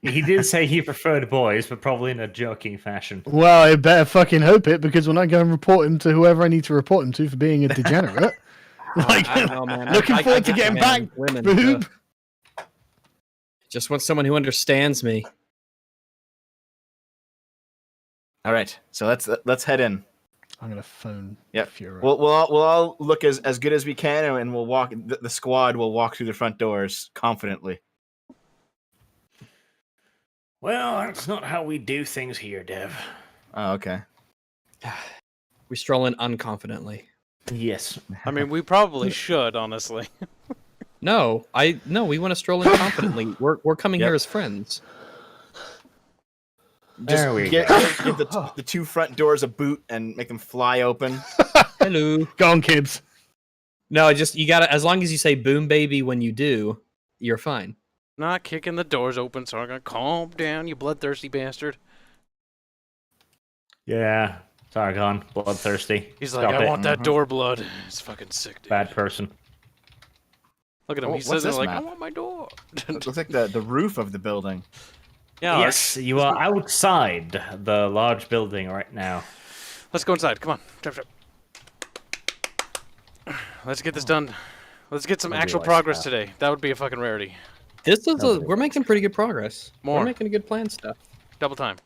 He did say he preferred boys, but probably in a joking fashion. Well, I better fucking hope it, because when I go and report him to whoever I need to report him to for being a degenerate, like, I don't know, man. looking I forward to get getting you, back, man. Women. Boob. ugh. Just want someone who understands me. All right. So let's head in. I'm gonna phone. Yep. Fuhrer. We'll all look as good as we can, and we'll walk. The squad will walk through the front doors confidently. Well, that's not how we do things here, Dev. Oh, okay. We stroll in unconfidently. Yes. I mean, we probably should, honestly. No, we want to stroll in confidently. We're coming Yep. here as friends. There we give, go. give the two front doors a boot and make them fly open. Hello. Go on, Kibbs. No, you gotta. As long as you say "boom, baby" when you do, you're fine. Not kicking the doors open, so I'm gonna calm down, you bloodthirsty bastard. Yeah. Sargon, bloodthirsty. He's like, Stop I it. want that door blood. It's fucking sick, dude. Bad person. Look at him. Oh, He's what's sitting there this like, I map? want my door. It looks like the roof of the building. Yeah, Yes, you are outside the large building right now. let's go inside. Come on. Trap. Let's get this done. Let's get some Nobody actual likes progress that. today. That would be a fucking rarity. We're making pretty good progress. More. We're making a good plan stuff. Double time.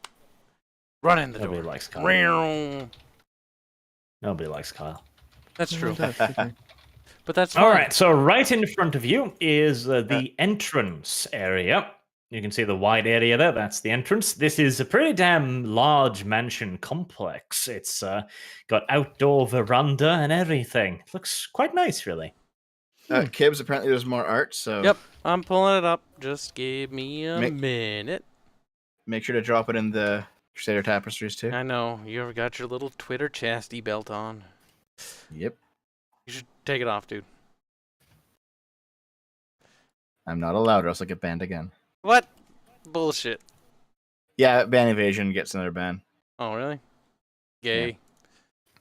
Run in the Nobody door. likes Kyle. Meow. Nobody likes Kyle. That's true. Okay. But that's fine. All right, so right in front of you is the entrance area. You can see the wide area there. That's the entrance. This is a pretty damn large mansion complex. It's got outdoor veranda and everything. Looks quite nice, really. Kibbs, apparently there's more art, so Yep, I'm pulling it up. Just give me a Make- minute. make sure to drop it in the Crusader Tapestries too. I know, you ever got your little Twitter chastity belt on. Yep. You should take it off, dude. I'm not allowed, or else I'll get banned again. What? Bullshit. Yeah, ban evasion gets another ban. Oh, really? Gay.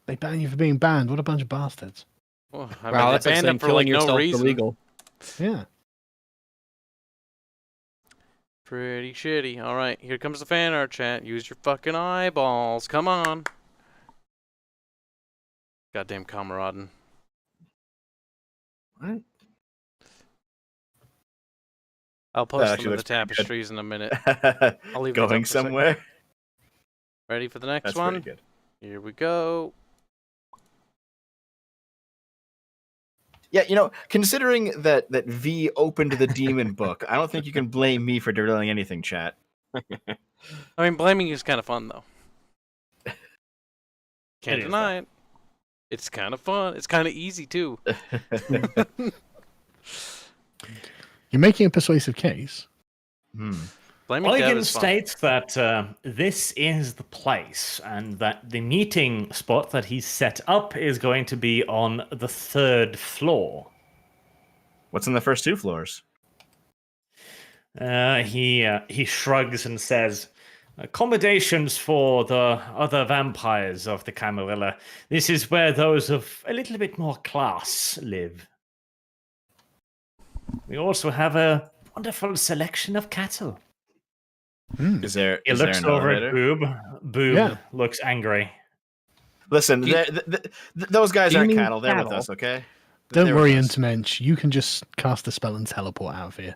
They ban you for being banned. What a bunch of bastards. Well, I Wow, mean, that's they like banned saying him for killing like no yourself reason. illegal. Yeah. Pretty shitty. All right, here comes the fan art chat. Use your fucking eyeballs. Come on. Goddamn Kameraden. What? I'll post actually them in the looks pretty good. tapestries in a minute. I'll leave these up Going for a second. somewhere. Ready for the next That's one? pretty good. Here we go. Yeah, considering that V opened the demon book, I don't think you can blame me for derailing anything, chat. I mean, blaming you is kind of fun, though. Can't It is, deny it. It's kind of fun. It's kind of easy, too. You're making a persuasive case. Blaming Dev Eugen is fun. states that this is the place, and that the meeting spot that he's set up is going to be on the 3rd floor. What's on the first 2 floors? He shrugs and says, "Accommodations for the other vampires of the Camarilla. This is where those of a little bit more class live. We also have a wonderful selection of cattle." Is there? He is there looks an over elevator? at Boob. Boob Yeah. looks angry. Listen, Do you- those guys do you aren't mean cattle. They're with cattle? us, okay? Don't They're worry, with us. Intermensch. You can just cast a spell and teleport out of here.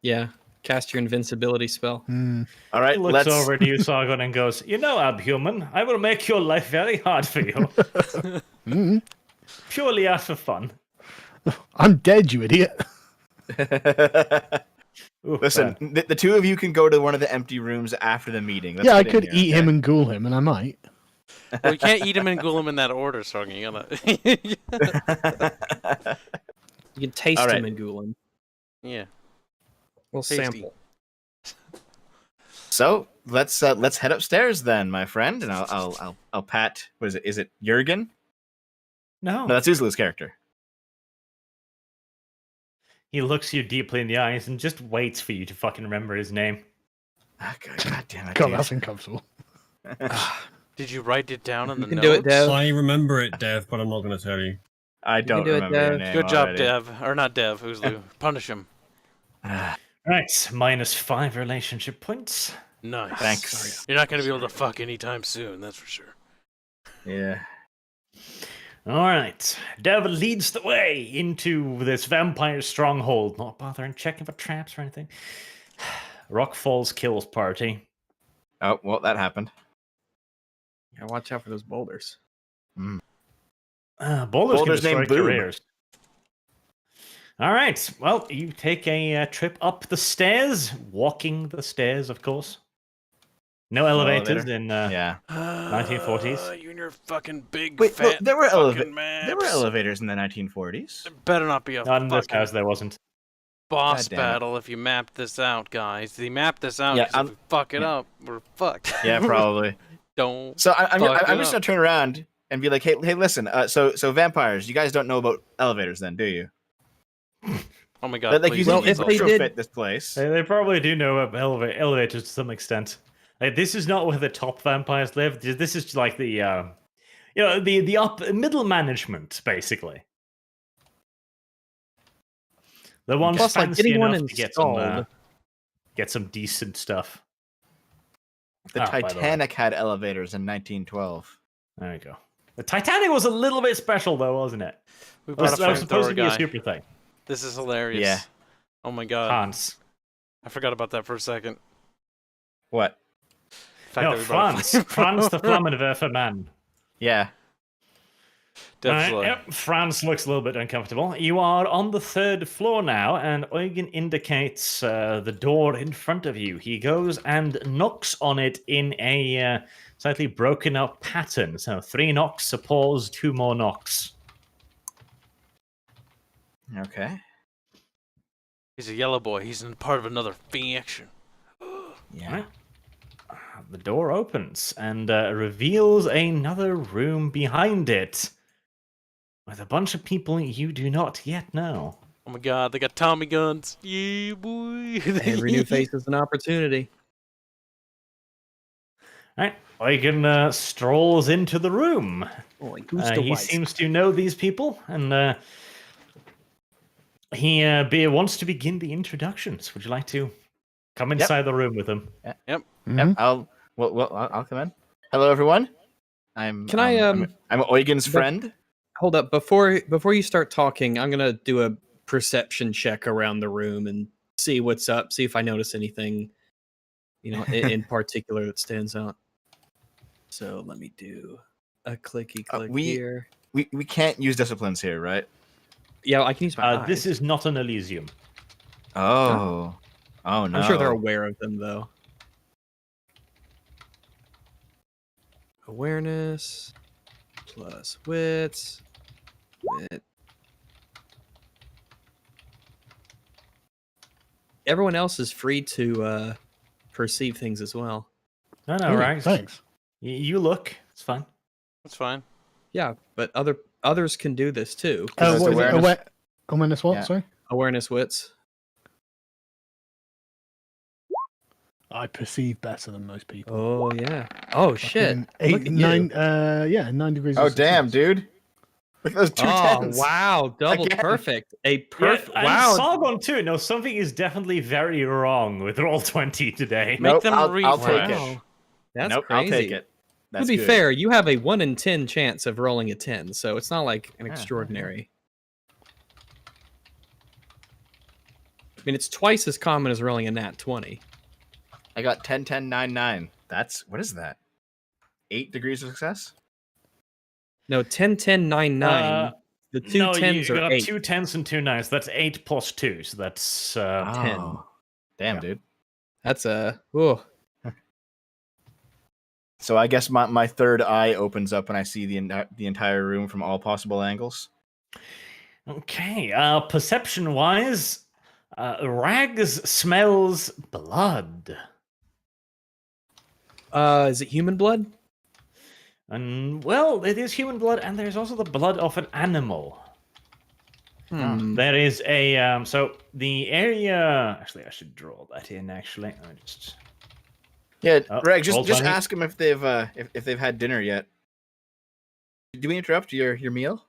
Yeah, cast your invincibility spell. All right, He looks let's. over at you, Sargon, and goes, Abhuman, I will make your life very hard for you. Purely out for fun. I'm dead, you idiot. Oof, Listen, the 2 of you can go to one of the empty rooms after the meeting. Let's Yeah, I get in could here, eat okay? him and ghoul him, and I might. Well, you can't eat him and ghoul him in that order, Sargon. You gotta... You can taste All right. him and ghoul him. yeah. We'll Tasty. sample. So let's head upstairs then, my friend, and I'll pat. What is it? Is it Jurgen? No. No, that's Uzlu's character. He looks you deeply in the eyes and just waits for you to fucking remember his name. Ah, God damn it! God, dude. that's uncomfortable. Did you write it down in You the can notes? do it, Dev. I remember it, Dev, but I'm not going to tell you. I don't do it, remember your Dev. name. Good job, already. Dev. Or not Dev, Uzlu. Punish him. Right, -5 relationship points. Nice. Thanks. You're not going to be able to fuck anytime soon, that's for sure. Yeah. All right. Dev leads the way into this vampire stronghold, not bothering checking for traps or anything. Rock Falls kills party. Oh well, that happened. Yeah, watch out for those boulders. Boulders can Boulders destroy named Boom. careers. All right. Well, you take a trip up the stairs, walking the stairs, of course. No elevators elevator? in Yeah. 1940s. You and your fucking big Wait, no, fat there were fucking there were maps. elevators in the 1940s. There better not be a Not in this fucking house, there wasn't. boss God damn it. battle if you map this out, guys. They map this out Yeah, 'cause if we fuck it up, we're fucked. Yeah, probably. Don't. So I'm Fuck it just up. gonna turn around and be like, hey, listen. So vampires, you guys don't know about elevators, then, do you? Oh my god. Like please, you Well, can if they retrofit did- this place. They probably do know about elevators to some extent. Like, this is not where the top vampires live. This is like the the middle management, basically. The ones Plus, like, fancy getting one enough to installed. get some decent stuff. The Ah, by the way. Titanic had elevators in 1912. There you go. The Titanic was a little bit special, though, wasn't it? we That was, brought a that was supposed flamethrower to be a guy. super thing. This is hilarious. Yeah. Oh my god. Hans. I forgot about that for a second. What? The fact No, that we brought a France. flamethrower. France the Flammenwerfer man. Yeah. Definitely. Yep, Franz looks a little bit uncomfortable. You are on the 3rd floor now, and Eugen indicates the door in front of you. He goes and knocks on it in a slightly broken up pattern. So 3 knocks, a pause, 2 more knocks. Okay. He's a yellow boy. He's in part of another faction. Yeah. Right. The door opens and reveals another room behind it with a bunch of people you do not yet know. Oh my god, they got Tommy guns. Yeah, boy. Every new face is an opportunity. All right, Eugen strolls into the room. Oh, like, who's the He wise? seems to know these people, and he wants to begin the introductions. Would you like to come inside the room with him? Yep. Mhm. I'll come in. Hello, everyone. I'm Eugen's friend. Hold up, before you start talking, I'm gonna do a perception check around the room and see what's up, see if I notice anything, in particular that stands out. So let me do a clicky click here. We can't use disciplines here, right? Yeah, I can use my eyes. This is not an Elysium. Oh. Oh no. I'm sure they're aware of them though. Awareness plus wits. Wit. Everyone else is free to perceive things as well. No, Ooh, right. Thanks. You look. It's fine. That's fine. Yeah, but others can do this too. That's What is it? awareness. Awareness what? Yeah. Sorry? Awareness wits. I perceive better than most people. Oh yeah. Oh shit. Fucking Look at 9 degrees. Oh of damn, success. dude! Look at those two Oh tens. wow, double Again. perfect. A Yeah, perfect. and Wow. Sargon too. No, something is definitely very wrong with roll 20 today. Make Nope, them I'll refresh. take it. Wow. That's Nope, crazy. I'll take it. To That's be good. fair, you have a 1 in 10 chance of rolling a 10, so it's not like an Yeah. extraordinary. I mean, it's twice as common as rolling a nat 20. I got 10, 10, 9, 9. That's what is that? 8 degrees of success? No, 10, 10, 9, 9. The two no, tens you are got 8. 2 10s and 2 9s. That's 8 plus 2, so that's 10. Oh, damn, Yeah. dude. That's a. Oh, So I guess my third eye opens up and I see the entire room from all possible angles. Okay, perception-wise, Rags smells blood. is it human blood? And, well, it is human blood, and there's also the blood of an animal. Hmm. There is a, so the area... Actually, I should draw that in, actually. I just... Yeah, Oh, Greg, roll just 20. ask them if they've had dinner yet. Do we interrupt your meal?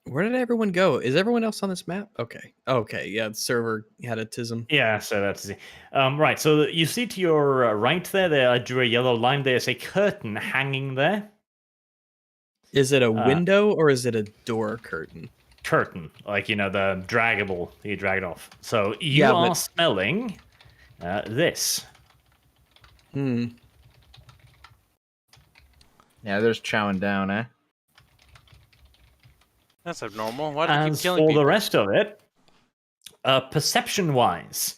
Where did everyone go? Is everyone else on this map? Okay. Okay. Yeah, the server had a tism. Yeah, so that's it. Right, so you see to your right there, I drew a yellow line. There's a curtain hanging there. Is it a window or is it a door curtain? Curtain, like, the draggable, you drag it off. So you Yeah, are but- smelling this. Hmm. Yeah, there's chowing down, eh? That's abnormal. Why do you keep As killing for people? the rest of it, perception-wise,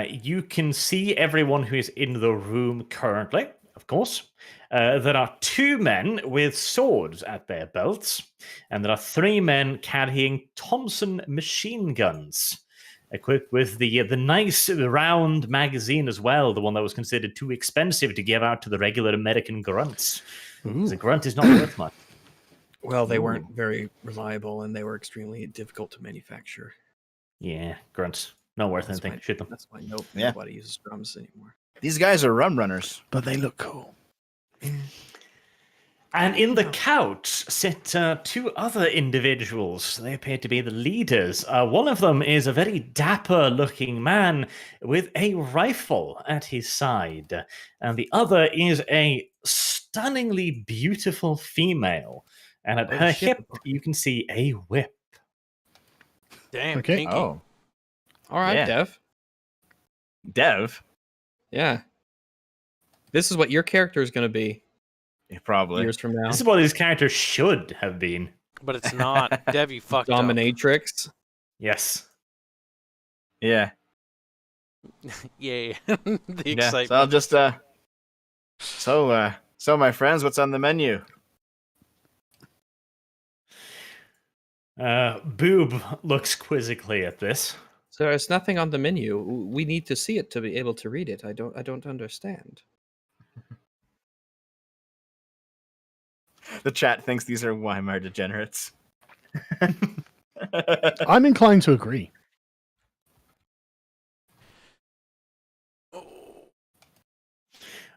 you can see everyone who is in the room currently, of course. There are 2 men with swords at their belts, and there are 3 men carrying Thompson machine guns, equipped with the nice round magazine as well, the one that was considered too expensive to give out to the regular American grunts. The grunt is not worth much. Well, they weren't very reliable and they were extremely difficult to manufacture. Yeah, grunts. Not worth That's anything. why- Shoot them. That's why Yeah. nobody uses drums anymore. These guys are rum runners. But they look cool. And in the couch sit 2 other individuals. They appear to be the leaders. One of them is a very dapper-looking man with a rifle at his side. And the other is a stunningly beautiful female. And at Oh, her shit. hip, you can see a whip. Damn, Okay. kinky. Oh, All right, Yeah. Dev. Dev? Yeah. This is what your character is going to be Yeah, probably. years from now. This is what his character should have been. But it's not. Dev, you fucked up. Dominatrix. Yes. Yeah. Yay. The Yeah. excitement. So I'll just so my friends, what's on the menu? Boob looks quizzically at this. So there's nothing on the menu. We need to see it to be able to read it. I don't understand. The chat thinks these are Weimar degenerates. I'm inclined to agree.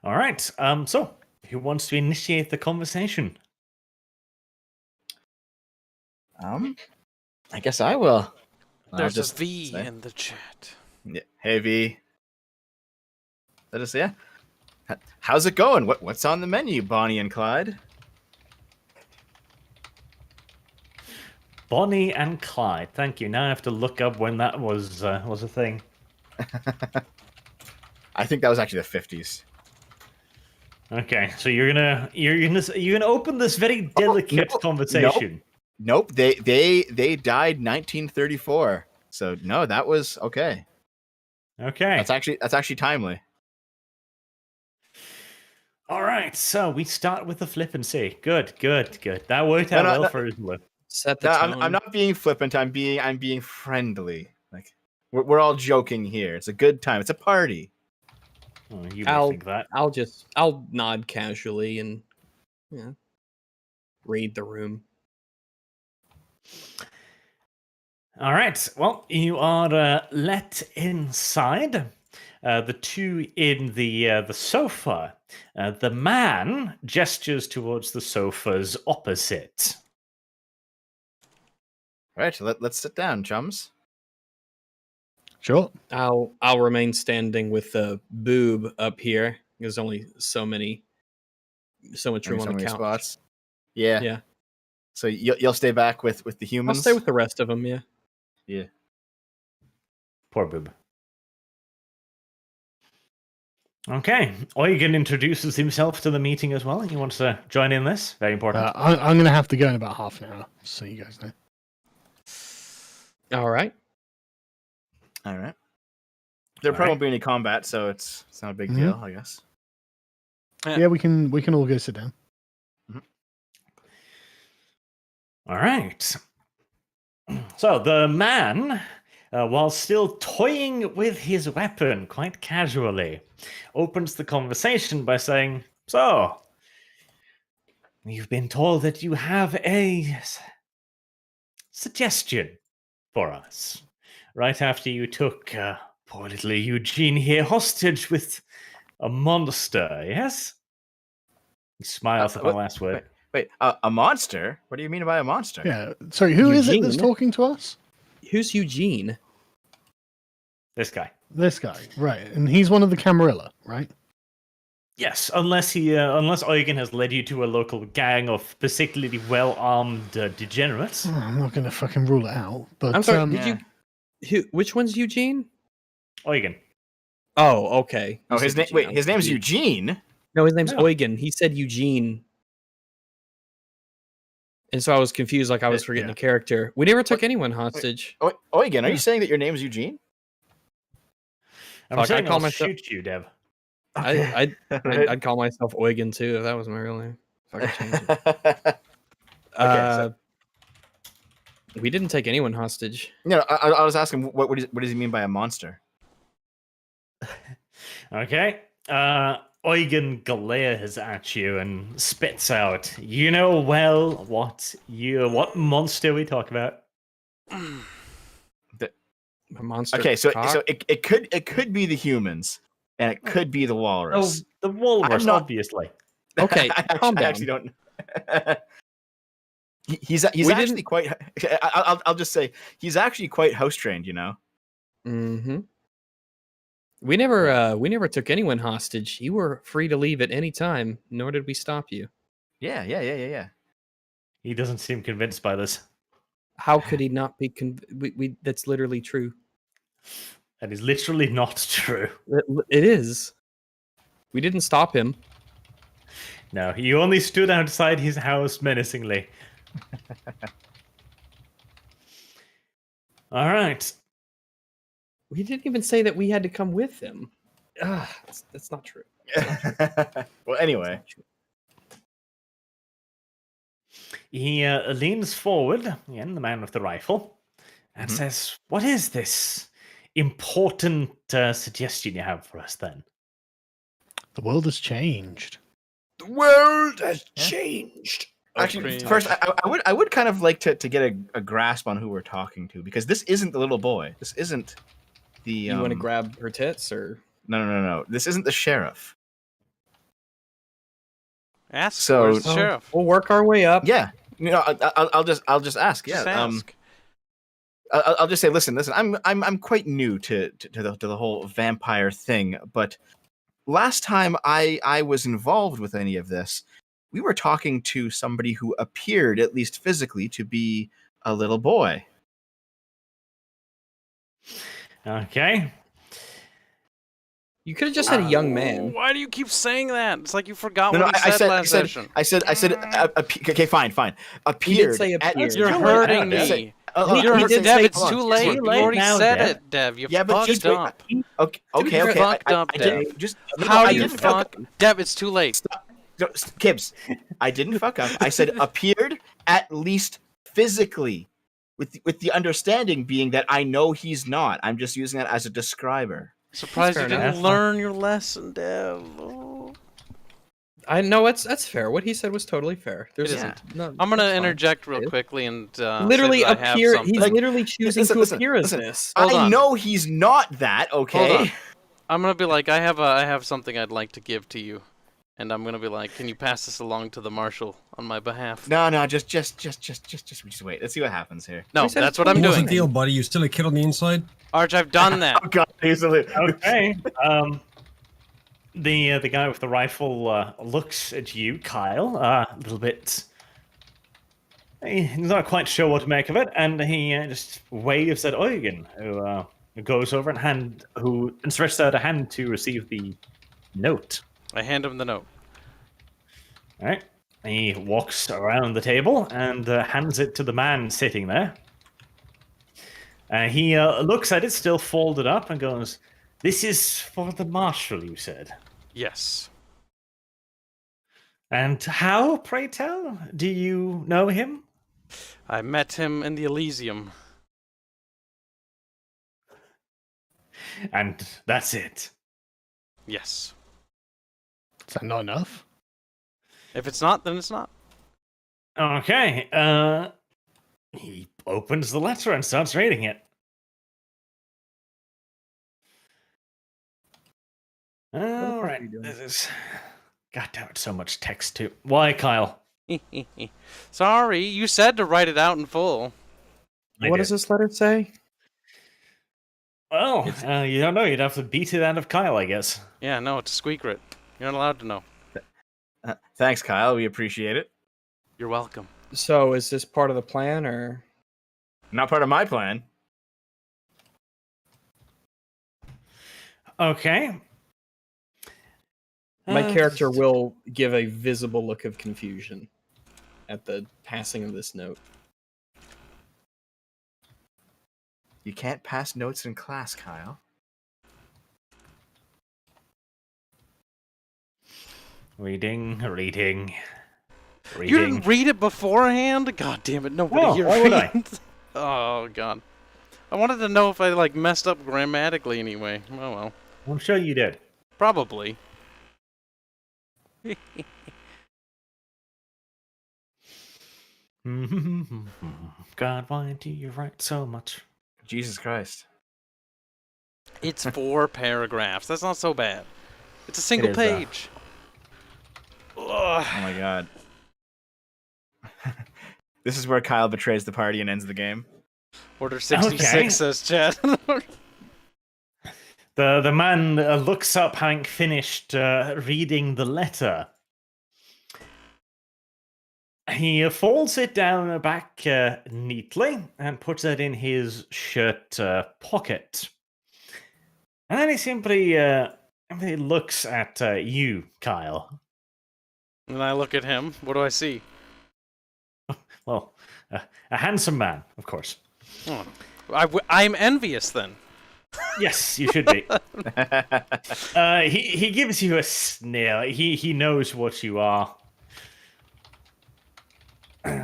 All right. So who wants to initiate the conversation? I guess I will. There's I'll a V say. in the chat. Yeah. Hey V. Let us yeah. How's it going? What's on the menu, Bonnie and Clyde? Bonnie and Clyde. Thank you. Now I have to look up when that was a thing. I think that was actually the 50s. Okay, so you're gonna open this very delicate conversation. Nope. They died 1934. So no, that was okay. Okay. That's actually timely. All right, so we start with the flippancy. Good. That worked out well for Isla. Set the No, tone. I'm not being flippant. I'm being friendly. Like we're all joking here. It's a good time. It's a party. Oh, you may think that. I'll nod casually and read the room. All right. Well, you are let inside. The two in the sofa. The man gestures towards the sofa's opposite. All right, let's sit down, chums. Sure. I'll remain standing with the boob up here. There's only so much room on the many couch. spots. Yeah. Yeah. So you'll stay back with the I'll humans. stay with the rest of them. Yeah. Yeah. Poor boob. Okay. Eugen introduces himself to the meeting as well. He wants to join in this. Very important. I'm going to have to go in about half an hour, so you guys know. All right. All right. There probably won't be any combat, so it's not a big deal, I guess. Yeah, we can all go sit down. All right. So the man, while still toying with his weapon quite casually, opens the conversation by saying, "So, we've been told that you have a suggestion for us. Right after you took poor little Eugene here hostage with a monster, yes?" He smiles at the last word. Wait, a monster? What do you mean by a monster? Yeah. Sorry, who is it that's Eugene? talking to us? Who's Eugene? This guy. This guy, right? And he's one of the Camarilla, right? Yes, unless Eugen has led you to a local gang of particularly well-armed degenerates. Oh, I'm not going to fucking rule it out. But I'm sorry. yeah. Which one's Eugene? Eugen. Oh, okay. Oh, You his said name. Eugene. Wait, I his was name's confused. Eugene. No, his name's No. Eugen. He said Eugene. And so I was confused, like I was forgetting Yeah. the character. We never took anyone hostage. Eugen, are you saying that your name's Eugene? I'm Fuck, saying I call I'll myself- shoot you, Dev. I'd call myself Eugen too if that was my real name. Fucking change it. So- We didn't take anyone hostage. No, I was asking what does he mean by a monster? Okay. Eugen glares at you and spits out, "You know well what monster we talk about." A monster. Okay, so cock? it could be the humans, and it could be the Oh, walrus. the walrus, I'm not- obviously. Okay, calm I down. actually don't. He's We actually didn't- quite. I'll just say he's actually quite house trained. You know. Mm-hmm. We never took anyone hostage. You were free to leave at any time, nor did we stop you. Yeah. He doesn't seem convinced by this. How could he not be we that's literally true. That is literally not true. It is. We didn't stop him. No, you only stood outside his house menacingly. All right. We didn't even say that we had to come with him. That's not true. Well, anyway. He leans forward, again, the man with the rifle, and says, "What is this important suggestion you have for us, then?" the world has changed. The world has changed. Actually, Okay. first, I would kind of like to get a grasp on who we're talking to, because this isn't the little boy. This isn't the. You want to grab her tits or? No. This isn't the sheriff. Ask. So- Where's the sheriff? We'll work our way up. Yeah. I'll just ask. Yeah. Just ask. I'll just say, listen. I'm quite new to the whole vampire thing, but last time I was involved with any of this, we were talking to somebody who appeared, at least physically, to be a little boy. Okay. You could have just said a young man. Why do you keep saying that? It's like you forgot No, what no, he said last session. I said. Okay, fine. Appeared. say appeared. You're No, hurting I said- me. I You're didn't Dev, say- it's hold on, too just late. wait. You've already now, said Dev. it, Dev. You Yeah, but just fucked wait. up. Okay. You fucked up, I didn't Dev. just How I you didn't fuck fuck? Dev, it's too late. Kibbs, I didn't fuck up. I said appeared at least physically, with the understanding being that I know he's not. I'm just using that as a describer. Surprised you That's fair didn't enough. learn your lesson, Dev. Oh. I know that's fair. What he said was totally fair. There's Yeah. no, I'm gonna that's fine. interject real It is. quickly and Literally say that I have appear. something. He's Like, literally choosing to listen, appear as listen. this. Hold I on. know he's not that. Okay. Hold on. I'm gonna be like, I have something I'd like to give to you, and I'm gonna be like, can you pass this along to the marshal on my behalf? No, just wait. Let's see what happens here. No, We said that's it's what I'm What's the doing. deal, buddy? You still a kid on the inside? Arch, I've done that. Oh God, easily. Okay. The guy with the rifle looks at you, Kyle, a little bit. He's not quite sure what to make of it, and he just waves at Eugen, who goes over and stretches out a hand to receive the note. I hand him the note. All right. He walks around the table and hands it to the man sitting there. He looks at it, still folded up, and goes, "This is for the marshal, you said. Yes. And how, pray tell, do you know him?" I met him in the Elysium. And that's it. Yes. Is that not enough? If it's not, then it's not. Okay. He opens the letter and starts reading it. All right. This is. God damn it! So much text too. Why, Kyle? Sorry, you said to write it out in full. What does this letter say? Well, you don't know. You'd have to beat it out of Kyle, I guess. Yeah, no, it's a squeak writ. You're not allowed to know. Thanks, Kyle. We appreciate it. You're welcome. So is this part of the plan, or Not part of my plan. Okay. my character will give a visible look of confusion at the passing of this note? You can't pass notes in class, Kyle. Reading. You didn't read it beforehand? God damn it, nobody No, here why would I? reads. Oh, God. I wanted to know if I, like, messed up grammatically anyway. Oh, well. I'm sure you did. Probably. God, why do you write so much? Jesus Christ. It's 4 paragraphs. That's not so bad. It's a single is, though. page. Ugh. Oh my God. This is where Kyle betrays the party and ends the game. Order 66 Okay. says Chad. The man looks up, having finished reading the letter. He folds it down back neatly and puts it in his shirt pocket. And then he simply looks at you, Kyle. And I look at him. What do I see? Well, a handsome man, of course. Oh. I'm envious then. Yes, you should be. He gives you a sneer. He knows what you are.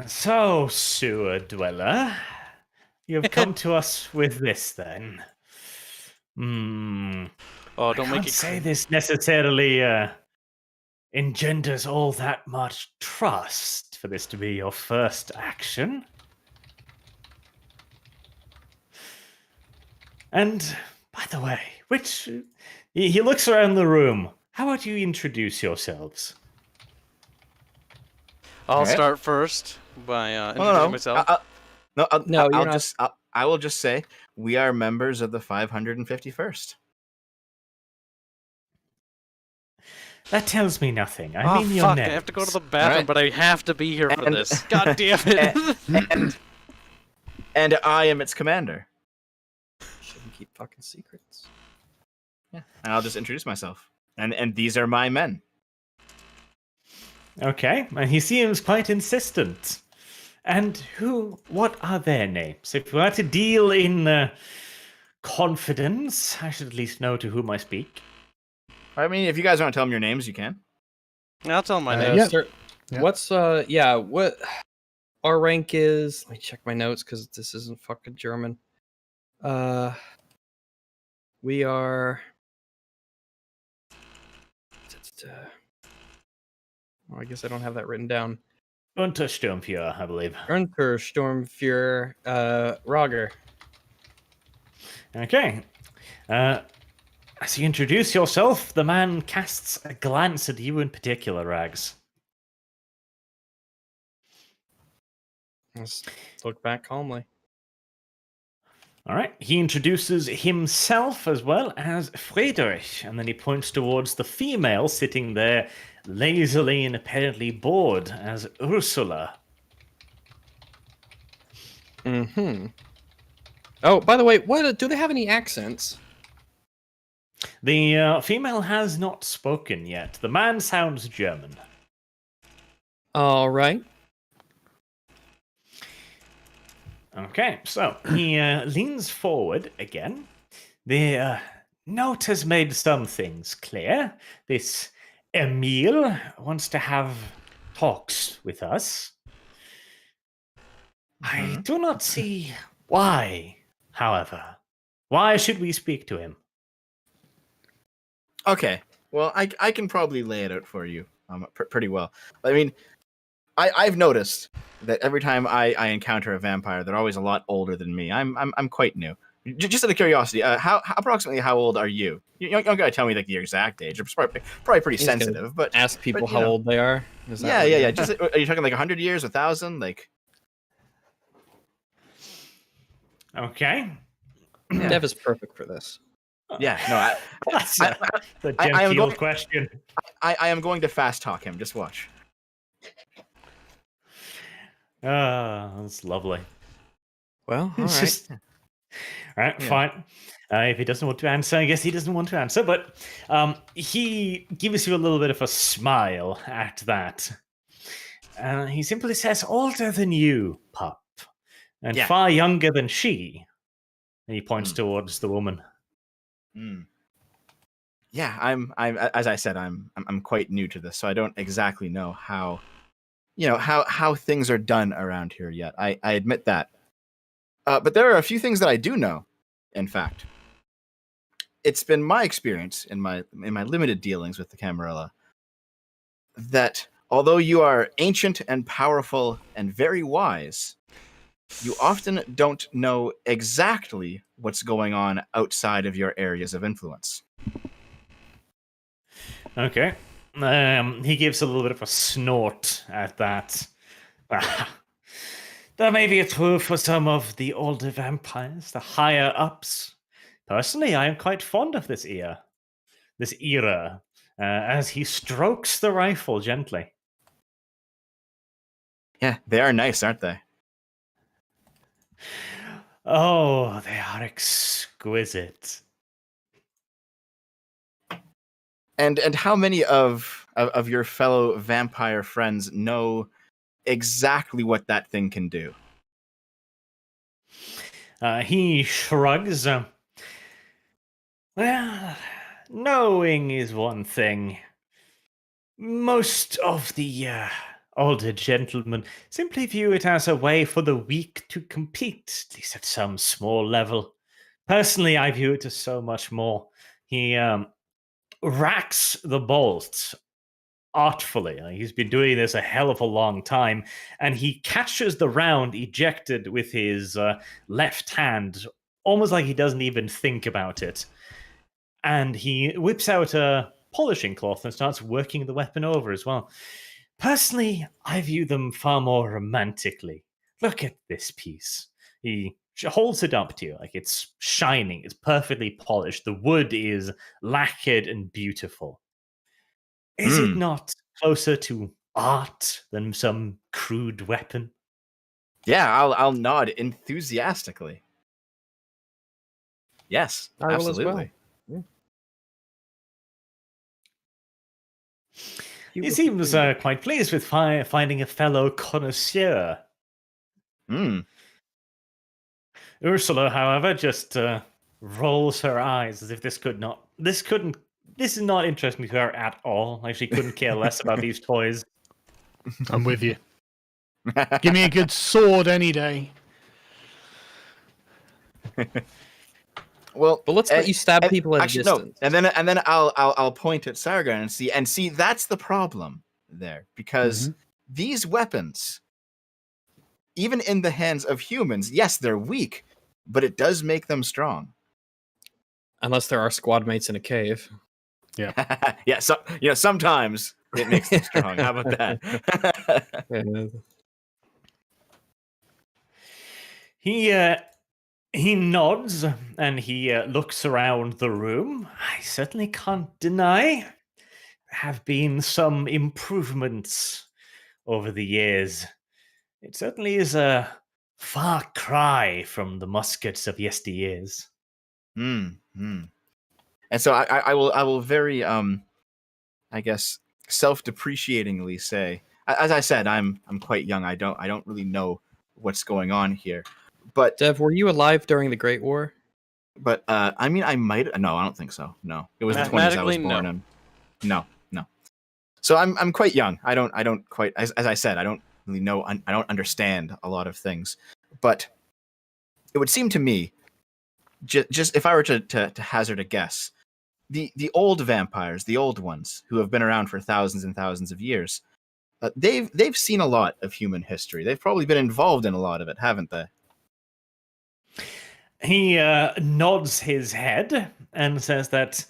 So, sewer dweller, you have come to us with this then. Oh, don't I make can't it say this necessarily engenders all that much trust for this to be your first action. And, by the way, he looks around the room. How about you introduce yourselves? I'll Alright. start first by introducing No, myself. No, you're not. I will just say we are members of the 551st. That tells me nothing. I Oh, mean your fuck, names. I have to go to the bathroom, Alright. but I have to be here for And- this. God damn it. And I am its commander. Shouldn't keep fucking secrets. Yeah. And I'll just introduce myself. And these are my men. Okay, and he seems quite insistent. And what are their names? If we are to deal in confidence, I should at least know to whom I speak. I mean, if you guys want to tell them your names, you can. I'll tell my name. Yeah. Sir, Yeah. what's what our rank is? Let me check my notes because this isn't fucking German. We are. Well, I guess I don't have that written down. Untersturmführer, I believe. Untersturmführer, Roger. Okay. As you introduce yourself, the man casts a glance at you in particular, Rags. Let's look back calmly. All right. He introduces himself as well as Friedrich, and then he points towards the female sitting there lazily and apparently bored as Ursula. Mm-hmm. Oh, by the way, what do they have any accents? The female has not spoken yet. The man sounds German. All right. Okay, so he leans forward again. The note has made some things clear. This Emil wants to have talks with us. I do not see why, however. Why should we speak to him? Okay. Well, I can probably lay it out for you pretty well. I mean, I've noticed that every time I encounter a vampire, they're always a lot older than me. I'm quite new. Just out of curiosity, how approximately how old are you? You don't gotta tell me like the exact age. It's probably pretty He's gonna sensitive, but Ask people you how know. old they are. Is that yeah, what yeah, you- yeah. Just are you talking like 100 years, 1,000? Like, Okay. Dev is perfect for this. yeah, no, That's I- a I am genteel going- question. I am going to fast talk him. Just watch. Ah, that's lovely. Well, all It's right. just... All right, Yeah. fine. If he doesn't want to answer, I guess he doesn't want to answer. But he gives you a little bit of a smile at that. He simply says, "Older than you, pup, and Yeah. far younger than she." And he points towards the woman. Mm. Yeah, I'm as I said, I'm quite new to this, so I don't exactly know how, how things are done around here yet. I admit that. But there are a few things that I do know. In fact, it's been my experience in my limited dealings with the Camarilla that although you are ancient and powerful and very wise, you often don't know exactly what's going on outside of your areas of influence. Okay. He gives a little bit of a snort at that. That may be true for some of the older vampires, the higher ups. Personally, I am quite fond of this era, as he strokes the rifle gently. Yeah, they are nice, aren't they? Oh, they are exquisite. And how many of your fellow vampire friends know exactly what that thing can do? He shrugs. Well, knowing is one thing. Most of the older gentlemen simply view it as a way for the weak to compete, at least at some small level. Personally, I view it as so much more. He racks the bolts artfully. He's been doing this a hell of a long time, and he catches the round ejected with his left hand, almost like he doesn't even think about it. And he whips out a polishing cloth and starts working the weapon over as well. Personally, I view them far more romantically. Look at this piece. He holds it up to you like it's shining, it's perfectly polished. The wood is lacquered and beautiful. Is it not closer to art than some crude weapon? Yeah, I'll nod enthusiastically. Yes, I will as well. absolutely. He seems quite pleased with finding a fellow connoisseur. Hmm. Ursula, however, just rolls her eyes as if this is not interesting to her at all. Like she couldn't care less about these toys. I'm with you. Give me a good sword any day. Well, But let's let you stab people at a actually, distance. No, and then I'll point at Sargon and see that's the problem there, because these weapons, even in the hands of humans, yes, they're weak, but it does make them strong. Unless there are squad mates in a cave. Yeah, so sometimes it makes them strong. How about that? He nods and he looks around the room. I certainly can't deny there have been some improvements over the years. It certainly is a far cry from the muskets of yesteryears. And so I will very I guess self-depreciatingly say, as I said, I'm quite young. I don't really know what's going on here. But Dev, were you alive during the Great War? But I mean, I might. No, I don't think so. No, it was the 20s I was born in. No. So I'm quite young. I don't quite. As I said, I don't really know. I don't understand a lot of things. But it would seem to me, just if I were to hazard a guess, the old vampires, the old ones who have been around for thousands and thousands of years, they've seen a lot of human history. They've probably been involved in a lot of it, haven't they? He nods his head and says that,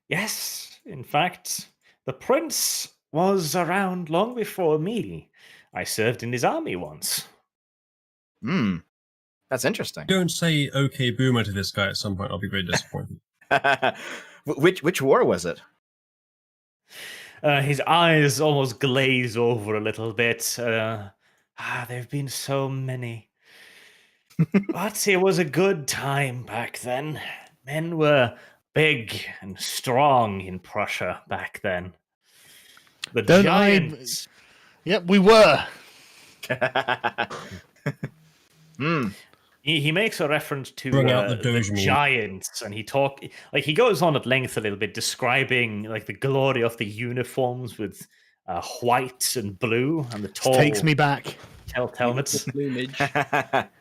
yes, in fact, the prince was around long before me. I served in his army once. That's interesting. Don't say "Okay, boomer" to this guy at some point. I'll be very disappointed. Which war was it? His eyes almost glaze over a little bit. There have been so many. But it was a good time back then. Men were big and strong in Prussia back then. The giants. Yep, we were. He makes a reference to Bring out the Doge meme. giants, and he goes on at length a little bit, describing like the glory of the uniforms with white and blue and the tall. Takes me back. Helmets. Plumage.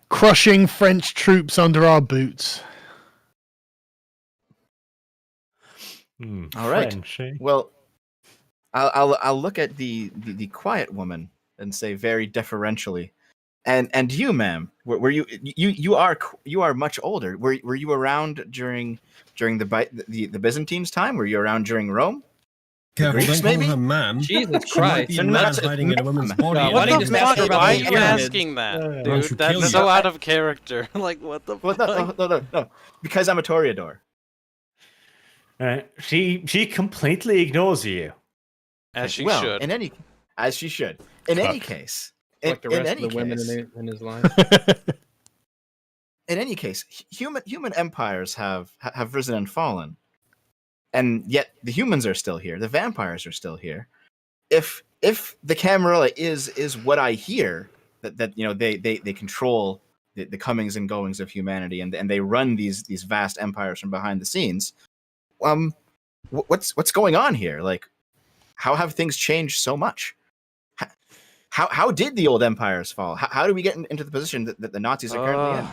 Crushing French troops under our boots. All right. French, eh? Well, I'll look at the quiet woman and say very deferentially, and you, ma'am, were you are much older. Were you around during the Byzantines' time? Were you around during Rome? Careful, Greeks, don't call maybe? her ma'am. Jesus She might Christ. be a No, man that's- hiding in a woman's body. Why What don't the you just ask her fuck? about Why are the you pyramids? asking that, Why don't dude? you kill That's you? so out of character. Like, what the Well, fuck? no. Because I'm a Toreador. She completely ignores you. As she well, should. As she should. In any Cuck. case, Like the rest of any the women case, in his life. in any case, human empires have risen and fallen, and yet the humans are still here. The vampires are still here. If the Camarilla is what I hear, that they control the comings and goings of humanity, and they run these vast empires from behind the scenes. What's going on here? Like, how have things changed so much? How did the old empires fall? How do we get into the position that the Nazis are currently in?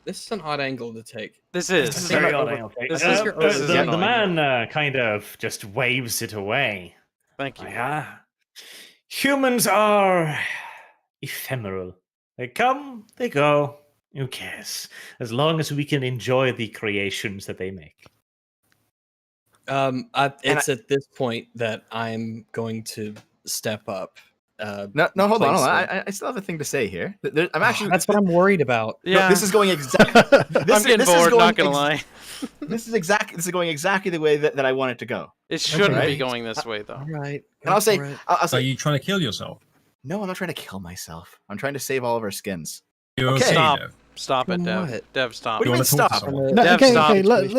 This is an odd angle to take. This It's is. a very odd angle. This is The annoying. man kind of just waves it away. Thank you. Humans are ephemeral. They come, they go. Who cares? As long as we can enjoy the creations that they make. It's at this point that I'm going to step up. No, hold on. place I still have a thing to say here. I'm actually. That's what I'm worried about. Yeah. This is going exactly. I'm getting bored, not gonna lie. This is going exactly the way that I want it to go. It shouldn't right. be going this way, though. All right. And I'll say, all right. I'll Are say, you trying to kill yourself? No, I'm not trying to kill myself. I'm trying to save all of our skins. You're Okay. okay, Stop. Dev. Stop it, From Dev. what? Dev, stop. What do you wanna mean talk to stop? someone? No, Dev, okay, stop. okay. Let's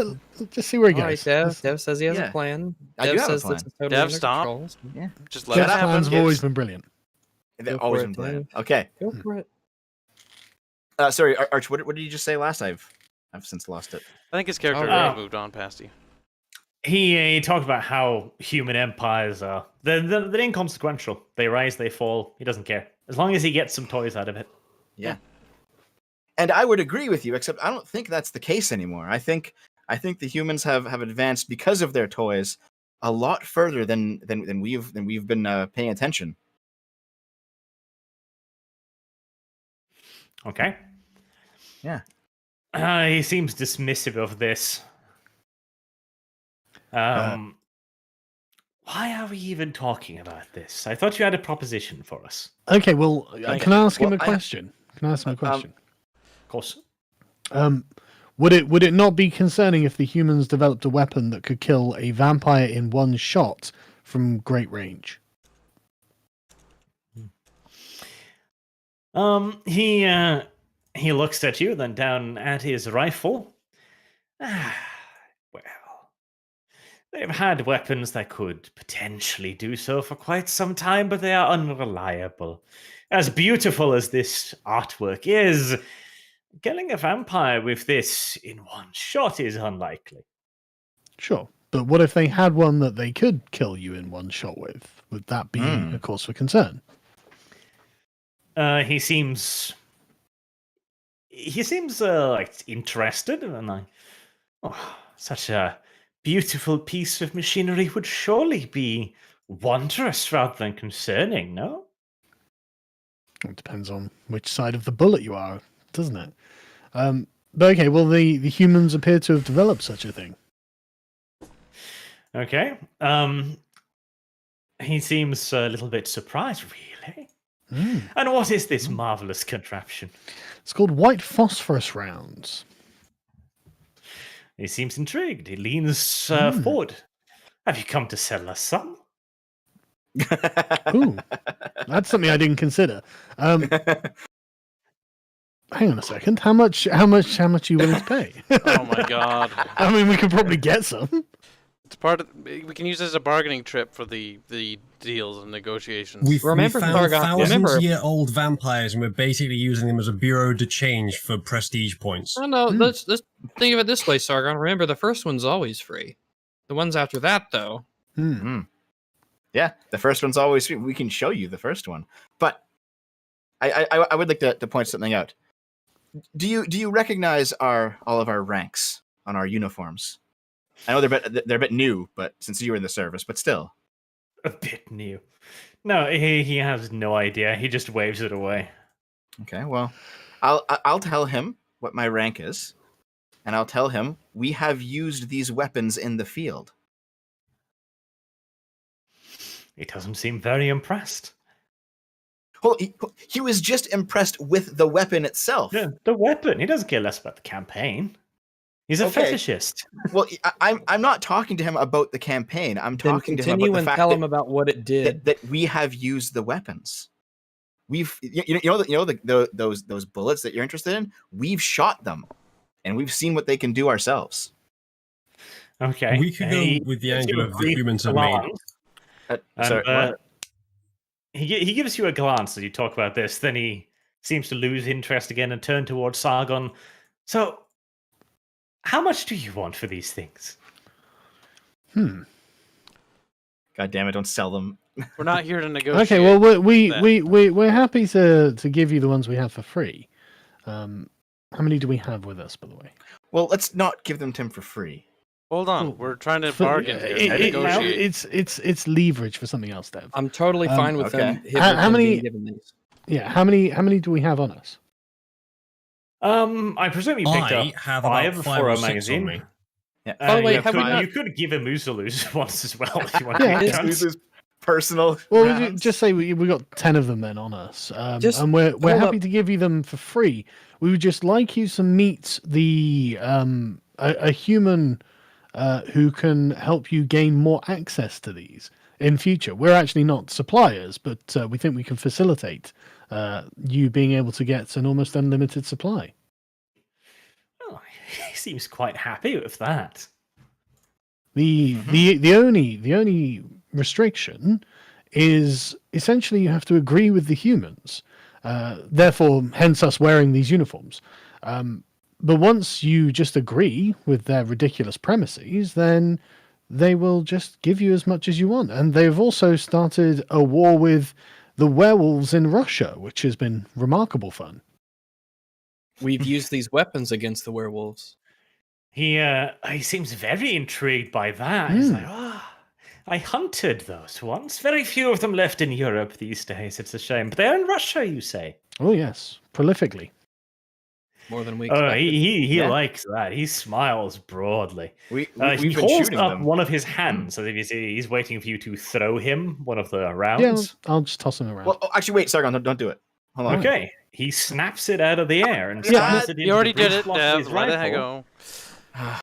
just see where he All right, goes. Dev. Dev says he has Yeah. a plan. I Dev do have a says plan. this is totally Dev, under stop. control. so Just let Dev's it happen. plans have always been brilliant. They've Go always for been it, brilliant. Dev. Okay. Go for it. Sorry, Arch. What did you just say last? I've since lost it. I think his character Oh, already wow. moved on past you. He talked about how human empires are. They're inconsequential. They rise, they fall. He doesn't care. As long as he gets some toys out of it. Yeah. And I would agree with you, except I don't think that's the case anymore. I think the humans have advanced because of their toys a lot further than we've been paying attention. Okay. Yeah. He seems dismissive of this. Why are we even talking about this? I thought you had a proposition for us. Okay, well, can I ask him Well, a question? Can I ask him a question? Of course. Would it not be concerning if the humans developed a weapon that could kill a vampire in one shot from great range? He looks at you, then down at his rifle. Well, they've had weapons that could potentially do so for quite some time, but they are unreliable. As beautiful as this artwork is, killing a vampire with this in one shot is unlikely. Sure, but what if they had one that they could kill you in one shot with? Would that be a cause for concern? He seems like interested, and like, oh, such a beautiful piece of machinery would surely be wondrous rather than concerning, no? It depends on which side of the bullet you are, doesn't it? But okay, well, the humans appear to have developed such a thing. Okay. He seems a little bit surprised, really. And what is this marvelous contraption? It's called white phosphorus rounds. He seems intrigued. He leans forward. Have you come to sell us some? Ooh, that's something I didn't consider. Hang on a second. How much are you willing to pay? Oh my god. I mean, we could probably get some. It's part of. We can use it as a bargaining trip for the deals and negotiations. We found Sargon, thousands-year-old vampires, and we're basically using them as a bureau de change for prestige points. Oh, no, let's think of it this way, Sargon. Remember, the first one's always free. The ones after that, though. Yeah, the first one's always free. We can show you the first one, but I would like to point something out. Do you recognize all of our ranks on our uniforms? I know they're a bit new, but since you were in the service, but still. A bit new. No, he has no idea. He just waves it away. Okay, well, I'll tell him what my rank is, and I'll tell him we have used these weapons in the field. He doesn't seem very impressed. Well, he was just impressed with the weapon itself. Yeah, the weapon. He doesn't care less about the campaign. He's a Okay. fetishist. Well, I'm not talking to him about the campaign. I'm Then talking to him continue about the and fact tell that, him about what it did. that we have used the weapons. We've those bullets that you're interested in. We've shot them, and we've seen what they can do ourselves. Okay. We could go with the angle of the humans have made. Sorry, what? He gives you a glance as you talk about this. Then he seems to lose interest again and turn towards Sargon. So, how much do you want for these things? God damn it! Don't sell them. We're not here to negotiate. Okay, well, that. we're happy to give you the ones we have for free. How many do we have with us, by the way? Well, let's not give them to him for free. Hold on, we're trying to bargain here. Negotiate. It's leverage for something else, Dev. I'm totally fine with okay. them. How many- Given these. Yeah, how many do we have on us? I presume you picked I up have five about 5 for or a 6 on magazine. me. Yeah. By the way, have we you could give him Musalus once as well if you want Yeah, to. it's- This is personal. Well, rounds. just say we got 10 of them then on us, Just and we're hold happy up. to give you them for free. We would just like you to meet the a human who can help you gain more access to these in future. We're actually not suppliers, but we think we can facilitate you being able to get an almost unlimited supply. Oh, he seems quite happy with that. The only restriction is essentially you have to agree with the humans. Therefore, hence us wearing these uniforms. But once you just agree with their ridiculous premises, then they will just give you as much as you want. And they've also started a war with the werewolves in Russia, which has been remarkable fun. We've used these weapons against the werewolves. He seems very intrigued by that. He's like, I hunted those once. Very few of them left in Europe these days. It's a shame. But they're in Russia, you say? Oh, yes, prolifically. More than we Oh, expected. he Yeah. likes that. He smiles broadly. We've He been holds shooting up them. one of his hands, as if he's waiting for you to throw him one of the Yeah, rounds. I'll just toss them around. Well, actually, wait, Sargon, don't do it. Hold on. Okay, he snaps it out of the air and Yeah, slams it into You already the did breech it, block of Dev. his Let it rifle. go.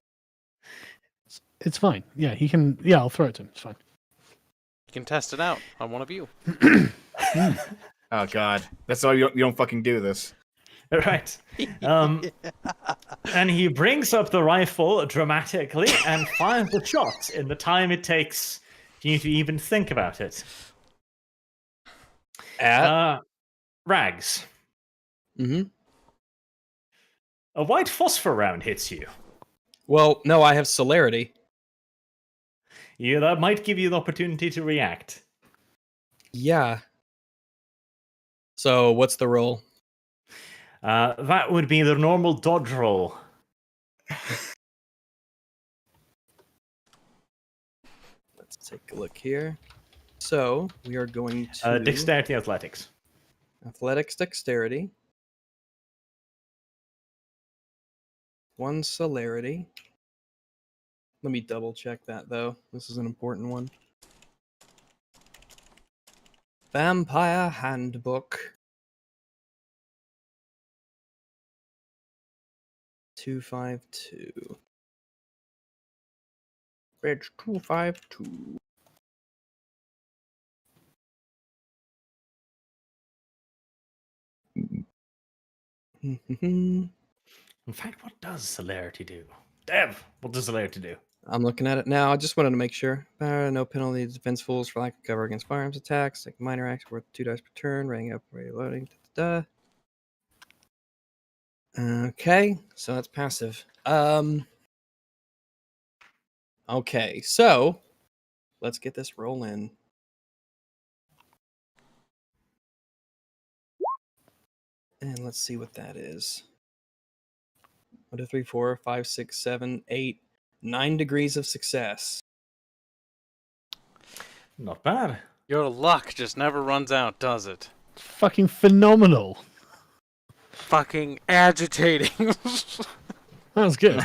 It's fine. Yeah, he can. Yeah, I'll throw it to him. It's fine. You can test it out on one of you. Oh God, that's why you don't fucking do this. Right. And he brings up the rifle dramatically and fires the shot in the time it takes for you to even think about it. Rags. Mm-hmm. A white phosphor round hits you. Well, no, I have celerity. Yeah, that might give you the opportunity to react. Yeah. So what's the roll? That would be the normal dodge roll. Let's take a look here. So we are going to Dexterity athletics. athletics dexterity. 1 celerity. Let me double check that though. This is an important one. Vampire Handbook. 252. Page 252. In fact, what does celerity do? Dev, what does celerity do? I'm looking at it now. I just wanted to make sure. No penalty to defense fools for lack of cover against firearms attacks. Like minor acts worth 2 dice per turn. Running up, reloading. Okay, so that's passive. Okay, so let's get this rolling. And let's see what that is. 1, 2, 3, 4, 5, 6, 7, 8, 9 degrees of success. Not bad. Your luck just never runs out, does it? Fucking phenomenal. Fucking agitating. That was good.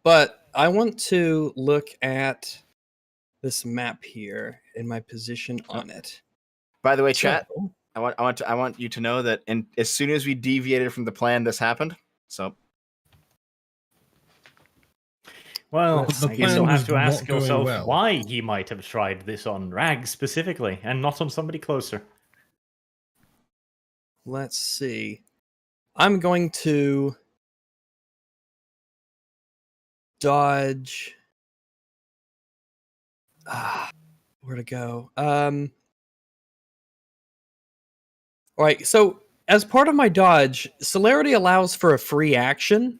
But I want to look at this map here and my position on it. By the way, chat, So- I want you to know that as soon as we deviated from the plan, this happened. So Well, The I guess you'll plan have was to ask not going yourself well. why he might have tried this on Rags specifically, and not on somebody closer. Let's see. I'm going to dodge. Where to go? All right. So as part of my dodge, celerity allows for a free action.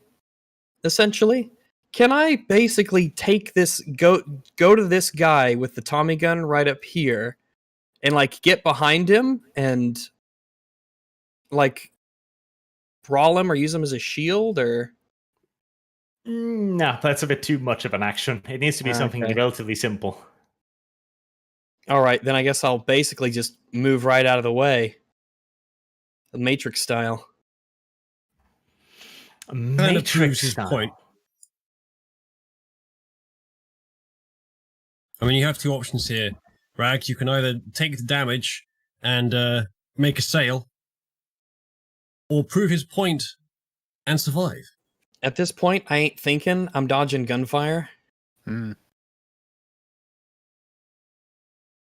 Essentially, can I basically take this go to this guy with the Tommy gun right up here, and like get behind him and like brawl him or use him as a shield or? No, that's a bit too much of an action. It needs to be something Okay. relatively simple. All right, then I guess I'll basically just move right out of the way. The Matrix style. Kind of proves Matrix his style. point. I mean, you have two options here, Rags. You can either take the damage and make a sale, or prove his point and survive. At this point, I ain't thinking. I'm dodging gunfire. Hmm.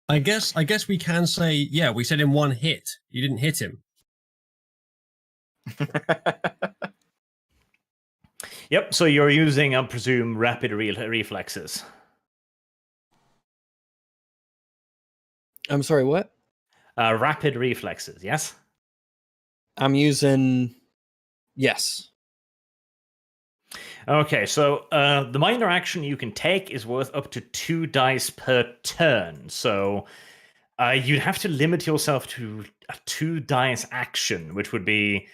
I guess we can say, yeah, we said in one hit. You didn't hit him. Yep. So you're using, I presume, rapid reflexes. I'm sorry, what? Rapid reflexes. Yes. I'm using. Yes. Okay, so the minor action you can take is worth up to 2 dice per turn. So you'd have to limit yourself to a 2 dice action, which would be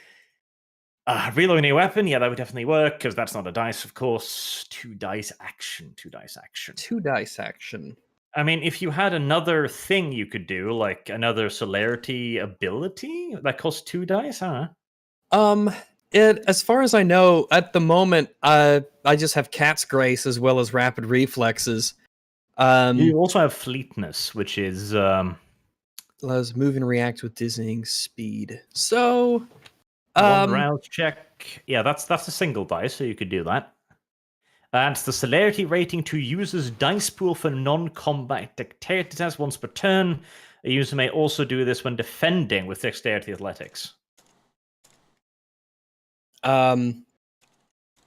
reloading a weapon. Yeah, that would definitely work because that's not a dice, of course. 2 dice action. 2 dice action. 2 dice action. I mean, if you had another thing you could do, like another celerity ability that costs 2 dice, huh? As far as I know, at the moment, I just have Cat's Grace as well as rapid reflexes. You also have fleetness, which is Allows move and react with dizzying speed. So, one round check. Yeah, that's a single dice, so you could do that. And the celerity rating to users' dice pool for non-combat dexterity tests once per turn. A user may also do this when defending with dexterity athletics.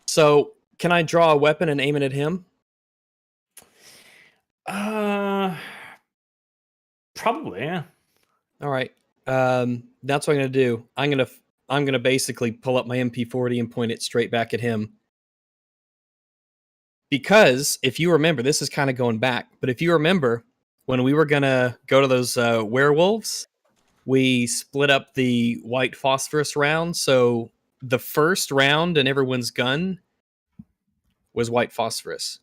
So can I draw a weapon and aim it at him? Probably, yeah. All right. That's what I'm gonna do. I'm gonna basically pull up my MP40 and point it straight back at him. Because if you remember, this is kind of going back, but if you remember when we were gonna go to those werewolves, we split up the white phosphorus round. So the first round in everyone's gun was white phosphorus.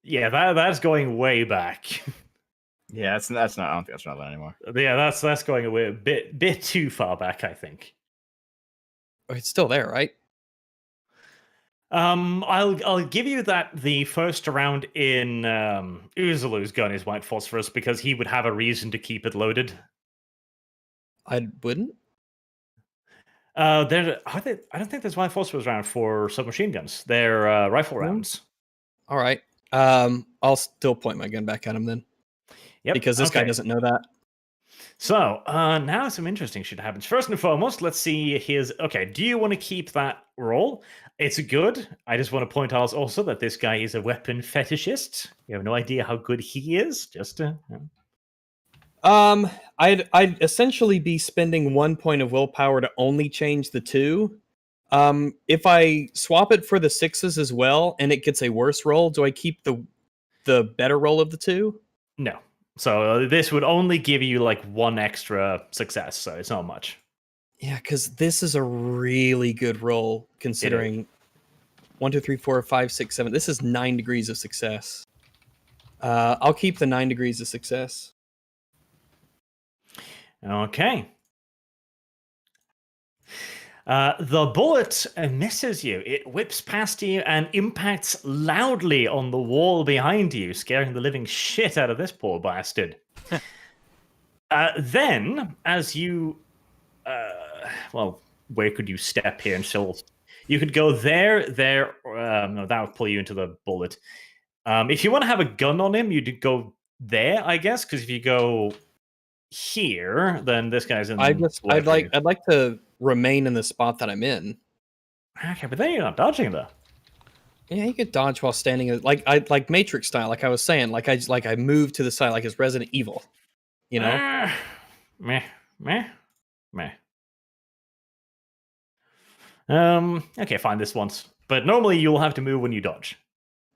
Yeah, that's going way back. Yeah, that's not. I don't think that's relevant anymore. Yeah, that's going a bit too far back, I think. Oh, it's still there, right? I'll give you that the first round in Uzalu's gun is white phosphorus because he would have a reason to keep it loaded. I wouldn't. I don't think there's white phosphorus round for submachine guns. They're rifle rounds. All right. I'll still point my gun back at him then. Yep. Because this guy doesn't know that. So now some interesting shit happens. First and foremost, let's see his. Okay, do you want to keep that roll? It's good. I just want to point out also that this guy is a weapon fetishist. You have no idea how good he is. Just I'd essentially be spending 1 point of willpower to only change the 2. If I swap it for the 6s as well and it gets a worse roll, do I keep the better roll of the 2? No. So this would only give you like 1 extra success, so it's not much. Yeah, because this is a really good roll considering 1, 2, 3, 4, 5, 6, 7. This is 9 degrees of success. I'll keep the 9 degrees of success. Okay. The bullet misses you. It whips past you and impacts loudly on the wall behind you, scaring the living shit out of this poor bastard. Then, as you... well, where could you step here? And so you could go there. No, that would pull you into the bullet. If you want to have a gun on him, you'd go there, I guess, because if you go here, then this guy's in. I'd like to remain in the spot that I'm in. Okay, but then you're not dodging though. Yeah, you could dodge while standing like Matrix style, like I was saying, like I moved to the side, like it's Resident Evil. You know? Meh. Okay, fine, this once. But normally you'll have to move when you dodge.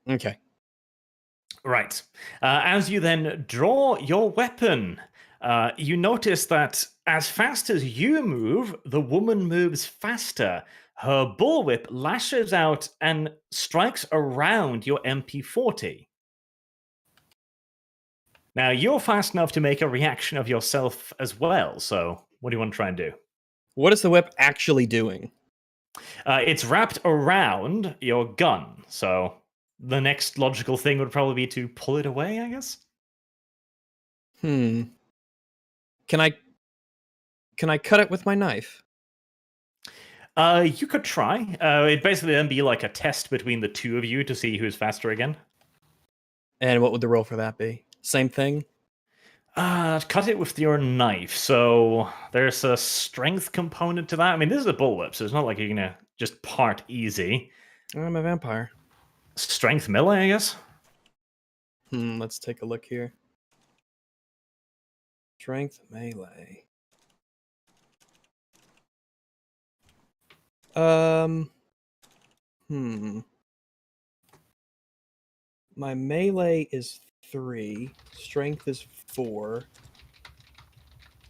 Okay. Right. As you then draw your weapon, you notice that as fast as you move, the woman moves faster. Her bullwhip lashes out and strikes around your MP40. Now, you're fast enough to make a reaction of yourself as well, so what do you want to try and do? What is the whip actually doing? It's wrapped around your gun, so the next logical thing would probably be to pull it away, I guess? Can I cut it with my knife? You could try. It'd basically then be like a test between the two of you to see who's faster again. And what would the roll for that be? Same thing? Cut it with your knife. So there's a strength component to that. I mean, this is a bullwhip, so it's not like you're gonna just part easy. I'm a vampire. Strength melee, I guess. Let's take a look here. Strength melee. My melee is 3. Strength is 4.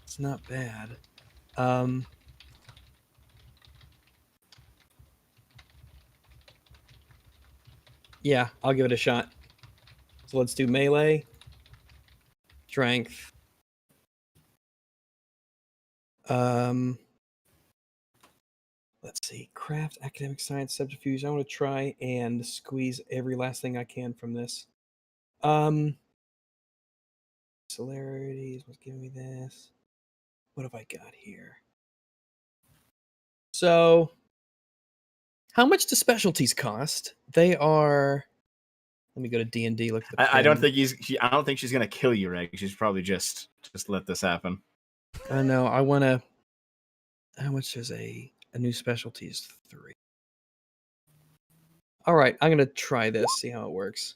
It's not bad. Yeah, I'll give it a shot. So let's do melee. Strength. Let's see. Craft, academic science, subterfuge. I want to try and squeeze every last thing I can from this. Celerities. What's giving me this? What have I got here? So, how much do specialties cost? They are. Let me go to D&D. Look at the I don't pin. think I don't think she's gonna kill you, Reg. She's probably just let this happen. I know. I want to. How much is a new specialty? Is 3. All right, I'm gonna try this. See how it works.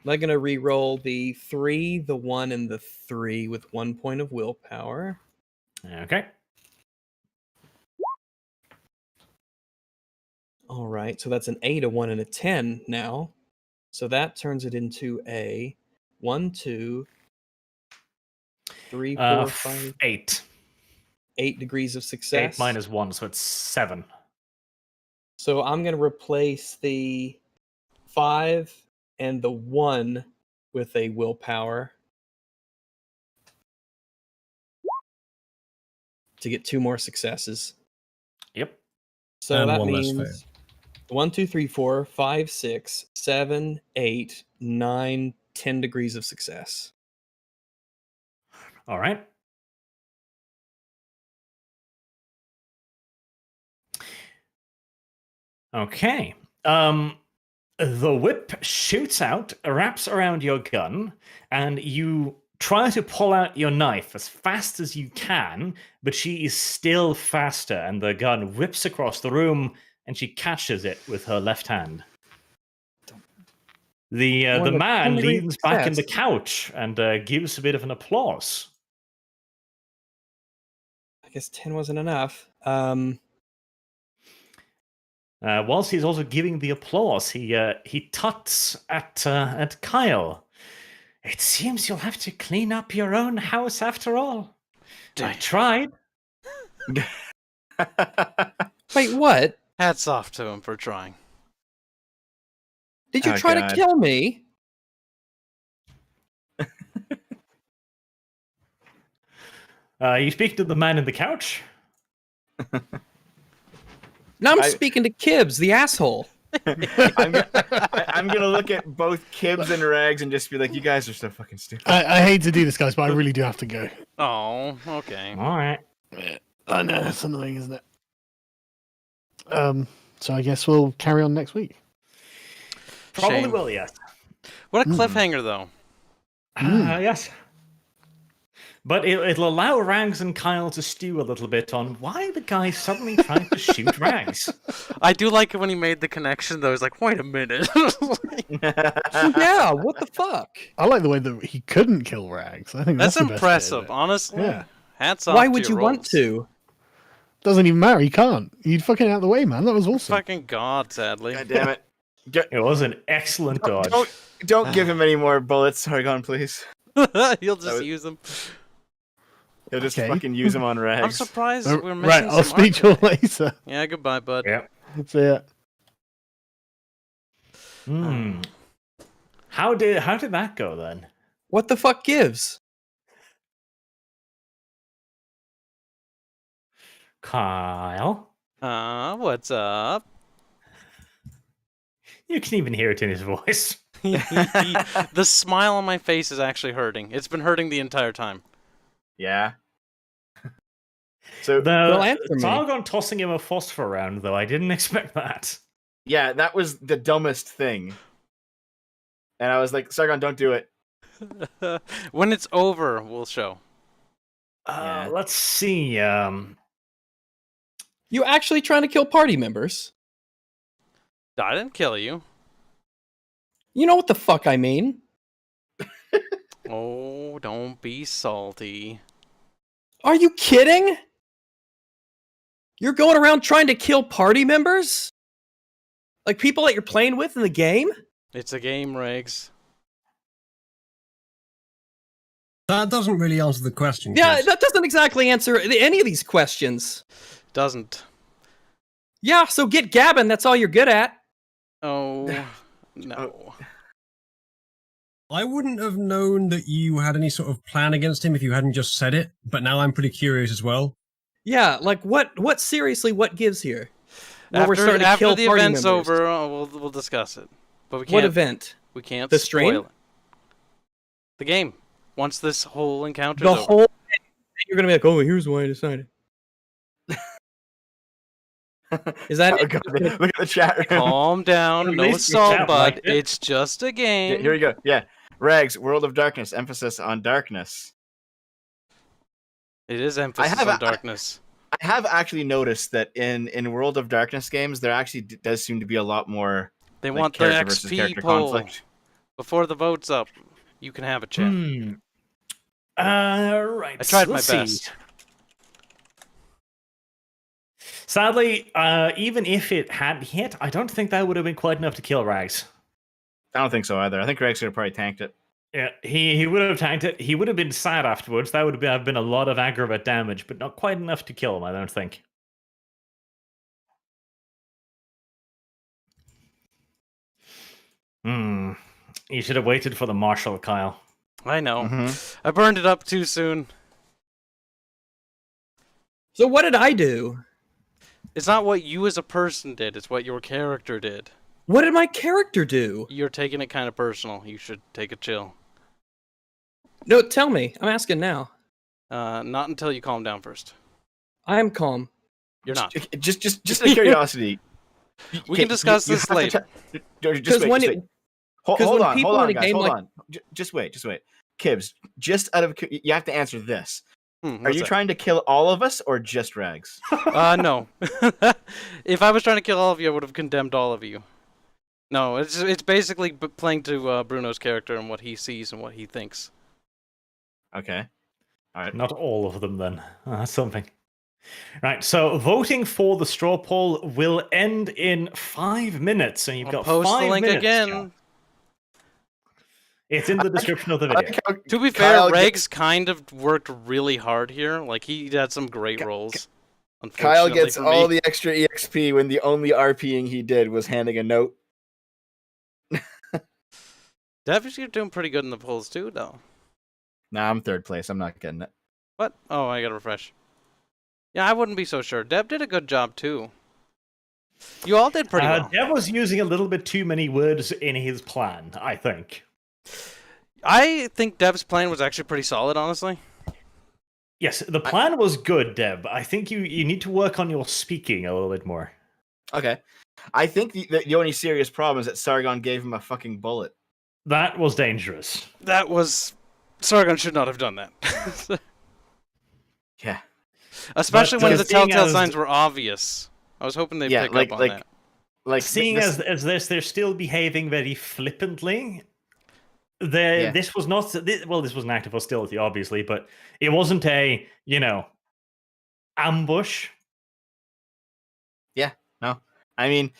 I'm gonna re-roll the 3, the 1, and the 3 with 1 point of willpower. Okay. All right, so that's an 8, a 1, and a 10 now. So that turns it into a 1, 2, 3, 4, 5, 8. 8 degrees of success. 8 minus 1, so it's 7. So I'm going to replace the 5 and the 1 with a willpower to get 2 more successes. Yep. So And that 1 less means fail. 1, 2, 3, 4, 5, 6, 7, 8, 9, 10 degrees of success. All right. Okay. The whip shoots out, wraps around your gun, and you try to pull out your knife as fast as you can, but she is still faster, and the gun whips across the room, and she catches it with her left hand. The More than man 10 degrees leans back in the success. couch and gives a bit of an applause. I guess 10 wasn't enough. Whilst he's also giving the applause, he tuts at Kyle. It seems you'll have to clean up your own house after all. I tried. Wait, what? Hats off to him for trying. Did you Oh, try God. to kill me? You speak to the man in the couch? No, I'm I- speaking to Kibbs, the asshole. I'm gonna look at both Kibbs and Rags and just be like, "You guys are so fucking stupid." I hate to do this, guys, but I really do have to go. Oh, okay. All right. I know, it's annoying, isn't it? So I guess we'll carry on next week. Probably Shame. will, yes. What a cliffhanger, though. Yes. But it'll allow Rags and Kyle to stew a little bit on why the guy suddenly tried to shoot Rags. I do like it when he made the connection, though. He's like, wait a minute. Yeah, what the fuck? I like the way that he couldn't kill Rags. I think That's that's the best bit of impressive, it. honestly. Yeah. Hats off Why to would your you want rolls. to? Doesn't even matter. He can't. You'd fucking out the way, man. That was awesome. Fucking God, sadly. God damn it! It was an excellent dodge. Don't give him any more bullets, Hargon, please. He'll just was- use them. He'll just Okay. fucking use him on I'm Rags. surprised we're missing Right, I'll some speak to you archery. later. Yeah, goodbye, bud. Yeah. See ya. How did that go then? What the fuck gives? Kyle? What's up? You can even hear it in his voice. The smile on my face is actually hurting. It's been hurting the entire time. Yeah. So Well, The answer me. Sargon tossing him a phosphor round, though, I didn't expect that. yeah, that was the dumbest thing. And I was like, Sargon, don't do it. When it's over, we'll show. Yeah. Let's see. You actually trying to kill party members? I didn't kill you. You know what the fuck I mean? Oh, don't be salty. Are you kidding? You're going around trying to kill party members? Like people that you're playing with in the game? It's a game, Regs. That doesn't really answer the question. Yeah, Chris. that doesn't exactly answer any of these questions. Doesn't. Yeah, so get gabbing, that's all you're good at. Oh, no. I wouldn't have known that you had any sort of plan against him if you hadn't just said it, but now I'm pretty curious as well. Yeah, like what seriously, what gives here? Where we're starting to After kill the party event's members. over, we'll discuss it. But we can't. What event? We can't The stream? spoil it. The game. Once this whole encounter's The over. whole you're gonna be like, oh, here's why I decided. Is that Oh, God, look at the chat room. Calm down. At No least the assault, chat bud. liked it. It's just a Yeah, game. here we go. Yeah. Rags, World of Darkness, emphasis on darkness. It is emphasis have on a- darkness. I have actually noticed that in World of Darkness games, there actually does seem to be a lot more They like, want the character versus XP character poll. conflict. Before the vote's up, you can have a chat. Right. I tried my let's see. best. Sadly, even if it had hit, I don't think that would have been quite enough to kill Rags. I don't think so either. I think Rags could have probably tanked it. Yeah, he would have tanked it. He would have been sad afterwards. That would have been a lot of aggravate damage, but not quite enough to kill him, I don't think. You should have waited for the marshal, Kyle. I know. Mhm. I burned it up too soon. So what did I do? It's not what you as a person did, it's what your character did. What did my character do? You're taking it kind of personal. You should take a chill. No, tell me. I'm asking now. Not until you calm down first. I am calm. You're not. Just out of curiosity. We can discuss this have to later. Just wait. when Just it- wait. Hold 'cause when on, people hold in on, a guys. game Hold like- on. Just wait. Kibbs, just out of you have to answer this. Are What's you that? trying to kill all of us or just Rags? No. If I was trying to kill all of you, I would have condemned all of you. No, it's basically playing to Bruno's character and what he sees and what he thinks. Okay. All right. Not all of them, then. That's something. Right, so voting for the straw poll will end in 5 minutes, and you've I'll got post 5 the link minutes. again. John. It's in the description of the I video. like how To be fair, Kyle Regs kind of worked really hard here. Like, he had some great rolls. Kyle Unfortunately gets for all me. the extra EXP when the only RPing he did was handing a note. Dev, you're doing pretty good in the polls too, though. Nah, I'm third place. I'm not getting it. What? Oh, I gotta refresh. Yeah, I wouldn't be so sure. Deb did a good job too. You all did pretty well. Dev was using a little bit too many words in his plan, I think. I think Dev's plan was actually pretty solid, honestly. Yes, the plan was good, Deb. I think you need to work on your speaking a little bit more. Okay. I think the only serious problem is that Sargon gave him a fucking bullet. That was dangerous. That was... Sargon should not have done that. Yeah. Especially But, when uh, the seeing telltale as- signs were obvious. I was hoping they'd Yeah, pick like- up on like- that. Like Seeing this, as they're still behaving very flippantly, this was not... This was an act of hostility, obviously, but it wasn't a, ambush. No. I mean,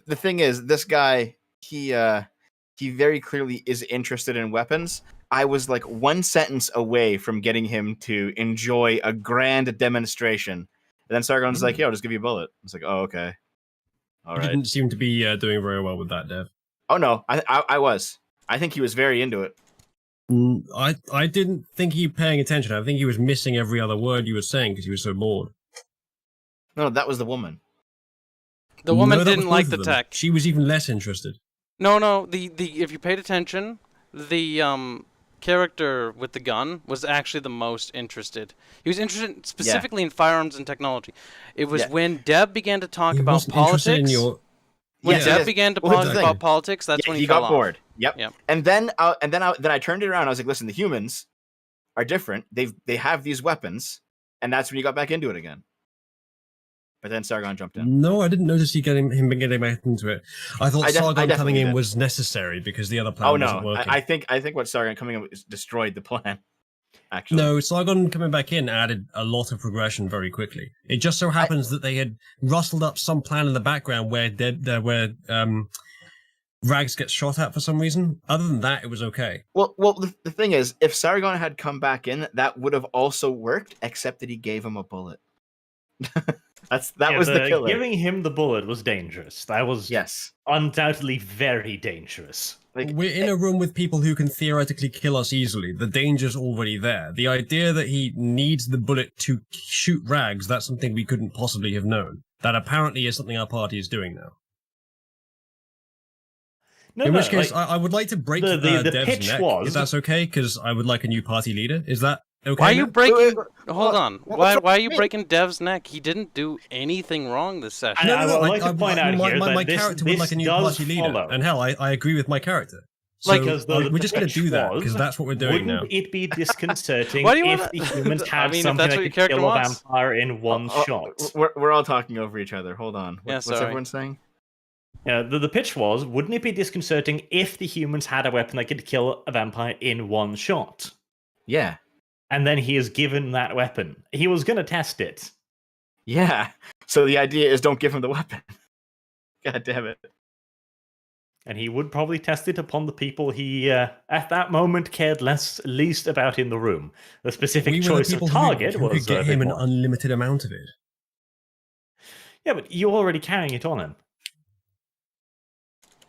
the thing is, this guy, he very clearly is interested in weapons. I was like one sentence away from getting him to enjoy a grand demonstration. And then Sargon's like, "Yo, I'll just give you a bullet." I was like, "Oh, okay, all You right." didn't seem to be doing very well with that, Dev. Oh no, I was. I think he was very into it. I didn't think he was paying attention. I think he was missing every other word you were saying because he was so bored. No, that was the woman. The woman No, that was didn't like both the of them. tech. She was even less interested. No, the if you paid attention, the character with the gun was actually the most interested. He was interested specifically in firearms and technology. It was when Deb began to talk He about wasn't interested politics. in your. When Yes, Deb yes. began to Well, here's talk the about thing. politics, that's when he got fell off. bored. Yep. Yep. And then I turned it around. I was like, listen, the humans are different. They have these weapons, and that's when you got back into it again. But then Sargon jumped in. No, I didn't notice him getting back into it. I thought I Sargon coming definitely in did. was necessary because the other plan Oh wasn't no, working. I think what Sargon coming in destroyed the plan. Actually, No, Sargon coming back in added a lot of progression very quickly. It just so happens that they had rustled up some plan in the background where Rags gets shot at for some reason. Other than that, it was okay. Well, the thing is, if Sargon had come back in, that would have also worked, except that he gave him a bullet. That was the killer. Giving him the bullet was dangerous. That was Yes. undoubtedly very dangerous. Like, We're in a room with people who can theoretically kill us easily. The danger's already there. The idea that he needs the bullet to shoot Rags, that's something we couldn't possibly have known. That apparently is something our party is doing now. In which case, I would like to break the Dev's pitch neck, was- if that's okay, because I would like a new party leader. Is that okay? Why are you now? breaking? Wait, Hold on. what's Why wrong are with you me? breaking Dev's neck? He didn't do anything wrong this session. I would like to point out my, here my that character would this like a new does party leader, follow. and hell, I agree with my character. So Like, because we're just going to do that because that's what we're doing wouldn't now. it be disconcerting Why do you if wanna- the humans I had mean, if something that's that what your could character kill a wants. vampire in one shot? We're all talking over each other. Hold on. Yeah, What's sorry. everyone saying? Yeah, the pitch was, wouldn't it be disconcerting if the humans had a weapon that could kill a vampire in one shot? Yeah. And then he is given that weapon. He was going to test it. Yeah. So the idea is don't give him the weapon. God damn it. And he would probably test it upon the people he, at that moment, cared least about in the room. The specific We were the choice of people target who was could get a him bit an more. unlimited amount of it. Yeah, but you're already carrying it on him.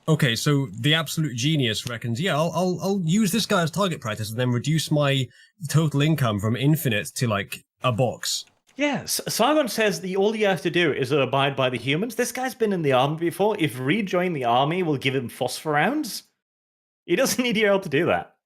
Okay, so the absolute genius reckons, yeah, I'll use this guy as target practice and then reduce my total income from infinite to like a box. Yes, Sargon says all you have to do is abide by the humans. This guy's been in the army before. If rejoin the army will give him phosphor rounds, he doesn't need your help to do that.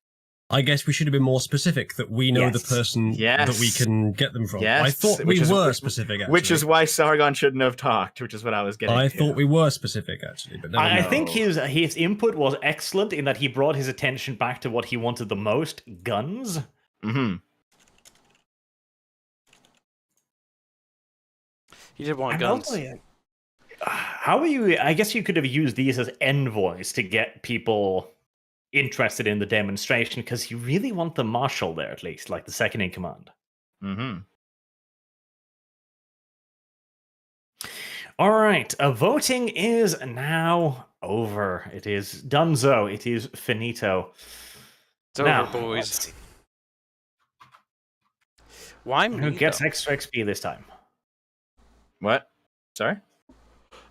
I guess we should have been more specific that we know the Yes. person that we can get them from. Yes, I thought we which is- were specific, actually. Which is why Sargon shouldn't have talked, which is what I was getting I to. thought we were specific, actually, but never I mind. think his input was excellent in that he brought his attention back to what he wanted the most: guns. Mm-hmm. He did want And guns. also, how are you? I guess you could have used these as envoys to get people interested in the demonstration, because you really want the marshal there, at least, like the second in command. Mm-hmm. All right, voting is now over. It is donezo. It is finito. It's Now, over, boys. let's see. Why me? Who gets though? extra XP this time? What? Sorry?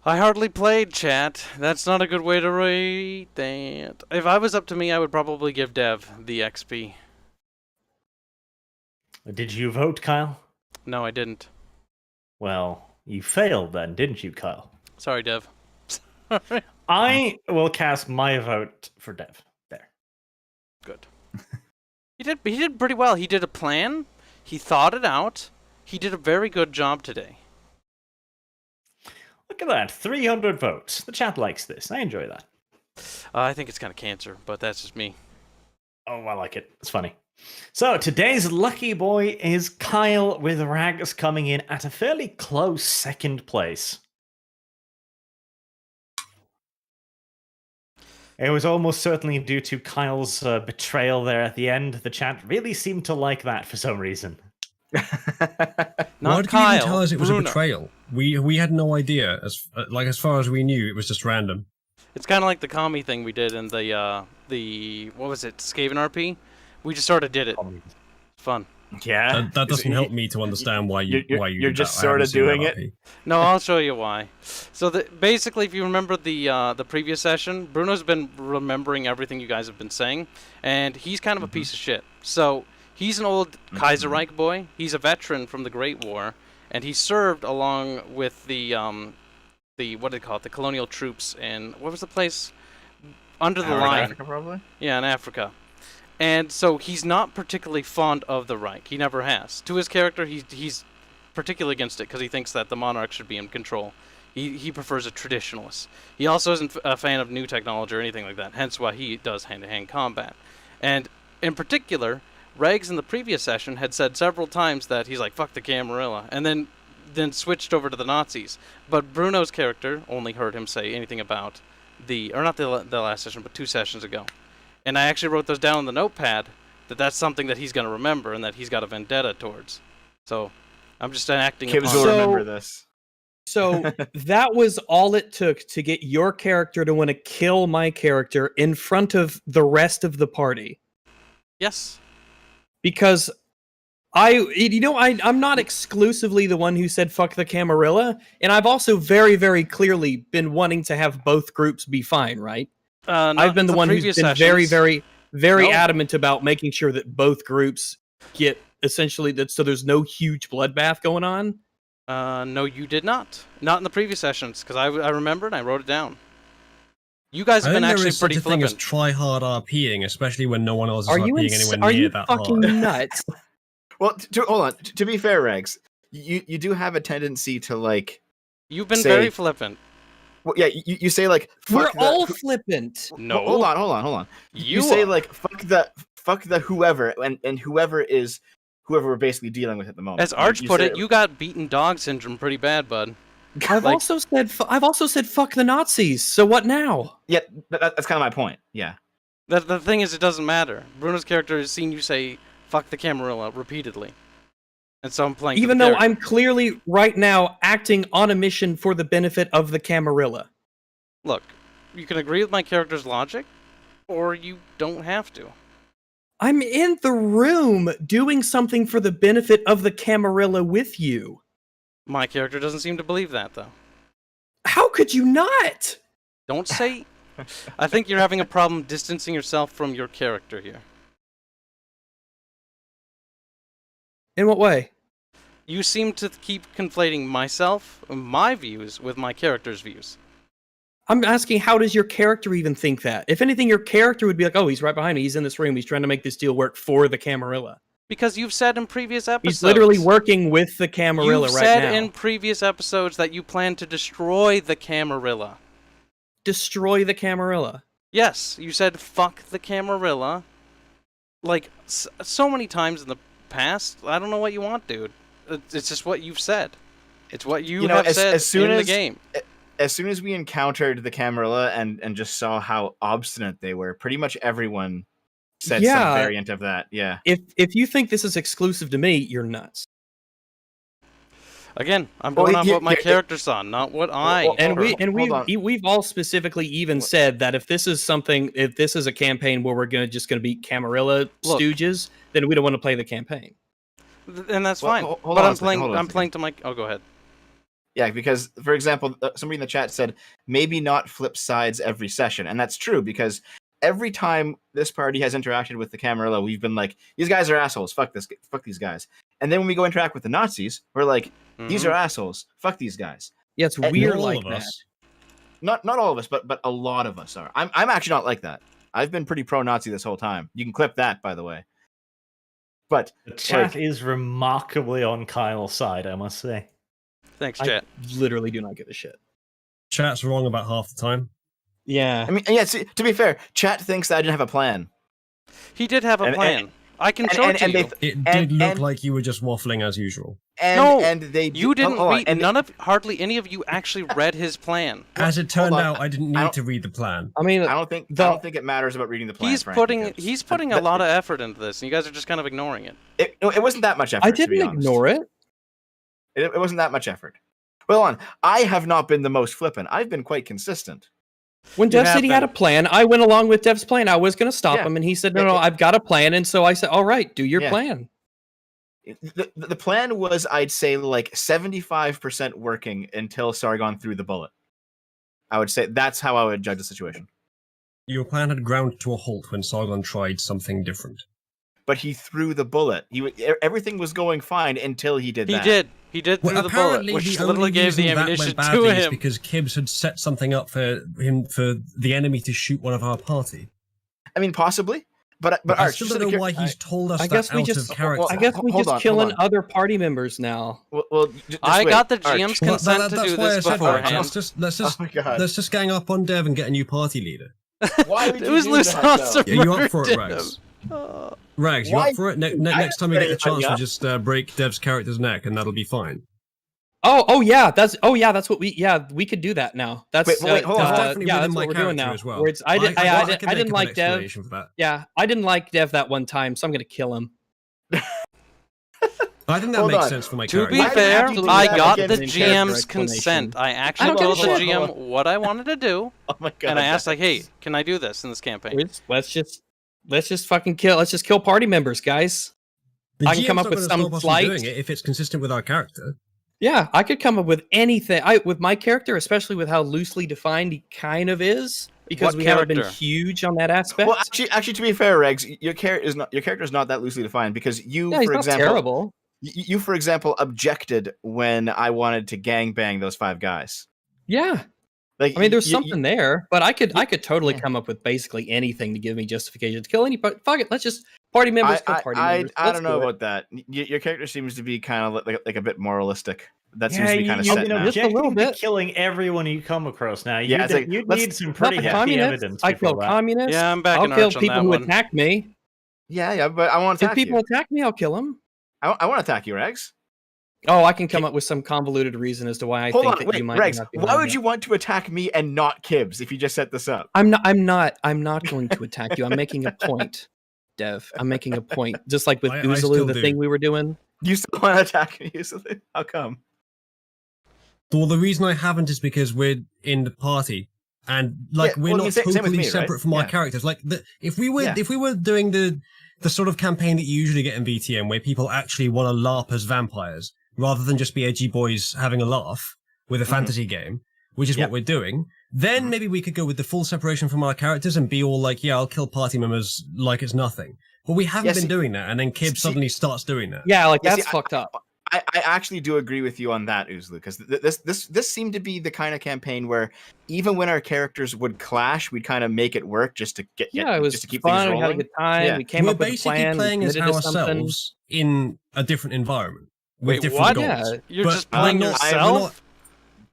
I hardly played, chat. That's not a good way to rate that. If I was up to me, I would probably give Dev the XP. Did you vote, Kyle? No, I didn't. Well, you failed then, didn't you, Kyle? Sorry, Dev. I will cast my vote for Dev. There. Good. He did pretty well. He did a plan. He thought it out. He did a very good job today. Look at that, 300 votes. The chat likes this. I enjoy that. I think it's kind of cancer, but that's just me. Oh, I like it. It's funny. So today's lucky boy is Kyle, with Rags coming in at a fairly close second place. It was almost certainly due to Kyle's betrayal there at the end. The chat really seemed to like that for some reason. Not Why did Kyle. you even tell us it was Bruno. a betrayal? We had no idea. As far as we knew, it was just random. It's kind of like the commie thing we did in the what was it, Skaven RP? We just sort of did it. It's fun. Yeah. That doesn't help me to understand why you You're did just that. I haven't sorta seen that doing it. RP. No, I'll show you why. So basically, if you remember the previous session, Bruno's been remembering everything you guys have been saying, and he's kind of a piece of shit. So he's an old Kaiserreich boy. He's a veteran from the Great War, and he served along with the what do they call it, the colonial troops in what was the place under the line? Africa, probably? Yeah, in Africa. And so he's not particularly fond of the Reich. He never has. To his character, he's particularly against it because he thinks that the monarch should be in control. He prefers a traditionalist. He also isn't a fan of new technology or anything like that, hence why he does hand-to-hand combat. And in particular, Regs in the previous session had said several times that he's like, fuck the Camarilla, and then switched over to the Nazis. But Bruno's character only heard him say anything about not the last session, but 2 sessions ago. And I actually wrote those down on the notepad, that's something that he's going to remember and that he's got a vendetta towards. So I'm just enacting Kibbs upon will it. remember this. So that was all it took to get your character to want to kill my character in front of the rest of the party. Yes. Because I'm not exclusively the one who said fuck the Camarilla, and I've also very, very clearly been wanting to have both groups be fine, right? I've been the one who's been very, very, very adamant about making sure that both groups get essentially that, so there's no huge bloodbath going on. No, you did not. Not in the previous sessions, because I remember and I wrote it down. You guys have been actually pretty flippant. There is such a thing as try-hard RPing, especially when no one else is Are you RPing anywhere near that hard. fucking nuts? Well, hold on. To be fair, Regs, you do have a tendency to like. You've been very flippant. Well, yeah, you say like. We're all flippant. No. Hold on. You say like fuck the whoever, and whoever we're basically dealing with at the moment. As Arch put it, you got beaten dog syndrome pretty bad, bud. I've also said fuck the Nazis. So what now? Yeah, that's kind of my point. Yeah. The thing is, it doesn't matter. Bruno's character has seen you say fuck the Camarilla repeatedly, and so I'm playing. Even though I'm clearly right now acting on a mission for the benefit of the Camarilla. Look, you can agree with my character's logic, or you don't have to. I'm in the room doing something for the benefit of the Camarilla with you. My character doesn't seem to believe that, though. How could you not? Don't say... I think you're having a problem distancing yourself from your character here. In what way? You seem to keep conflating my views, with my character's views. I'm asking, how does your character even think that? If anything, your character would be like, oh, he's right behind me, he's in this room, he's trying to make this deal work for the Camarilla. Because you've said in previous episodes... He's literally working with the Camarilla right now. You've said in previous episodes that you plan to destroy the Camarilla. Destroy the Camarilla? Yes, you said fuck the Camarilla. Like, so many times in the past. I don't know what you want, dude. It's just what you've said. It's what you have said in the game. As soon as we encountered the Camarilla and just saw how obstinate they were, pretty much everyone said some variant of that. Yeah. If you think this is exclusive to me, you're nuts. Again, I'm going off what my character saw, not what I. We've all specifically even said that if this is a campaign where we're just gonna be Camarilla stooges, then we don't want to play the campaign. And that's fine. But I'm playing to my. Oh, go ahead. Yeah, because for example, somebody in the chat said maybe not flip sides every session, and that's true because every time this party has interacted with the Camarilla, we've been like, these guys are assholes. Fuck these guys. And then when we go interact with the Nazis, we're like, these are assholes. Fuck these guys. Yeah, it's weird like that. Not all of us, but a lot of us are. I'm actually not like that. I've been pretty pro-Nazi this whole time. You can clip that, by the way. But the chat is remarkably on Kyle's side, I must say. Thanks, chat. I literally do not give a shit. Chat's wrong about half the time. Yeah. I mean, yeah. See, to be fair, chat thinks that I didn't have a plan. He did have a plan. I can show it to you. It did look like you were just waffling as usual. You didn't read. Hardly any of you actually read his plan. As it turned out, I didn't need to read the plan. I mean, I don't think it matters about reading the plan. He's putting a lot of effort into this, and you guys are just kind of ignoring it. It wasn't that much effort. I didn't ignore it. It wasn't that much effort. Well, I have not been the most flippant. I've been quite consistent. When Dev said he had a plan, I went along with Dev's plan. I was going to stop him, and he said, no, I've got a plan. And so I said, all right, do your plan. The plan was, I'd say, like 75% working until Sargon threw the bullet. I would say that's how I would judge the situation. Your plan had ground to a halt when Sargon tried something different. But he threw the bullet. Everything was going fine until he did that. He did throw the bullet, which literally gave the ammunition to him. Because Kibbs had set something up for the enemy to shoot one of our party. I mean, possibly, but I Arch, still just don't out know of why cur- he's told us I that guess we out just- of character. I guess we Hold just on, killing hold on. other party members now. Well, just I wait, got the Arch. GM's Well, consent to that's do why I this said, Arch, beforehand. let's just Oh my God. let's just gang up on Dev and get a new party leader. Why would It you was do loose that, thoughts though? of Are you up murder for it, Dev. Rags? Rags, you Why- up for it? I Next time we get the didn't chance, say we'll up. just break Dev's character's neck, and that'll be fine. Oh yeah, that's what we could do that now. That's Wait, hold on. It's definitely yeah, within that's my what we're doing character now. as well. Where it's, I didn't can make an like Dev. explanation for that. Yeah, I didn't like Dev that one time, so I'm gonna kill him. I think that Hold makes on. sense for my To character. be Why did you fair, have to do I that got again the in character GM's explanation? consent. I I actually don't told give the a GM shit. what I wanted to do, Oh my God. and I asked like, "Hey, can I do this in this campaign?" Let's just fucking kill. Let's just kill party members, guys. The I can GM's come up not with gonna some stop us from slight- doing it if it's consistent with our character. Yeah, I could come up with anything. With my character, especially with how loosely defined he kind of is, because What we haven't been character? huge on that aspect. Well, actually, to be fair, Regs, your character is not that loosely defined because you, yeah, he's for not example, terrible. you, for example, objected when I wanted to gangbang those 5 guys. Yeah, Like, I mean, there's you- something there, but I could totally yeah. come up with basically anything to give me justification to kill anybody. Fuck it, let's just party members kill party members. I Let's don't know do it. about that. Your character seems to be kind of like a bit moralistic. That Yeah, seems to be kind of you, set you know, now. Just a little objecting to bit. killing everyone you come across now. Yeah, it's like, You'd let's- need some Not pretty the hefty communists. evidence I before kill that. communists. Yeah, I'm backing I'll kill Arch on people that who one. attack me. Yeah, but I want to If attack people you. attack me, I'll kill them. I want to attack you, Regs. Oh, I can come up with some convoluted reason as to why I Hold think on, that wait, you might Regs. not be Why allowed would to. you want to attack me and not Kibbs if you just set this up? I'm not going to attack you. I'm making a point, Dev. I'm making a point. Just like with I Uzulu, still the do. thing we were doing. You still want to attack me? Usually? How come? Well, the reason I haven't is because we're in the party, and like Yeah, we're well, not same with totally me, right? separate from our Yeah. characters. Like if we were Yeah. doing the sort of campaign that you usually get in VTM, where people actually want to LARP as vampires rather than just be edgy boys having a laugh with a fantasy game, which is Yep. what we're doing, then maybe we could go with the full separation from our characters and be all like, yeah, I'll kill party members like it's nothing. But we haven't Yeah, been see- doing that, and then Kib see- suddenly starts doing that. Yeah, like Yeah, that's see, fucked up. I actually do agree with you on that, Uzlu, because this seemed to be the kind of campaign where even when our characters would clash, we'd kind of make it work just to get Yeah, it was just to keep fun. things We rolling. had a good time. Yeah. We came We're up with a basically plan. playing we as committed to something. ourselves in a different environment with Wait, different what? goals. Yeah. You're But just playing we're not- yourself.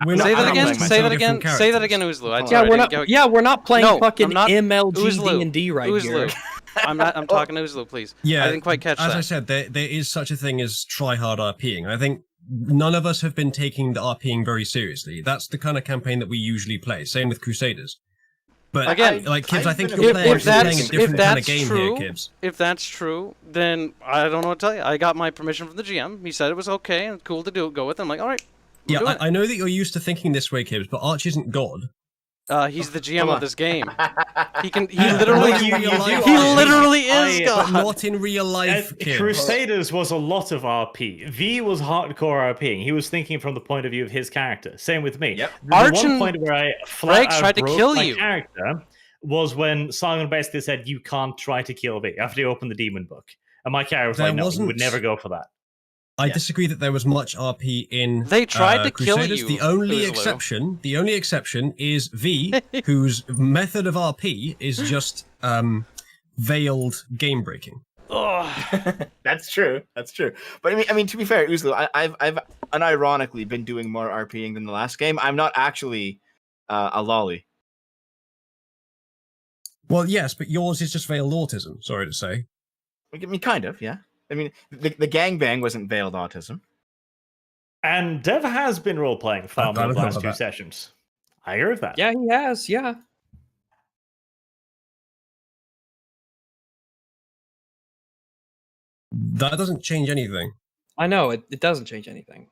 We're No, Say I that don't again. blame Say myself. that again. Different Say that characters. again, Uzlu. I'm Yeah, sorry, we're I not. didn't get- Yeah, we're not playing No, fucking I'm not- MLG Uzlu. D&D right here. Uzlu. I'm talking to Uzlu, please. Yeah, I didn't quite catch as that. I said, there is such a thing as try-hard RPing. I think none of us have been taking the RPing very seriously. That's the kind of campaign that we usually play. Same with Crusaders. But Again, like Kibbs, I think I've you're been playing, if you're playing that's a if different kind of that's game true, here, Kibbs. if that's true, then I don't know what to tell you. I got my permission from the GM. He said it was okay and cool to go with. I'm like, all right. Yeah, do it. I know that you're used to thinking this way, Kibbs, but Arch isn't God. He's the GM Come of on. this game. He literally, Not in real life. he literally is I- But God. not in real life, Kibbs. Crusaders was a lot of RP. V was hardcore RPing. He was thinking from the point of view of his character. Same with me. Yep. The Arch one and point where I flat Regs out tried to broke kill my you. character was when Simon basically said, "You can't try to kill V," after he opened the demon book. And my character was There like, "No, we wasn't- would never go for that." I disagree that there was much RP in They tried to kill Crusaders. you, The only Uzlu. exception is V, whose method of RP is just veiled game breaking. Ugh. That's true. That's true. But I mean, to be fair, Uzlu, I've unironically been doing more RPing than the last game. I'm not actually a lolly. Well, yes, but yours is just veiled autism. Sorry to say. I mean, kind of, yeah. I mean, the gangbang wasn't veiled autism. And Dev has been role playing far I more don't the know last about two that. sessions. I hear of that. Yeah, he has. Yeah. That doesn't change anything. I know it doesn't change anything.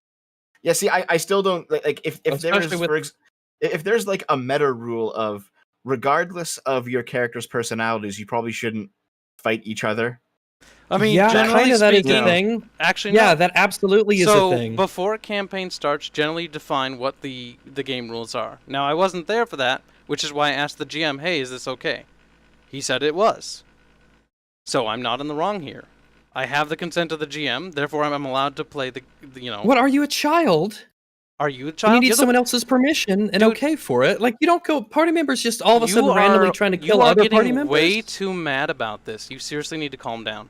Yeah, see, I still don't like if there's Especially with- if there's like a meta rule of regardless of your character's personalities, you probably shouldn't fight each other. I mean, yeah, generally kind of that is speaking, a thing. actually, Yeah, no. that absolutely is So a thing. before a campaign starts, generally define what the game rules are. Now, I wasn't there for that, which is why I asked the GM, "Hey, is this okay?" He said it was. So I'm not in the wrong here. I have the consent of the GM, therefore I'm allowed to play the you know. What, are you a child? Are you a And child? you need You're the- someone else's permission and Dude. okay for it. Like, you don't go party members just all of a You sudden randomly are- trying to you kill are other getting party members. way too mad about this. You seriously need to calm down.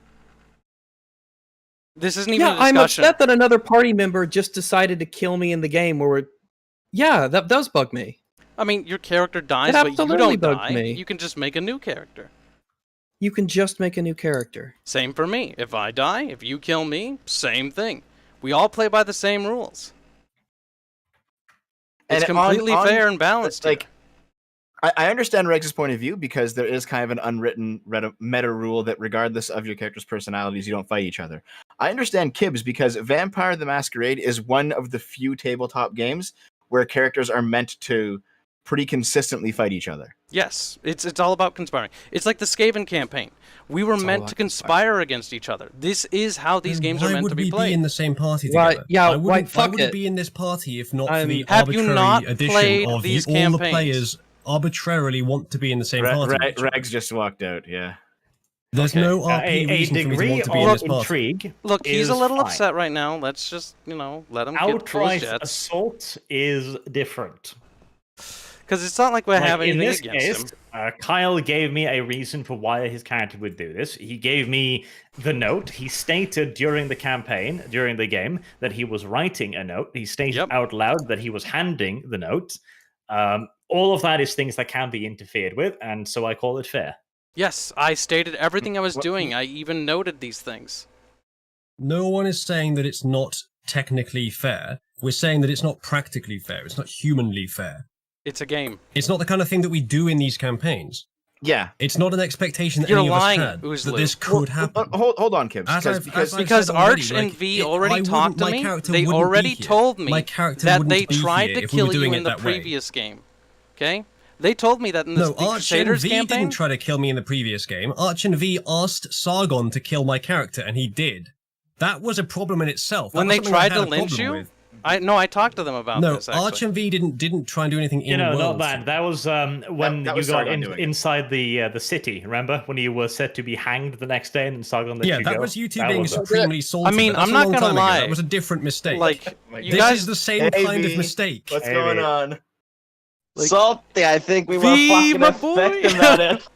This isn't even Yeah, a I'm discussion. upset that another party member just decided to kill me in the game. Yeah, that does bug me. I mean, your character dies, It but you absolutely don't bugged die. me. You can just make a new character. You can just make a new character. Same for me. If I die, if you kill me, same thing. We all play by the same rules. It's And completely on- fair and balanced. like, here. I understand Rex's point of view because there is kind of an unwritten meta rule that regardless of your character's personalities, you don't fight each other. I understand Kibbs because Vampire the Masquerade is one of the few tabletop games where characters are meant to pretty consistently fight each other. Yes, it's all about conspiring. It's like the Skaven campaign. We were It's all meant about to conspire against each other. This is how these games are Why meant would to be we played. be in the same party Right, together? yeah, I wouldn't, fuck I wouldn't it. be in this party if not for I'm- the Have you arbitrary not addition played of these all the campaigns? players arbitrarily want to be in the same party. with each other. Regs just walked out, yeah. There's Okay. no RP A reason for me to degree want to be in of this party. intrigue. Look, he's a is little fine. upset right now. Let's just, let him get full Outright jets. assault is different. Because it's not like we Like, have in anything this against case, him. Kyle gave me a reason for why his character would do this. He gave me the note. He stated during the campaign, during the game, that he was writing a note. He stated out loud that he was handing the note. All of that is things that can be interfered with, and so I call it fair. Yes, I stated everything I was doing. I even noted these things. No one is saying that it's not technically fair. We're saying that it's not practically fair. It's not humanly fair. It's a game. It's not the kind of thing that we do in these campaigns. Yeah. It's not an expectation that You're any lying, of us had Uzlu. that this could happen. Hold on, Kibbs. As I've Because said already, Arch like, and V I already wouldn't- talked to my me. character They wouldn't be already here. told me My character that wouldn't they be tried here to if we were kill you doing in it the that way. previous game. Okay? They told me that in the No, Arch and Crusaders V campaign. didn't try to kill me in the previous game. Arch and V asked Sargon to kill my character, and he did. That was a problem in itself. That When was they something I tried had to a lynch problem you? with. I talked to them about No, this, actually. Arch and V didn't try and do anything in Not world. that. That was when that you was got Sargon doing it. inside the city. Remember when you were set to be hanged the next day, and Sargon let Yeah, you that go? was you two That being was it. supremely salty. I mean, but that's I'm a not long gonna time ago. lie. That was a different mistake. Like, you this guys... is the same Hey, kind of V. mistake. What's Hey, going V. on? Salty, I think we were V, fucking my boy. effective at it.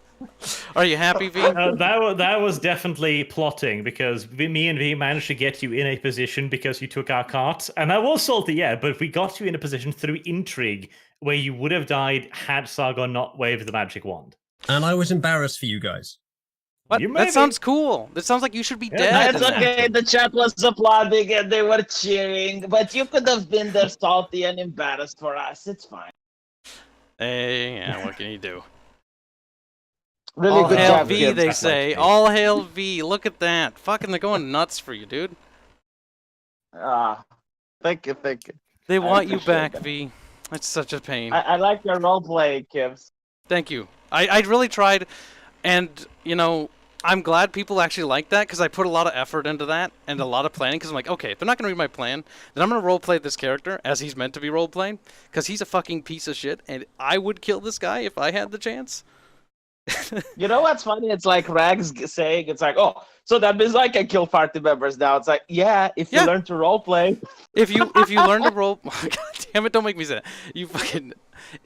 Are you happy, V? That was definitely plotting because me and V managed to get you in a position because you took our cart, and that was salty, yeah. But we got you in a position through intrigue where you would have died had Sargon not waved the magic wand. And I was embarrassed for you guys. What? You That maybe. sounds cool. That sounds like you should be Yeah, dead. It's in that. okay, the chat was applauding and they were cheering, but you could have been there salty and embarrassed for us. It's fine. Hey, yeah, what can you do? Really All good hail job, V, Gibbs. they say. All hail V. Look at that. Fucking, they're going nuts for you, dude. Thank you, thank you. They want you appreciate back, that. V. That's such a pain. I like your roleplay, Gibbs. Thank you. I really tried, and, I'm glad people actually like that, because I put a lot of effort into that, and a lot of planning, because I'm like, okay, if they're not going to read my plan, then I'm going to roleplay this character as he's meant to be roleplaying, because he's a fucking piece of shit, and I would kill this guy if I had the chance. You know what's funny? It's like Rags saying, it's like, oh, so that means I can kill party members now. It's like, yeah, if you Yeah. learn to roleplay. If you learn to role... God damn it, don't make me say that. You fucking...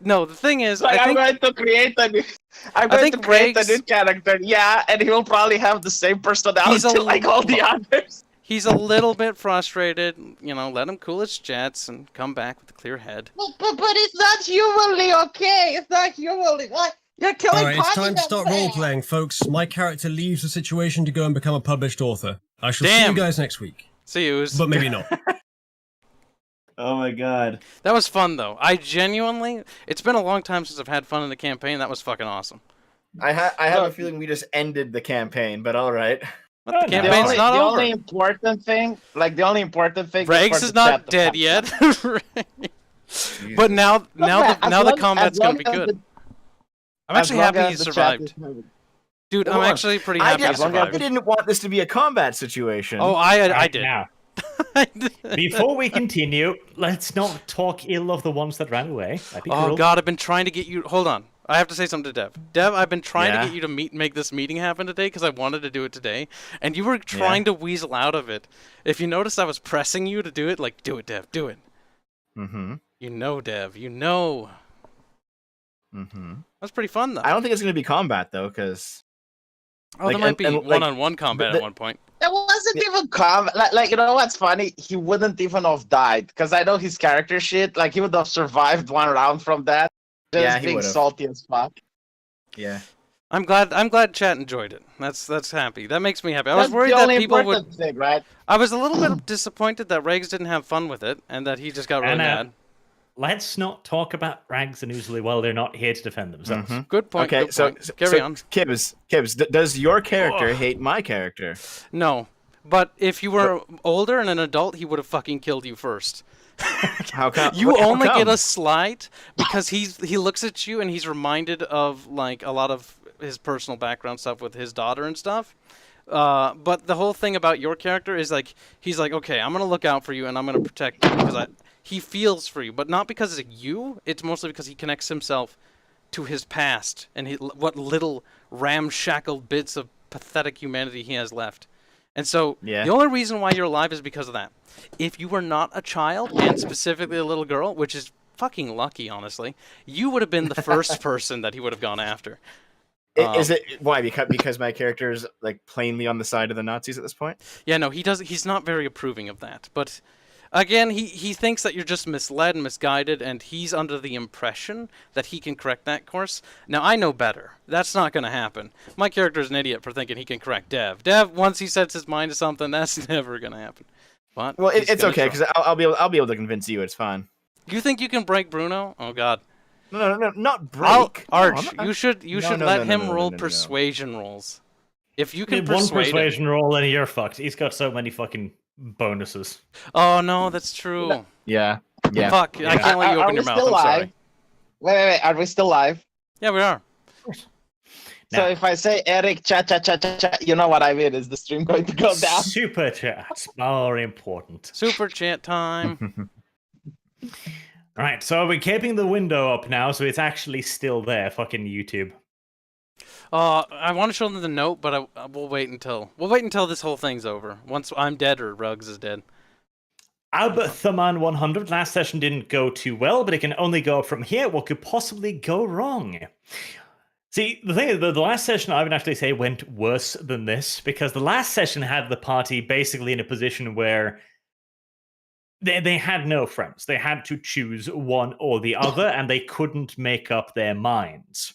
No, the thing is, It's like, I think... I'm going to create a new... I'm I going to think create a Rags- new character. Yeah, and he'll probably have the same personality like all the others. He's a little bit frustrated. Let him cool his jets and come back with a clear head. But it's not humanly okay. It's not humanly. What? You're killing Alright, it's party time to start members. role-playing, folks. My character leaves the situation to go and become a published author. I shall see Damn. you guys next week. See you. But maybe not. Oh my god. That was fun, though. I genuinely... It's been a long time since I've had fun in the campaign. That was fucking awesome. I have a feeling we just ended the campaign, but all right. But the no. campaign's not the over. only important thing, Regs is not dead yet. But now the combat's gonna be good. I'm actually happy he survived. Dude, I'm Hold on. actually pretty I happy he survived. didn't want this to be a combat situation. Oh, I Right did. now. Before we continue, let's not talk ill of the ones that ran away. That'd be Oh cruel. god, I've been trying to get you... Hold on. I have to say something to Dev. Dev, I've been trying Yeah? to get you to make this meeting happen today because I wanted to do it today, and you were trying to weasel out of it. If you noticed, I was pressing you to do it. Like, do it, Dev, do it. Mm-hmm. You know, Dev. You know. Mm-hmm. That's pretty fun, though. I don't think it's going to be combat though, because Oh, there might be one-on-one combat at one point. It wasn't even like you know what's funny? He wouldn't even have died because I know his character shit. Like he would have survived one round from that. Just he being would've. salty as fuck. Yeah. I'm glad chat enjoyed it. That's happy. That makes me happy. I was That's worried the that only people important would. thing, right? I was a little bit disappointed that Regs didn't have fun with it and that he just got really And, mad. Let's not talk about Rags and Oozly while they're not here to defend themselves. Mhm. Good point. Okay, good so point. Carry on. Kibbs, does your character hate my character? No, but if you were older and an adult, he would have fucking killed you first. How come? You how only get come? a slight because he looks at you and he's reminded of like a lot of his personal background stuff with his daughter and stuff. But the whole thing about your character is like he's like, okay, I'm gonna look out for you and I'm gonna protect you because he feels for you, but not because of you. It's mostly because he connects himself to his past and what little ramshackle bits of pathetic humanity he has left. And so the only reason why you're alive is because of that. If you were not a child, and specifically a little girl, which is fucking lucky, honestly, you would have been the first person that he would have gone after. Is it why? Because my character is like plainly on the side of the Nazis at this point? Yeah, no, he's not very approving of that. But again, he thinks that you're just misled and misguided, and he's under the impression that he can correct that course. Now, I know better. That's not going to happen. My character is an idiot for thinking he can correct Dev. Dev, once he sets his mind to something, that's never going to happen. But well, he's it's gonna okay try. because I'll be able to convince you. It's fine. You think you can break Bruno? Oh God. No, not break. Arch, No, you should let him roll persuasion rolls. If you can One persuade him. persuasion roll and you're fucked. He's got so many fucking bonuses. Oh no, that's true. Yeah. Fuck, I can't let you open your mouth. I'm sorry. Wait. Are we still live? Yeah, we are. So if I say Eric, cha, you know what I mean? Is the stream going to go down? Super chats, very important. Super chat time. Right, so we're keeping the window up now, so it's actually still there. Fucking YouTube. I want to show them the note, but we'll wait until this whole thing's over. Once I'm dead or Ruggs is dead. Albert Thuman 100. Last session didn't go too well, but it can only go up from here. What could possibly go wrong? See, the thing is, the last session I would actually say went worse than this, because the last session had the party basically in a position where they had no friends. They had to choose one or the other, and they couldn't make up their minds.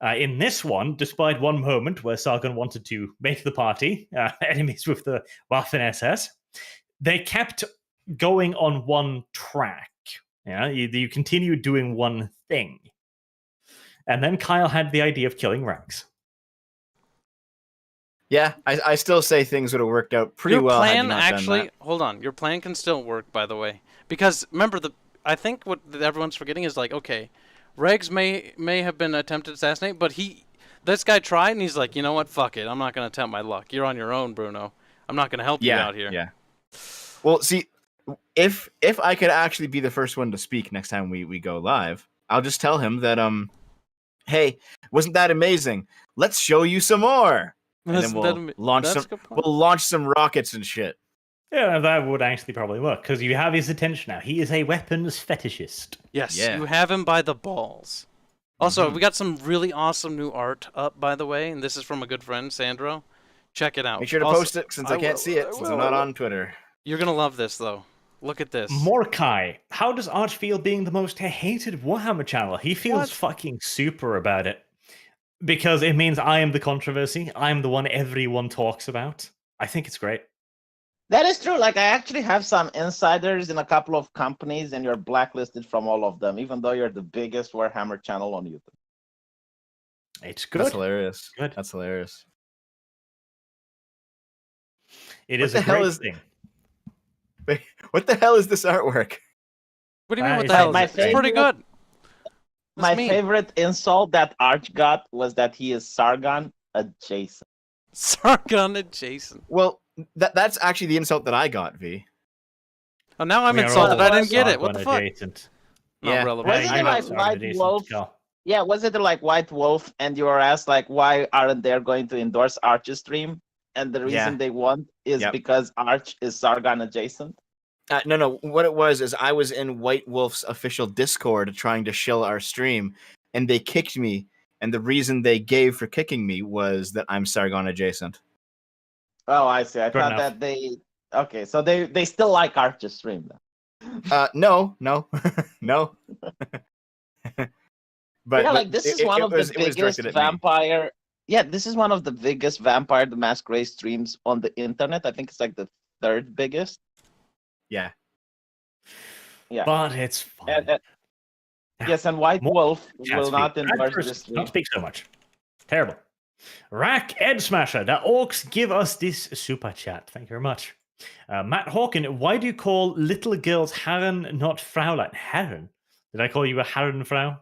In this one, despite one moment where Sargon wanted to make the party enemies with the Waffen-SS, they kept going on one track. Yeah, you continue doing one thing. And then Kyle had the idea of killing Rags. Yeah, I still say things would have worked out pretty well. Your had you plan not done actually, that. hold on. Your plan can still work, by the way, because remember I think what everyone's forgetting is like, okay, Regs may have been attempted to assassinate, but this guy tried, and he's like, you know what, fuck it, I'm not gonna attempt my luck. You're on your own, Bruno. I'm not gonna help you out here. Yeah. Well, see, if I could actually be the first one to speak next time we go live, I'll just tell him that hey, wasn't that amazing? Let's show you some more. And then we'll launch some rockets and shit. Yeah, that would actually probably work, because you have his attention now. He is a weapons fetishist. Yes, Yeah. you have him by the balls. Also, we got some really awesome new art up, by the way, and this is from a good friend, Sandro. Check it out. Make sure to post it, since I can't see it, since I'm not on Twitter. You're gonna love this, though. Look at this. Mordecai, how does Arch feel being the most hated Warhammer channel? He feels fucking super about it. Because it means I am the controversy. I'm the one everyone talks about. I think it's great. That is true. Like I actually have some insiders in a couple of companies, and you're blacklisted from all of them, even though you're the biggest Warhammer channel on YouTube. It's good. That's hilarious. Good. That's hilarious. It What is the a hell great is- thing. Wait, what the hell is this artwork? What do you mean? What it's the hell? my It's pretty good. My mean? favorite insult that Arch got was that he is Sargon adjacent. Sargon adjacent. Well, that's actually the insult that I got, V. Oh, now I'm We are insulted. all I didn't get it. What the Sargon fuck? adjacent. Not Yeah. relevant. Wasn't I'm it not like Sargon White adjacent, Wolf? Kyle. Yeah, was it like White Wolf and you were asked like why aren't they going to endorse Arch's stream? And the reason Yeah. they want is Yep. because Arch is Sargon adjacent. No. What it was is I was in White Wolf's official Discord trying to shill our stream, and they kicked me. And the reason they gave for kicking me was that I'm Sargon adjacent. Oh, I see. I Good thought enough. that they. Okay, so they still like Archer's stream then. No. But Yeah, like this is one of the biggest directed at me. vampire. Yeah, this is one of the biggest Vampire the Masquerade streams on the internet. I think it's like the third biggest. Yeah. Yeah. But it's fine. And, yes, and White More Wolf chat will speak. not endorse Actors, this stream. Not speak so much. Terrible. Rack Ed Smasher, the orcs give us this super chat. Thank you very much. Matt Hawken, why do you call little girls Herren, not Fraulein? Herren? Did I call you a Herren, Frau?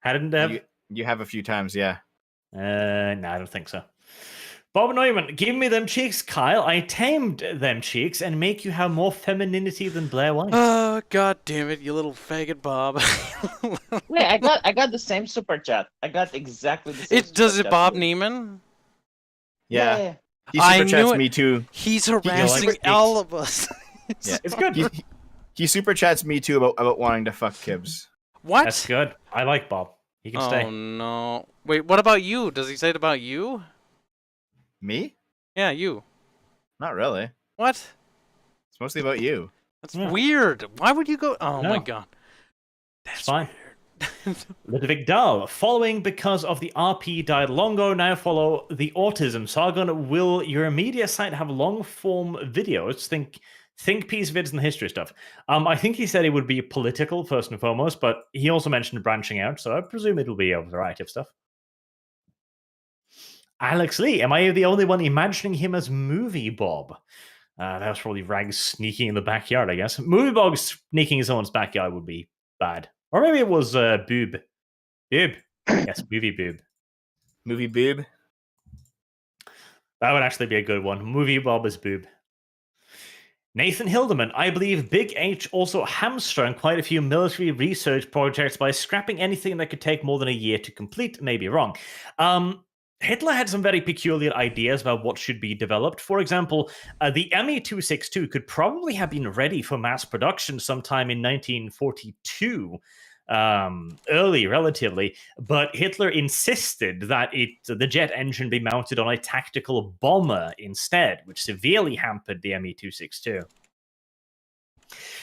Herren, Dev? You have a few times, yeah. No, I don't think so. Bob Neumann, give me them cheeks, Kyle. I tamed them cheeks and make you have more femininity than Blair White. Oh, god damn it, you little faggot, Bob. Wait, I got the same super chat. I got exactly the same. Does super it chat Bob as you. Neiman? Yeah. He I super knew chats it. me too. He's like harassing it. all of us. Yeah, It's good. He super chats me too about wanting to fuck Kibbs. What? That's good. I like Bob. He can Oh stay. no. Wait, what about you? Does he say it about you? Me? Yeah, you. Not really. What? It's mostly about you. That's Yeah. weird. Why would you go? Oh my No. god. It's fine. Ludwig Dahl, following because of the RP died longo, now follow the autism. Sargon, will your media site have long form videos? Think piece vids and history stuff. I think he said it would be political first and foremost, but he also mentioned branching out, so I presume it'll be a variety of stuff. Alex Lee, am I the only one imagining him as Movie Bob? That was probably Rags sneaking in the backyard, I guess. Movie Bob sneaking in someone's backyard would be bad. Or maybe it was Boob. Boob. Yes, Movie Boob. Movie boob. That would actually be a good one. Movie Bob is Boob. Nathan Hildeman, I believe Big H also hamstrung quite a few military research projects by scrapping anything that could take more than a year to complete. Maybe wrong. Hitler had some very peculiar ideas about what should be developed. For example, the ME-262 could probably have been ready for mass production sometime in 1942, early relatively, but Hitler insisted that the jet engine be mounted on a tactical bomber instead, which severely hampered the ME-262.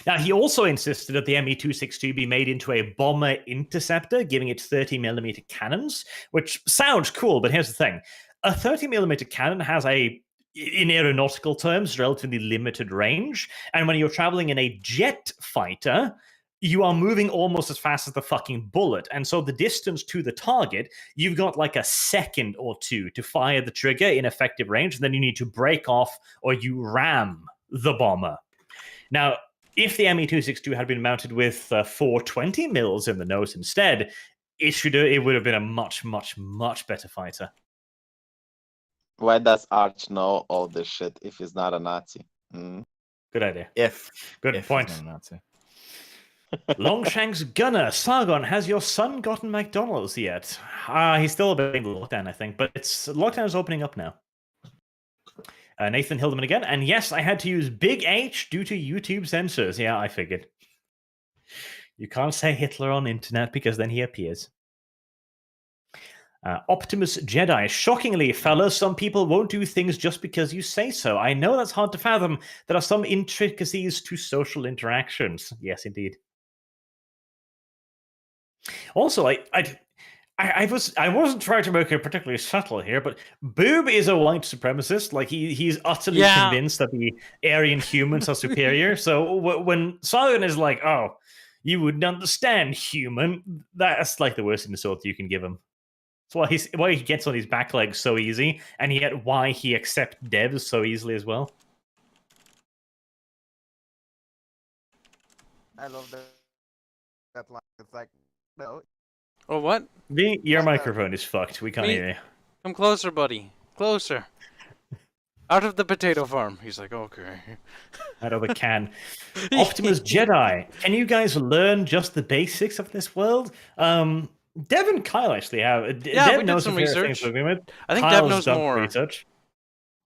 Now, he also insisted that the ME-262 be made into a bomber interceptor, giving it 30mm cannons, which sounds cool, but here's the thing. A 30mm cannon has in aeronautical terms, relatively limited range, and when you're traveling in a jet fighter, you are moving almost as fast as the fucking bullet, and so the distance to the target, you've got like a second or two to fire the trigger in effective range, and then you need to break off or you ram the bomber. Now, if the ME-262 had been mounted with 420 mils in the nose instead, it would have been a much, much, much better fighter. Why does Arch know all this shit if he's not a Nazi? Hmm? Good idea. Good Good point. he's not a Nazi. Longshanks Gunner, Sargon, has your son gotten McDonald's yet? He's still a bit in lockdown, I think, but lockdown is opening up now. Nathan Hildeman again, and yes, I had to use Big H due to YouTube censors. Yeah, I figured. You can't say Hitler on internet because then he appears. Optimus Jedi, shockingly, fellas, some people won't do things just because you say so. I know that's hard to fathom. There are some intricacies to social interactions. Yes, indeed. Also, I wasn't trying to make it particularly subtle here, but Boob is a white supremacist. Like he's utterly convinced that the Aryan humans are superior. So when Sargon is like, "Oh, you wouldn't understand, human," that's like the worst insult you can give him. That's why he gets on his back legs so easy, and yet why he accepts devs so easily as well. I love that line. It's like, no. Oh, what? Your microphone is fucked. We can't hear you. Come closer, buddy. Closer. Out of the potato farm. He's like, okay. Out of the can. Optimus Jedi. Can you guys learn just the basics of this world? Dev and Kyle actually have. Yeah, Dev we did knows some a fair research. thing, I think Kyle's Dev knows done more. research.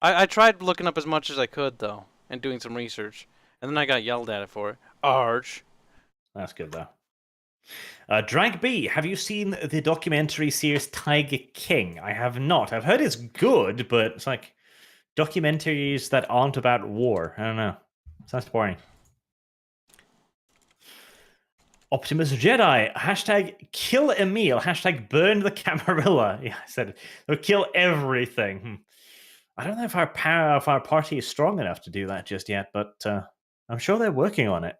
I tried looking up as much as I could, though, and doing some research. and then I got yelled at for it. Arch. That's good though. Drag B, have you seen the documentary series Tiger King? I have not. I've heard it's good, but it's like documentaries that aren't about war. I don't know. Sounds boring. Optimus Jedi, hashtag kill Emil, hashtag burn the Camarilla. Yeah, I said it. They'll kill everything. I don't know if our party is strong enough to do that just yet, but I'm sure they're working on it.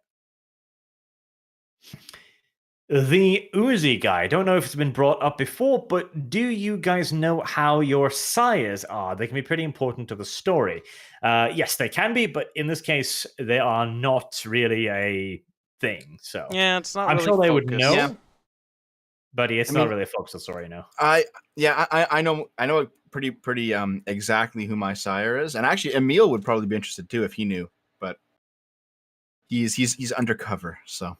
The Uzi guy, don't know if it's been brought up before, but do you guys know how your sires are? They can be pretty important to the story. Yes, they can be, but in this case, they are not really a thing. So Yeah, it's not I'm really sure they would focused. know, Yeah. but it's I not mean- really a focus of the story, no. I know pretty exactly who my sire is, and actually Emil would probably be interested too if he knew, but he's undercover, so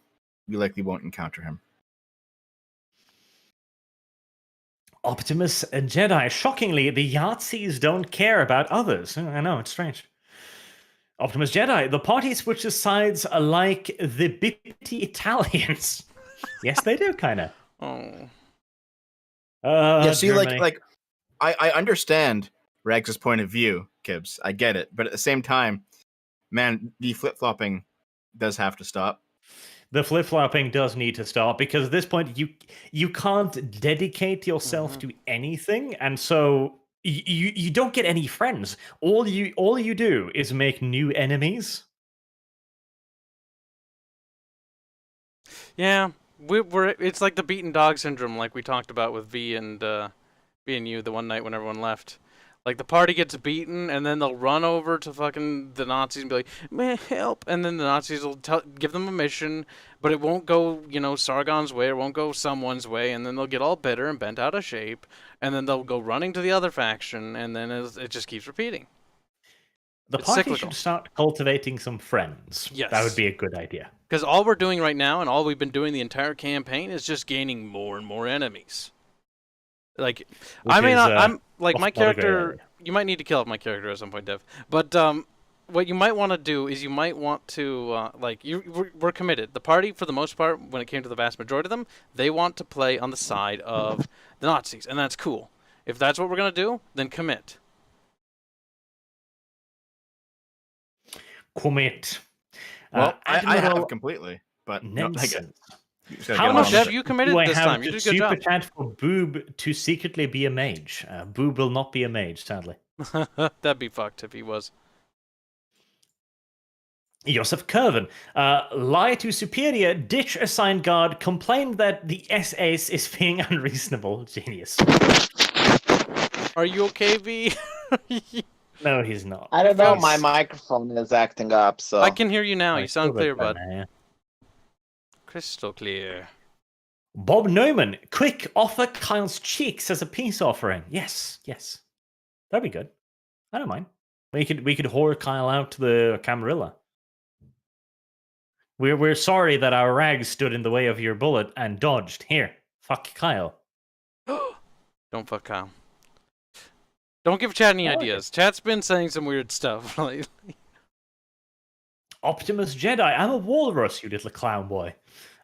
we likely won't encounter him. Optimus and Jedi, shockingly, the Yahtzees don't care about others. I know, it's strange. Optimus Jedi, the party switches sides like the bippity Italians. Yes, they do, kind of. Oh. Yeah, see, Germany. like I understand Rags' point of view, Kibbs. I get it, but at the same time, man, the flip-flopping does have to stop. The flip-flopping does need to stop, because at this point you can't dedicate yourself to anything, and so you don't get any friends. All you do is make new enemies. Yeah, we're it's like the beaten dog syndrome, like we talked about with V and you the one night when everyone left. Like the party gets beaten, and then they'll run over to fucking the Nazis and be like, "Man, help!" And then the Nazis will give them a mission, but it won't go, Sargon's way. It won't go someone's way, and then they'll get all bitter and bent out of shape, and then they'll go running to the other faction, and then it just keeps repeating. The It's party cyclical. should start cultivating some friends. Yes. That would be a good idea. Because all we're doing right now, and all we've been doing the entire campaign, is just gaining more and more enemies. Like, Which I may is, not. I'm like off my the gray character. area. You might need to kill off my character at some point, Dev. But what you might want to do is you might want to we're committed. The party, for the most part, when it came to the vast majority of them, they want to play on the side of the Nazis, and that's cool. If that's what we're gonna do, then commit. Commit. Well, I Admiral have completely, but no, Nelson. you just gotta How get much on Dev, with it. you committed do I this have time. You to did a good super job. chat for Boob to secretly be a mage? Boob will not be a mage, sadly. That'd be fucked if he was. Joseph Curvin, lie to superior, ditch assigned guard, complain that the SS is being unreasonable. Genius. Are you okay, V? No, he's not. I don't know. My He's- microphone is acting up, so I can hear you now. You He's sound still clear, good by bud. now, yeah. Crystal clear. Bob Neumann, quick, offer Kyle's cheeks as a peace offering. Yes, yes. That'd be good. I don't mind. We could whore Kyle out to the Camarilla. We're sorry that our rags stood in the way of your bullet and dodged. Here, fuck Kyle. Don't fuck Kyle. Don't give Chad any I like ideas. Chad's been saying some weird stuff lately. Optimus Jedi, I'm a walrus, you little clown boy.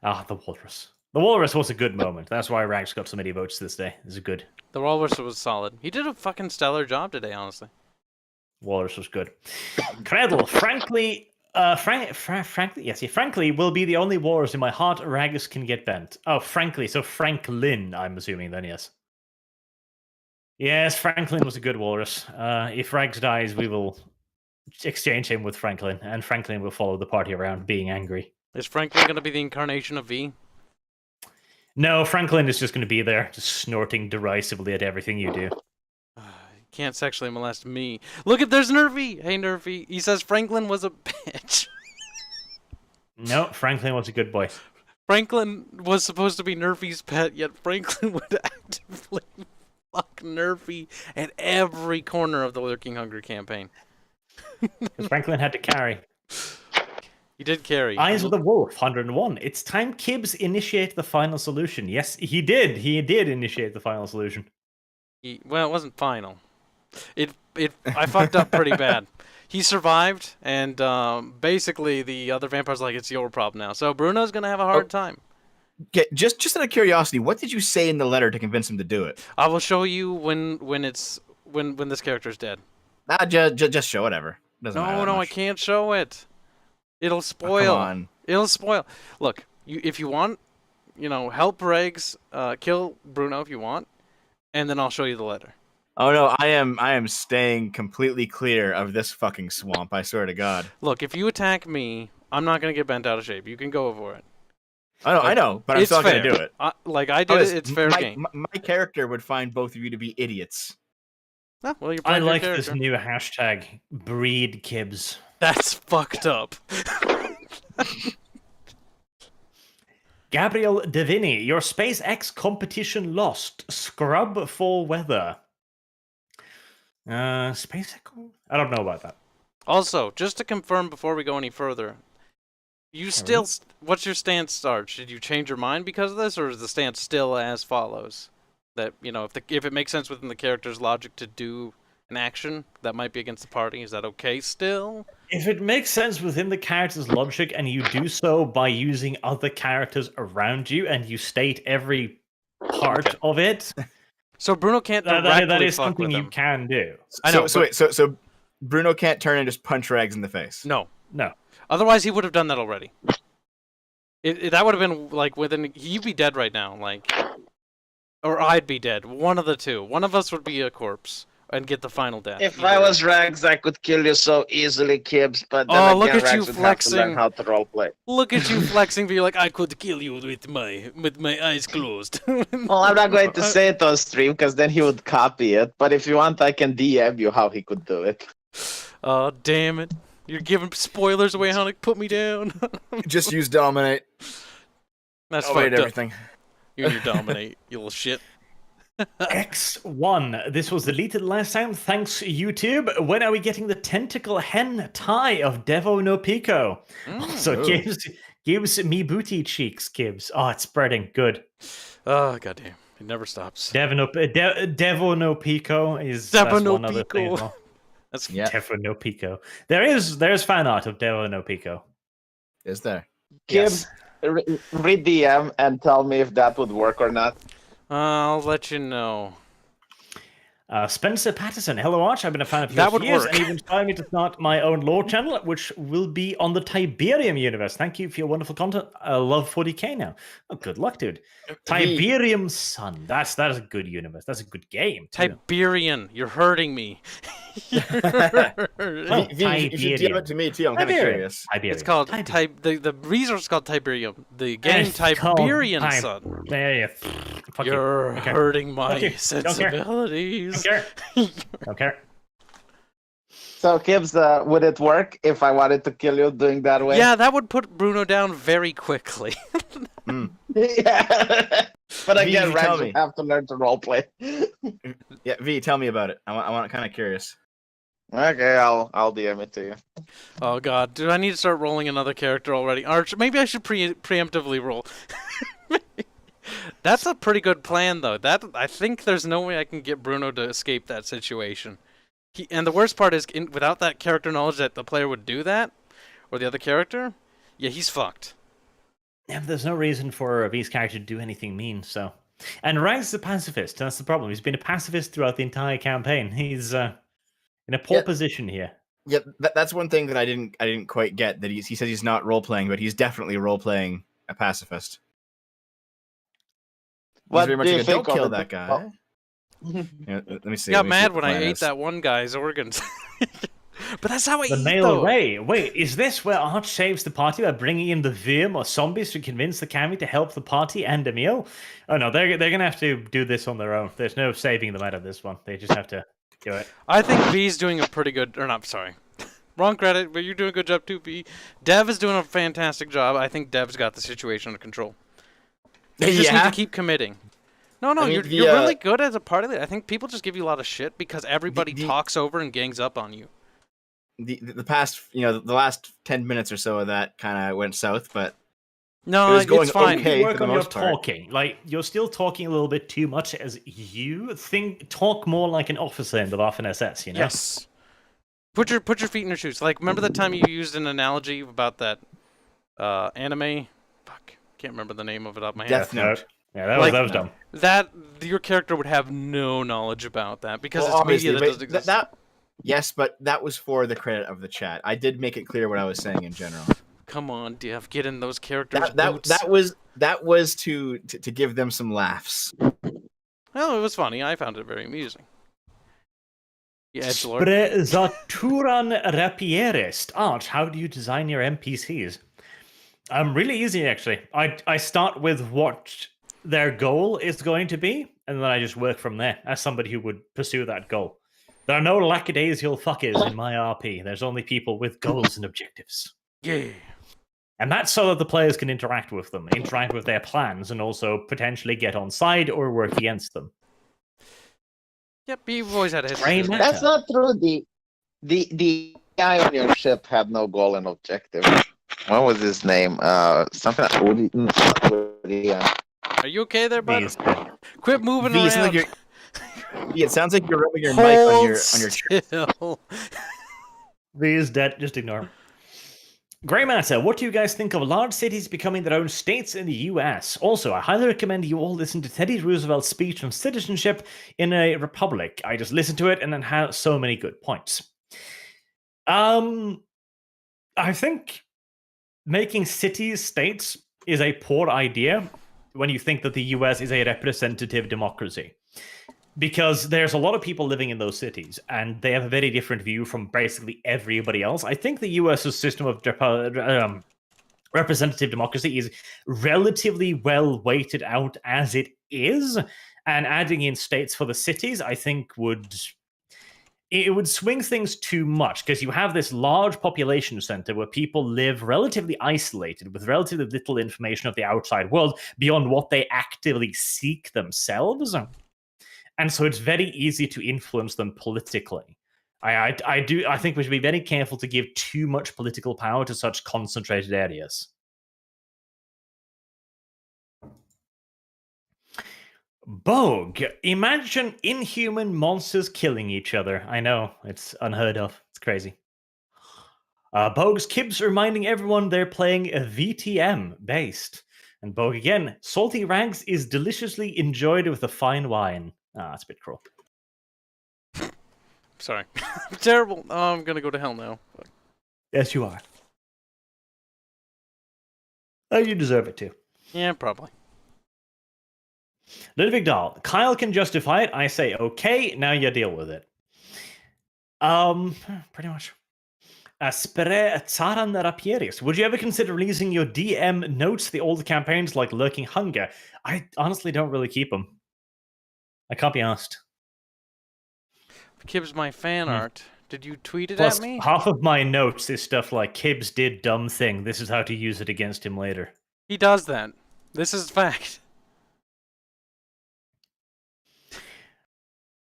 Ah, the walrus. The walrus was a good moment. That's why Rags got so many votes this day. It's a good. The Walrus was solid. He did a fucking stellar job today, honestly. Walrus was good. Cradle, frankly, frankly, will be the only walrus in my heart Ragus can get bent. Oh, frankly, so Franklin, I'm assuming then, yes. Yes, Franklin was a good walrus. If Rags dies, we will exchange him with Franklin, and Franklin will follow the party around being angry. Is Franklin going to be the incarnation of V? No, Franklin is just going to be there, just snorting derisively at everything you do. You can't sexually molest me. Look at, there's Nervy. Hey, Nervy. He says Franklin was a bitch. No, Franklin was a good boy. Franklin was supposed to be Nervy's pet, yet Franklin would actively fuck Nervy at every corner of the Lurking Hunger campaign. Because Franklin had to carry. He did carry. Eyes of the Wolf, 101. It's time Kibbs initiate the final solution. Yes, he did. He did initiate the final solution. Well, it wasn't final. I fucked up pretty bad. he survived, and basically the other vampire's like, it's your problem now. So Bruno's gonna have a hard time. Okay, just out of curiosity, what did you say in the letter to convince him to do it? I will show you when this character's dead. Just show whatever. Doesn't matter that No, I much. can't show it. It'll Oh, spoil. come on. It'll spoil. Look, if you want, help Regs kill Bruno if you want, and then I'll show you the letter. Oh no, I am staying completely clear of this fucking swamp. I swear to God. Look, if you attack me, I'm not gonna get bent out of shape. You can go for it. I know, but I'm still fair. gonna do it. I did it. It's fair game. My character would find both of you to be idiots. Ah, well, you're I playing your like this character. new hashtag, breed kibs. That's fucked up. Gabriel Davini, your SpaceX competition lost. Scrub for weather. SpaceX? I don't know about that. Also, just to confirm before we go any further, you still, what's your stance, Sarge? Did you change your mind because of this, or is the stance still as follows? That, if it makes sense within the character's logic to do an action that might be against the party, is that okay still? If it makes sense within the character's logic and you do so by using other characters around you and you state every part of it, so Bruno can't that directly is fuck something with you him. can do. I know. So Bruno can't turn and just punch Rags in the face. No. No. Otherwise, he would have done that already. That would have been like you'd be dead right now, or I'd be dead. One of the two. One of us would be a corpse and get the final death. If I was Rags, I could kill you so easily, Kibbs. But then Oh, again, look at Rags you would have to flexing. learn how to roleplay. Look at you flexing, but you're like, I could kill you with my eyes closed. Well, I'm not going to say it on stream because then he would copy it. But if you want, I can DM you how he could do it. Oh, damn it. You're giving spoilers away how to put me down. Just use dominate. That's Dominate fucked up. everything. You and your dominate, you little shit. X1, this was deleted last time. Thanks, YouTube. When are we getting the tentacle hen tie of Devo no Pico? So gives me booty cheeks, Gibbs. Oh, it's spreading. Good. Oh, goddamn. It never stops. Devo no Pico is Devo that's no one other thing Pico. as well. That's Devo no Pico. There's fan art of Devo no Pico. Is there? Kibbs, read DM and tell me if that would work or not. I'll let you know. Spencer Patterson, hello Arch, I've been a fan of yours That for would years, work. and even inspired me to start my own lore channel, which will be on the Tiberium universe. Thank you for your wonderful content. I love 40k now. Oh, good luck, dude. Tiberium Sun. That's a good universe. That's a good game. Too. Tiberian, you're hurting me. Oh, You should Tiberium. DM it to me too. I'm kind of Tiberium. curious. Tiberium. It's called the resource is called Tiberium. The game It's called Tiberian Sun. Yeah. Fuck you. You're Okay. hurting my Fuck you. Don't care. sensibilities. Don't care. Don't care. So, Kibbs, would it work if I wanted to kill you doing that way? Yeah, that would put Bruno down very quickly. Yeah. But V, again, you Rags tell would me. have to learn to roleplay. Yeah, V, tell me about it. I'm kind of curious. Okay, I'll DM it to you. Oh god, do I need to start rolling another character already? Arch, maybe I should preemptively roll. That's a pretty good plan, though. I think there's no way I can get Bruno to escape that situation. And the worst part is, without that character knowledge that the player would do that, or the other character, yeah, he's fucked. Yeah, but there's no reason for V's character to do anything mean, so... And Rags the pacifist, that's the problem. He's been a pacifist throughout the entire campaign. He's in a poor position here. Yeah, that's one thing that I didn't quite get. That he says he's not role playing, but he's definitely role playing a pacifist. What He's very much do you like, think don't kill of it? that guy. Yeah, let me see. Got let me see mad what when the I plan ate is. that one guy's organs. But that's how I The eat, male though. Ray. Wait, is this where Arch saves the party by bringing in the VtM or zombies to convince the Kami to help the party and Emil? Oh no, they're gonna have to do this on their own. There's no saving them out of this one. They just have to do it. I think V's doing a pretty good, or not, sorry. Wrong credit, but you're doing a good job too, V. Dev is doing a fantastic job. I think Dev's got the situation under control. You just need to keep committing. No, I mean, you're really good as a party leader. I think people just give you a lot of shit because everybody talks over and gangs up on you. The past, the last 10 minutes or so of that kind of went south, but no, it was going it's fine. okay Work for the on your most part. talking. Like you're still talking a little bit too much as you talk more like an officer in the Waffen SS. You know. Yes. Put your feet in your shoes. Like, remember the time you used an analogy about that anime? Fuck, can't remember the name of it off my head. Death Note. Yeah, that Like, was dumb. That your character would have no knowledge about that because Well, it's media obviously, that but doesn't exist. Yes, but that was for the credit of the chat. I did make it clear what I was saying in general. Come on, Dev, get in those characters' That boots. that was to give them some laughs. Well, it was funny. I found it very amusing. Yeah, Edgelord. Zaturan Rapierist. Arch, how do you design your NPCs? Really easy, actually. I start with what their goal is going to be, and then I just work from there as somebody who would pursue that goal. There are no lackadaisical fuckers in my RP. There's only people with goals and objectives. Yeah. And that's so that the players can interact with them, interact with their plans, and also potentially get on side or work against them. Yep, you've always had a Gray history. matter. That's not true. The guy on your ship had no goal and objective. What was his name? Something. Yeah. Are you okay there, bud? These- Quit moving V, it sounds around. like you're- Yeah, it sounds like you're rubbing your mic on your still. V is dead. Just ignore him. Grey Matter, what do you guys think of large cities becoming their own states in the US? Also, I highly recommend you all listen to Teddy Roosevelt's speech on citizenship in a republic. I just listened to it and it has so many good points. I think making cities states is a poor idea when you think that the US is a representative democracy. Because there's a lot of people living in those cities, and they have a very different view from basically everybody else. I think the US's system of representative democracy is relatively well weighted out as it is, and adding in states for the cities, I think would swing things too much, because you have this large population center where people live relatively isolated with relatively little information of the outside world beyond what they actively seek themselves. And so it's very easy to influence them politically. I think we should be very careful to give too much political power to such concentrated areas. Bogue, imagine inhuman monsters killing each other. I know, it's unheard of. It's crazy. Bogue's Kibs reminding everyone they're playing a VtM based. And Bogue again, salty rags is deliciously enjoyed with a fine wine. That's a bit cruel. Sorry. Terrible. Oh, I'm gonna go to hell now. Yes, you are. Oh, you deserve it too. Yeah, probably. Ludwig Dahl, Kyle can justify it. I say, okay, now you deal with it. Pretty much. Spere Tsaran Rapieris. Would you ever consider releasing your DM notes to the old campaigns like Lurking Hunger? I honestly don't really keep them. I can't be asked. Kib's my fan art. Did you tweet it Plus, at me? half of my notes is stuff like Kibbs did dumb thing. This is how to use it against him later. He does that. This is fact.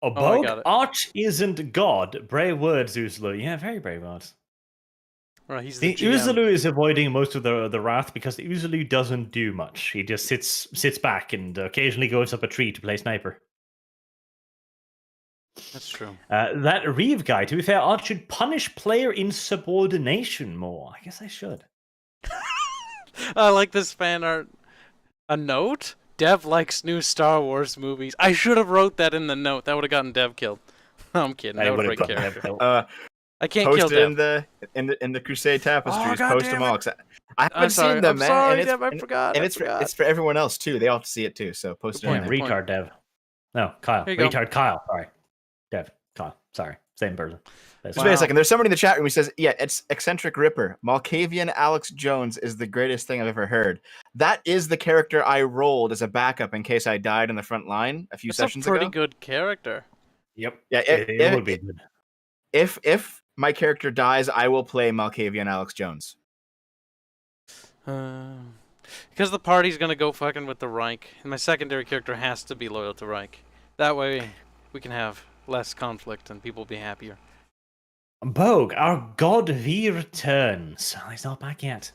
A I Bogue got it. Arch isn't God. Brave words, Uzlu. Yeah, very brave words. Right, he's The the GM. Uzulu is avoiding most of the wrath because the Uzulu doesn't do much. He just sits back and occasionally goes up a tree to play sniper. That's true. That Reeve guy, to be fair, Arch should punish player insubordination more. I guess I should. I like this fan art. A note? Dev likes new Star Wars movies. I should have wrote that in the note. That would have gotten Dev killed. No, I'm kidding. That would break character. I can't kill Post Dev. it in the Crusade tapestries. God post damn them it. all. 'Cause I haven't I'm sorry. seen them, I'm man. sorry, and Dev. I forgot. And I it's forgot. for everyone else too. They all have to see it too. So post it in Yeah, there. point. retard Dev. No, Kyle. Here you go. Retard Kyle. Sorry. Dev. Kyle. Sorry. Same person. That's Just wait a second. There's somebody in the chat room who says, "Yeah, it's eccentric Ripper. Malkavian Alex Jones is the greatest thing I've ever heard." That is the character I rolled as a backup in case I died in the front line a few That's sessions a pretty ago. good character. Yep. Yeah, It would be good. if my character dies, I will play Malkavian Alex Jones. Because the party's gonna go fucking with the Reich, and my secondary character has to be loyal to Reich. That way, we can have less conflict and people be happier. Bogue, our God V returns. He's not back yet.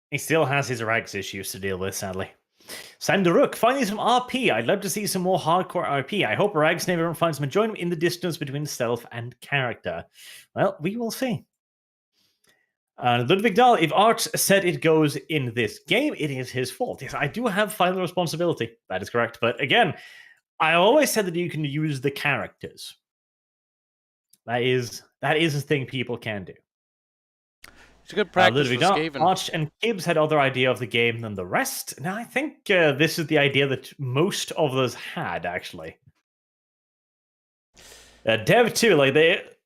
He still has his rights issues to deal with, sadly. Sandaruk, finding some RP. I'd love to see some more hardcore RP. I hope Rags never finds him and join him in the distance between self and character. Well, we will see. Ludwig Dahl, if Arch said it goes in this game, it is his fault. Yes, I do have final responsibility. That is correct. But again, I always said that you can use the characters. That is a thing people can do. It's a good practice for Ludwig Dahl, Skaven. Arch and Gibbs had other idea of the game than the rest. Now, I think this is the idea that most of us had, actually. Dev, too, like,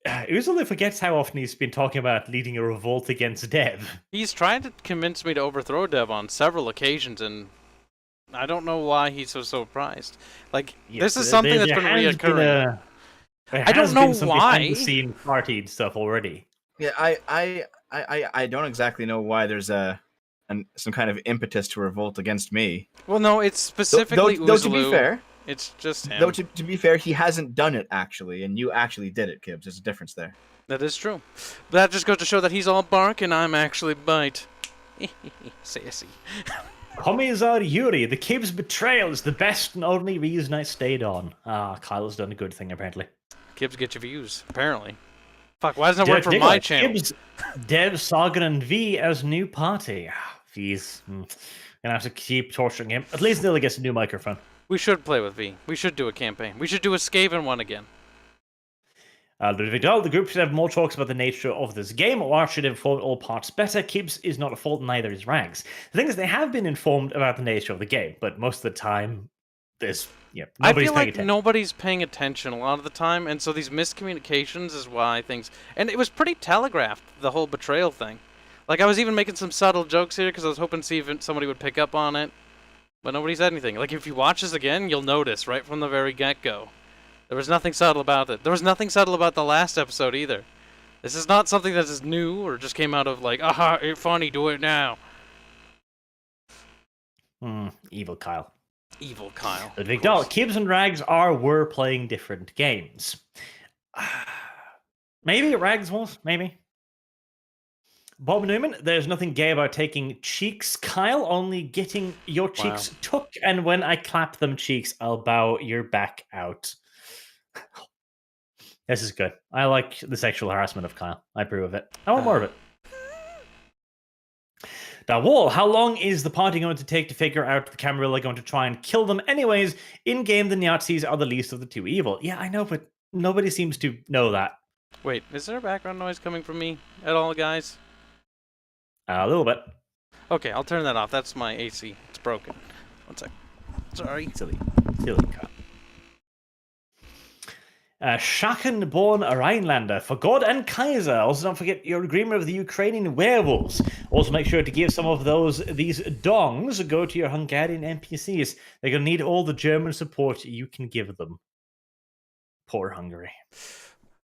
Uzuli forgets how often he's been talking about leading a revolt against Dev. He's trying to convince me to overthrow Dev on several occasions, and I don't know why he's so surprised. Like, this is something that's been reoccurring. I don't know why. Behind-the-scene partied stuff already. Yeah, I don't exactly know why there's some kind of impetus to revolt against me. Well, no, it's specifically though to be fair, it's just him. Though to be fair, he hasn't done it actually, and you actually did it, Kibbs. There's a difference there. That is true. But that just goes to show that he's all bark and I'm actually bite. Sassy. Komizar Yuri, the Kibbs betrayal is the best and only reason I stayed on. Kyle's done a good thing apparently. Kibbs get your views, apparently. Fuck, why doesn't it work for my channel? Kibbs, Dev, Sagan, and V as new party. V's gonna have to keep torturing him. At least until he gets a new microphone. We should play with V. We should do a campaign. We should do a Skaven one again. Ludwig Dahl, the group should have more talks about the nature of this game, or should inform all parts better. Kibbs is not a fault, neither is Rags. The thing is, they have been informed about the nature of the game, but most of the time, there's I feel like nobody's paying attention a lot of the time, and so these miscommunications is why things... And it was pretty telegraphed, the whole betrayal thing. Like, I was even making some subtle jokes here, because I was hoping to see if somebody would pick up on it, but nobody said anything. Like, if you watch this again, you'll notice right from the very get-go. There was nothing subtle about it. There was nothing subtle about the last episode, either. This is not something that is new, or just came out of, like, aha, it's funny, do it now. Evil Kyle. Evil Kyle. Ludwig Dahl, Kibbs and Rags were playing different games. Maybe Rags was, maybe. Bob Newman, there's nothing gay about taking cheeks, Kyle, only getting your cheeks took, and when I clap them cheeks, I'll bow your back out. This is good. I like the sexual harassment of Kyle. I approve of it. I want more of it. Now, Wall, how long is the party going to take to figure out the Camarilla going to try and kill them? Anyways, in-game, the Nazis are the least of the two evil. Yeah, I know, but nobody seems to know that. Wait, is there background noise coming from me at all, guys? A little bit. Okay, I'll turn that off. That's my AC. It's broken. One sec. Sorry. Silly cut. Shaken born Rhinelander, for God and Kaiser. Also, don't forget your agreement with the Ukrainian werewolves. Also, make sure to give some of these dongs go to your Hungarian NPCs. They're going to need all the German support you can give them. Poor Hungary.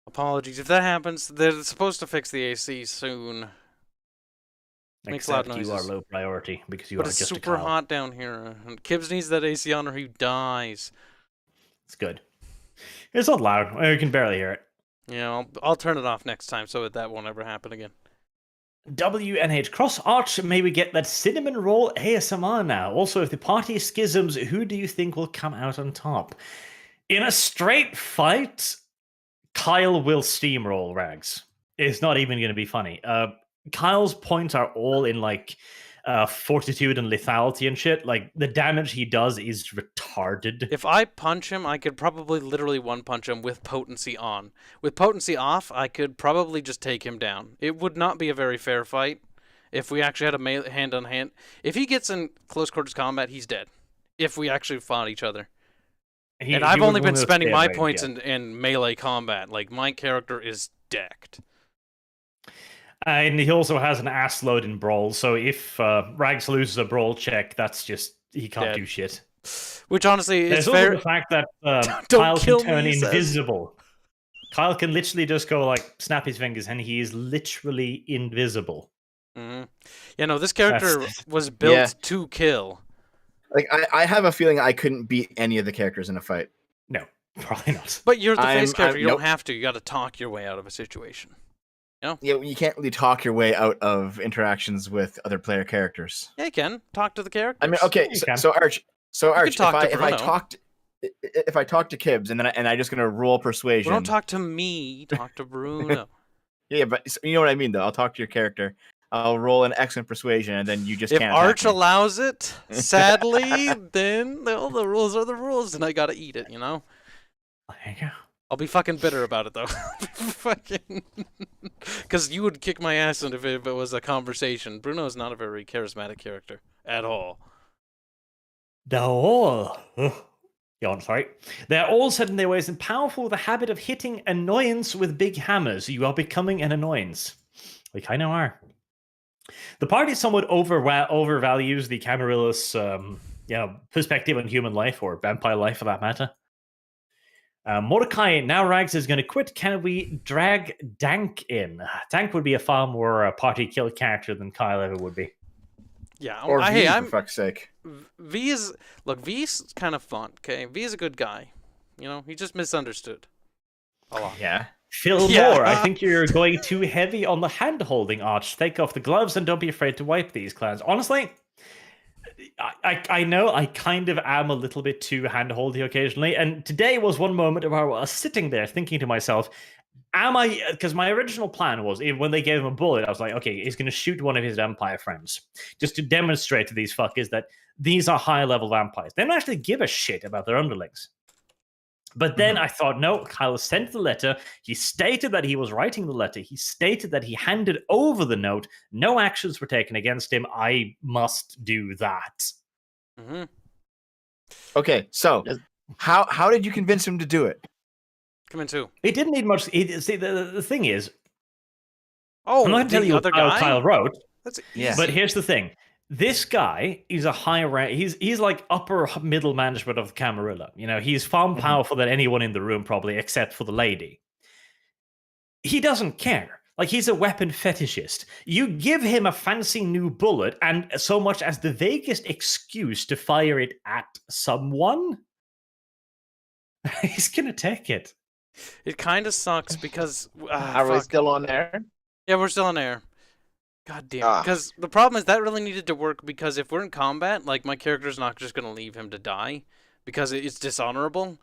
Apologies. If that happens, they're supposed to fix the AC soon. Makes a lot of noises. You are low priority because you are just a super hot down here. And Kibbs needs that AC on or he dies. It's good. It's not loud. I can barely hear it. Yeah, I'll turn it off next time so that won't ever happen again. WNH Cross Arch, may we get that cinnamon roll ASMR now? Also, if the party schisms, who do you think will come out on top? In a straight fight, Kyle will steamroll Rags. It's not even going to be funny. Kyle's points are all in like fortitude and lethality and shit. Like the damage he does is retarded. If I punch him, I could probably literally one punch him with potency on. With potency off, I could probably just take him down. It would not be a very fair fight if we actually had a hand on hand. If he gets in close quarters combat, he's dead. If we actually fought each other. And I've only been spending my points in melee combat. Like my character is decked. And he also has an ass load in Brawl, so if Rags loses a Brawl check, that's just, he can't do shit. Which honestly is There's also the fact that Kyle can turn invisible. Kyle can literally just go like, snap his fingers, and he is literally invisible. Mm-hmm. Yeah, no, this character was built to kill. Like, I have a feeling I couldn't beat any of the characters in a fight. No, probably not. But you're the face character, you don't have to. You gotta talk your way out of a situation. Yeah, you can't really talk your way out of interactions with other player characters. Yeah, you can talk to the characters. I mean, okay, You can. so Arch, talk to if I Bruno. talk to Kibbs and then I just gonna roll persuasion. Well, don't talk to me. Talk to Bruno. Yeah, but you know what I mean, though. I'll talk to your character. I'll roll an excellent persuasion, and then you just If can't. Arch attack me. allows it, sadly, then well, the rules are the rules, and I gotta eat it. You know. There you go. I'll be fucking bitter about it though. Fucking, because you would kick my ass if it was a conversation. Bruno is not a very charismatic character at all. They're all set in their ways and powerful with a habit of hitting annoyance with big hammers. You are becoming an annoyance. We kind of are. The party somewhat overvalues the Camarilla's perspective on human life, or vampire life for that matter. Mordecai, now Rags is going to quit. Can we drag Dank in? Dank would be a far more party kill character than Kyle ever would be. Yeah, Or hey, for fuck's sake. V's kind of fun. Okay, V is a good guy. You know, he just misunderstood a lot. Yeah. Phil Yeah. Moore, I think you're going too heavy on the hand-holding, Arch. Take off the gloves and don't be afraid to wipe these clowns. Honestly, I know I kind of am a little bit too hand-holdy occasionally, and today was one moment where I was sitting there thinking to myself, because my original plan was, when they gave him a bullet, I was like, okay, he's going to shoot one of his vampire friends, just to demonstrate to these fuckers that these are high-level vampires. They don't actually give a shit about their underlings. But then I thought, no, Kyle sent the letter. He stated that he was writing the letter. He stated that he handed over the note. No actions were taken against him. I must do that. Mm-hmm. Okay, so how did you convince him to do it? Come in too. It didn't need much. See, the thing is, Oh, I'm not going to tell you other what guy. Kyle wrote. That's Yeah. But here's the thing. This guy is a high rank. He's like upper middle management of the Camarilla. You know, he's far more powerful than anyone in the room, probably, except for the lady. He doesn't care. Like, he's a weapon fetishist. You give him a fancy new bullet and so much as the vaguest excuse to fire it at someone, he's gonna take it. It kind of sucks because Are we still on air? Yeah, we're still on air. God damn. Because the problem is that really needed to work, because if we're in combat, like, my character's not just going to leave him to die because it's dishonorable.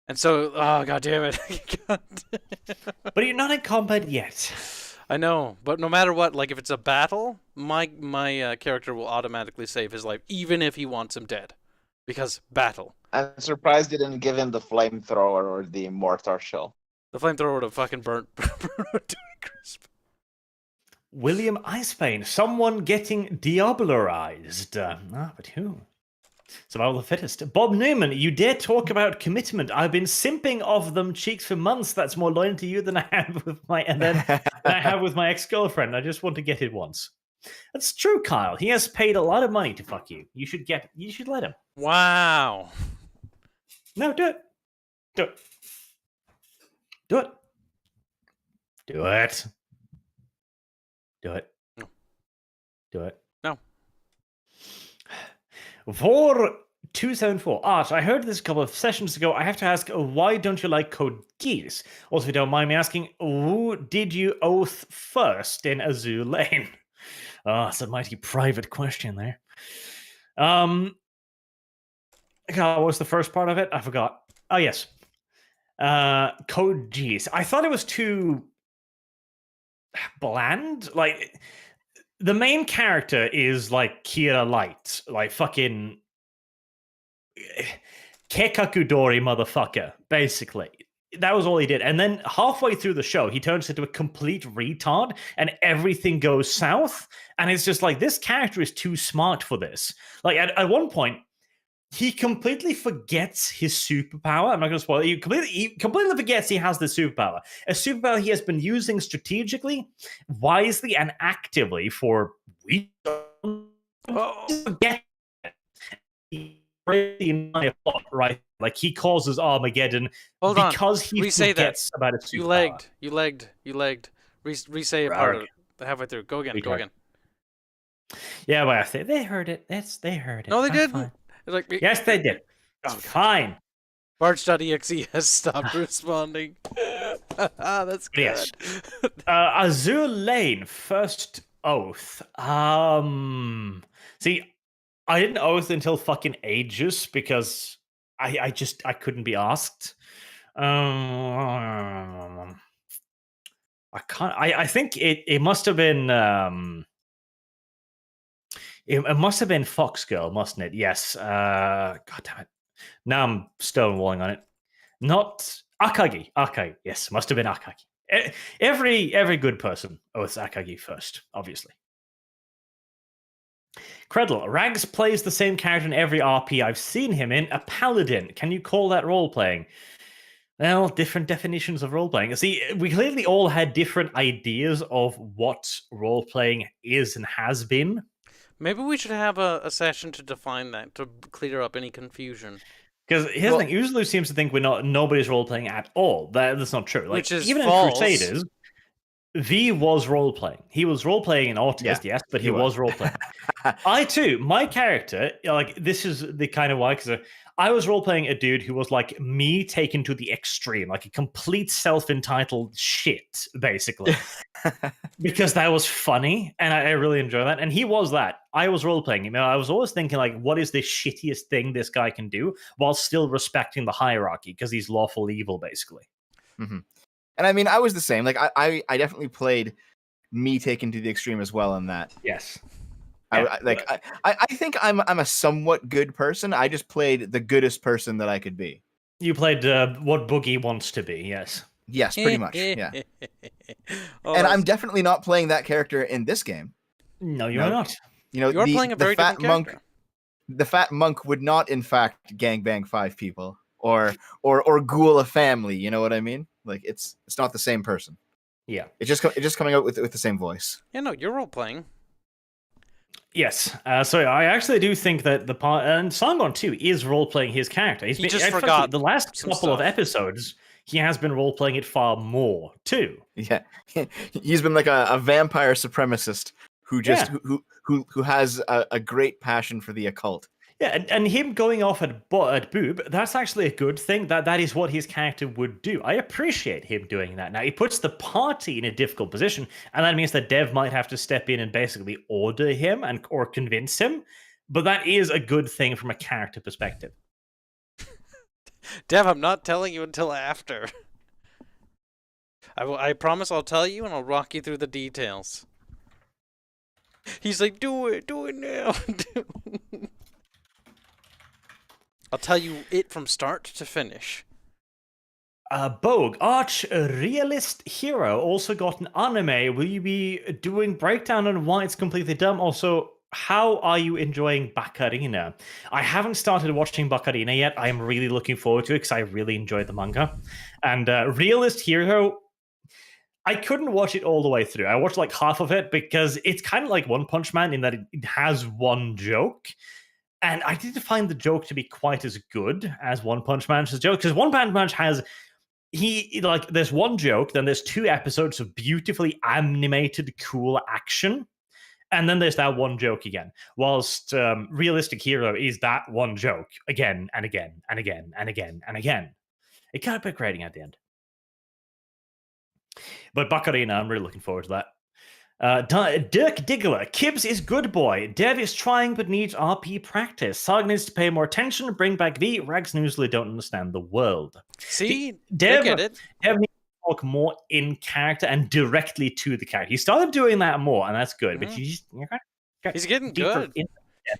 And so, oh, god damn it. God damn it. But you're not in combat yet. I know, but no matter what, like, if it's a battle, my character will automatically save his life, even if he wants him dead. Because battle. I'm surprised they didn't give him the flamethrower or the mortar shell. The flamethrower would have fucking burnt Bruno to a crisp. William Icebane, someone getting diablerized. But who? Survival of the fittest. Bob Newman, you dare talk about commitment. I've been simping off them cheeks for months. That's more loyal to you than I have with my ex-girlfriend. I just want to get it once. That's true, Kyle. He has paid a lot of money to fuck you. You should let him. Wow. No, do it. Do it. Do it. Do it. Do it. No. Do it. No. For 274, Art, I heard this a couple of sessions ago. I have to ask, why don't you like Code Geass? Also, if you don't mind me asking, who did you oath first in Azul Lane? It's a mighty private question there. What was the first part of it? I forgot. Oh, yes. Code Geass. I thought it was too bland. Like, the main character is like Kira Light, like fucking Kekakudori motherfucker, basically. That was all he did. And then halfway through the show, he turns into a complete retard and everything goes south. And it's just like, this character is too smart for this. Like, at one point, he completely forgets his superpower. I'm not going to spoil it. He completely forgets he has the superpower. A superpower he has been using strategically, wisely, and actively for weeks. Right? Like, he causes Armageddon because he forgets about his superpower. You lagged. Re-say a part of it halfway through. Go again. Yeah, well, they heard it. They heard it. No, they didn't. Like, yes, they did. It's fine. Barch.exe has stopped responding. That's But yes. good. Azure Lane, first oath. See, I didn't oath until fucking ages because I couldn't be asked. I can't. I think it must have been. It must have been Fox Girl, mustn't it? Yes. God damn it. Now I'm stonewalling on it. Not Akagi. Akagi. Yes, must have been Akagi. Every good person oaths Akagi first, obviously. Credle, Rags plays the same character in every RP I've seen him in, a paladin. Can you call that role-playing? Well, different definitions of role-playing. See, we clearly all had different ideas of what role-playing is and has been. Maybe we should have a session to define that, to clear up any confusion. Because here's the thing, Uzulu seems to think nobody's role-playing at all. That's not true. Like, Which is even false. in Crusaders, V was role-playing. He was role-playing in Autist, yes, but he was role-playing. I, too, my character, like, this is the kind of why, because I was role-playing a dude who was like me taken to the extreme, like a complete self-entitled shit, basically. Because that was funny, and I really enjoy that. And he was that. I was role-playing him. I was always thinking, like, what is the shittiest thing this guy can do while still respecting the hierarchy, because he's lawful evil, basically. Mm-hmm. And I mean, I was the same. Like, I definitely played me taken to the extreme as well in that. Yes. I think I'm a somewhat good person. I just played the goodest person that I could be. You played what Boogie wants to be, yes. Yes, pretty much, yeah. And I'm definitely not playing that character in this game. No, you're not. You know, You're playing a very fat different monk. character. The fat monk would not, in fact, gangbang 5 people or ghoul a family. You know what I mean? Like, it's not the same person. Yeah, it's just coming out with the same voice. Yeah, no, you're role playing. Yes, so I actually do think that the part and Sangon too is role playing his character. He just forgot the last couple of episodes. He has been role playing it far more too. Yeah, he's been like a vampire supremacist who just who has a great passion for the occult. Yeah, and him going off at Boob, that's actually a good thing. That is what his character would do. I appreciate him doing that. Now, he puts the party in a difficult position, and that means that Dev might have to step in and basically order him or convince him, but that is a good thing from a character perspective. Dev, I'm not telling you until after. I promise I'll tell you, and I'll walk you through the details. He's like, do it now. I'll tell you it from start to finish. Bogue, Arch Realist Hero also got an anime. Will you be doing breakdown on why it's completely dumb? Also, how are you enjoying Baccarina? I haven't started watching Baccarina yet. I am really looking forward to it because I really enjoyed the manga. And Realist Hero, I couldn't watch it all the way through. I watched like half of it because it's kind of like One Punch Man in that it has one joke. And I didn't find the joke to be quite as good as One Punch Man's joke, because One Punch Man has there's one joke, then there's 2 episodes of beautifully animated, cool action, and then there's that one joke again. Whilst Realistic Hero is that one joke again and again and again and again and again. It got a bit grating at the end. But Baccarina, I'm really looking forward to that. Dirk Diggler, Kibbs is good boy. Dev is trying but needs RP practice. Sarg needs to pay more attention, bring back V. Rags and Usually don't understand the world. See, Dev, get it. Dev needs to talk more in character and directly to the character. He started doing that more, and that's good. But he's getting good.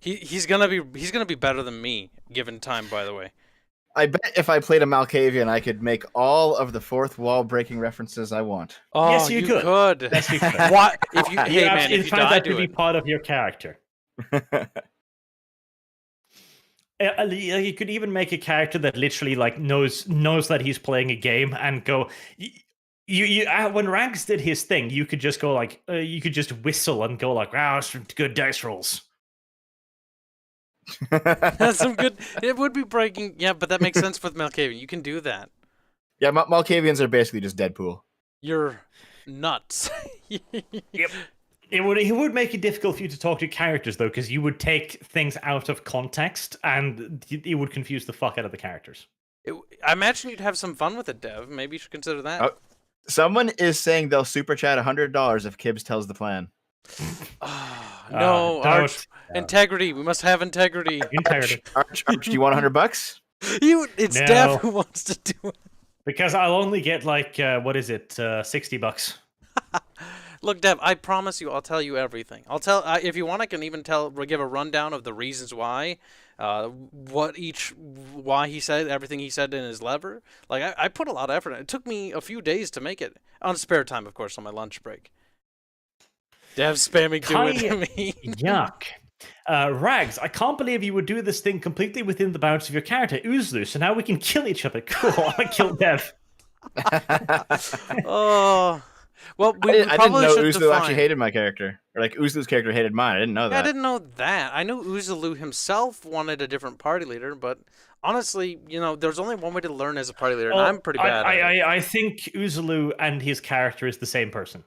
He's gonna be better than me given time. By the way. I bet if I played a Malkavian, I could make all of the fourth wall breaking references I want. Oh, yes, you could. Yes, you could. What if you? Hey man, if you find die, that do to be it. part of your character. You could even make a character that literally like knows that he's playing a game and go. You when Rags did his thing, you could just go like you could just whistle and go like, "Wow, it's good dice rolls." That's some good. It would be breaking. Yeah, but that makes sense with Malkavian. You can do that. Yeah, Malkavians are basically just Deadpool. You're nuts. Yep. It would make it difficult for you to talk to characters though, because you would take things out of context and it would confuse the fuck out of the characters. I imagine you'd have some fun with it, Dev. Maybe you should consider that. Someone is saying they'll super chat $100 if Kibbs tells the plan. No, don't. Arch. Integrity. We must have integrity. Integrity. Arch, do you want $100? It's No. Dev who wants to do it. Because I'll only get like what is it, $60. Look, Dev, I promise you, I'll tell you everything. I'll tell if you want. I can even give a rundown of the reasons why, why he said everything he said in his lever. Like I put a lot of effort in. It took me a few days to make it on spare time, of course, on my lunch break. Dev's spamming do it to me. Yuck. Rags, I can't believe you would do this thing completely within the bounds of your character, Uzlu, so now we can kill each other. Cool, I'm gonna kill Dev. Oh. Well, I didn't know Uzlu define. actually hated my character. Or like Uzlu's character hated mine. I didn't know that. Yeah, I didn't know that. I knew Uzlu himself wanted a different party leader, but honestly, there's only one way to learn as a party leader, and I'm pretty bad at it. I think Uzlu and his character is the same person.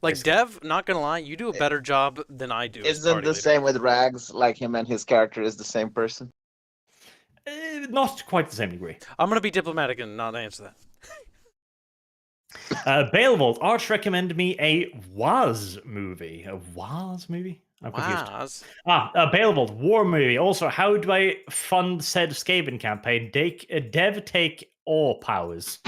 Like, Dev, not gonna lie, you do a better job than I do. Isn't the same with Rags? Like him and his character is the same person. Not quite the same degree. I'm gonna be diplomatic and not answer that. Beelvold, Arch recommended me a Was movie. A Was movie? I'm confused. Beelvold, War movie. Also, how do I fund said Skaven campaign? Dev take all powers.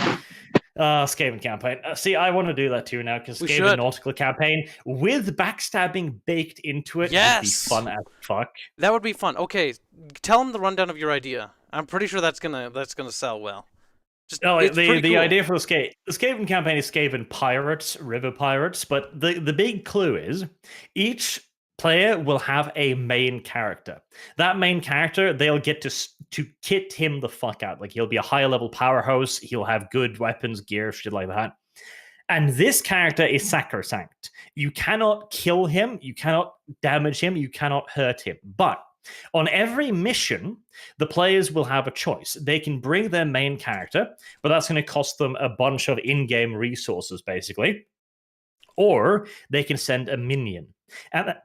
Skaven campaign. See, I want to do that too now because Skaven nautical campaign with backstabbing baked into it would be fun as fuck. That would be fun. Okay, tell him the rundown of your idea. I'm pretty sure that's gonna sell well. The idea for the Skaven campaign is Skaven pirates, river pirates, but the big clue is each player will have a main character. That main character, they'll get to kit him the fuck out. Like, he'll be a higher level powerhouse, he'll have good weapons, gear, shit like that. And this character is sacrosanct. You cannot kill him, you cannot damage him, you cannot hurt him. But on every mission, the players will have a choice. They can bring their main character, but that's going to cost them a bunch of in-game resources, basically. Or they can send a minion. And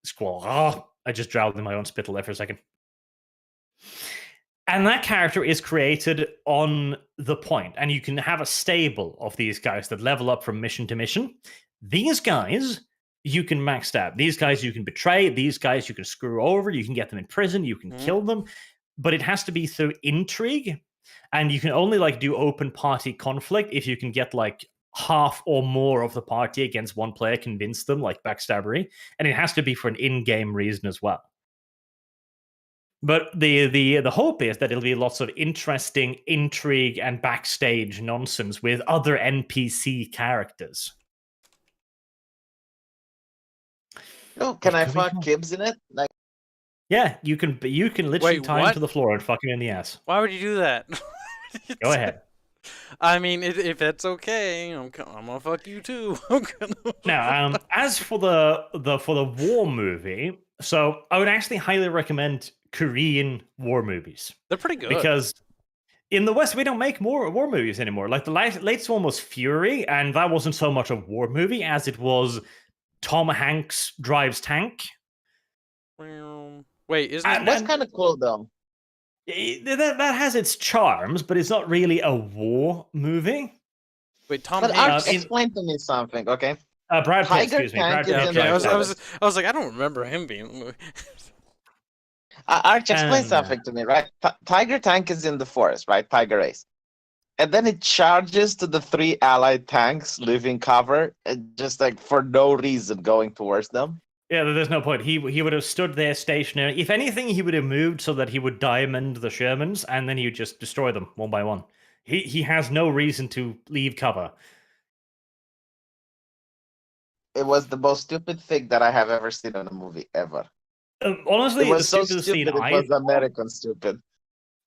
squall. I just drowned in my own spittle there for a second. And that character is created on the point, and you can have a stable of these guys that level up from mission to mission. These guys you can backstab. These guys you can betray. These guys you can screw over. You can get them in prison. You can kill them. But it has to be through intrigue. And you can only do open party conflict if you can get half or more of the party against one player, convince them, backstabbery. And it has to be for an in-game reason as well. But the hope is that it'll be lots of interesting intrigue and backstage nonsense with other NPC characters. Oh, can I fuck Kibbs in it? Yeah, you can literally tie him to the floor and fuck him in the ass. Why would you do that? Go ahead. I mean, if that's okay, I'm gonna fuck you too. Now, as for the war movie, so I would actually highly recommend Korean war movies. They're pretty good because in the West we don't make more war movies anymore. Like the latest one was Fury, and that wasn't so much a war movie as it was Tom Hanks drives tank. Wait, isn't that's kind of cool though? That has its charms, but it's not really a war movie. Wait, Tom Hanks. Hanks. Explain to me something, okay? Brad Pitt, excuse me. Brad Pitt. Okay, I was like, I don't remember him being in the movie. Arch, explain something to me, right? Tiger Tank is in the forest, right? Tiger Ace. And then it charges to the 3 allied tanks leaving cover, and just for no reason going towards them. Yeah, there's no point. He would have stood there stationary. If anything, he would have moved so that he would diamond the Shermans, and then he would just destroy them one by one. He has no reason to leave cover. It was the most stupid thing that I have ever seen in a movie, ever. Honestly, it was the so stupidest stupid, scene it was American stupid.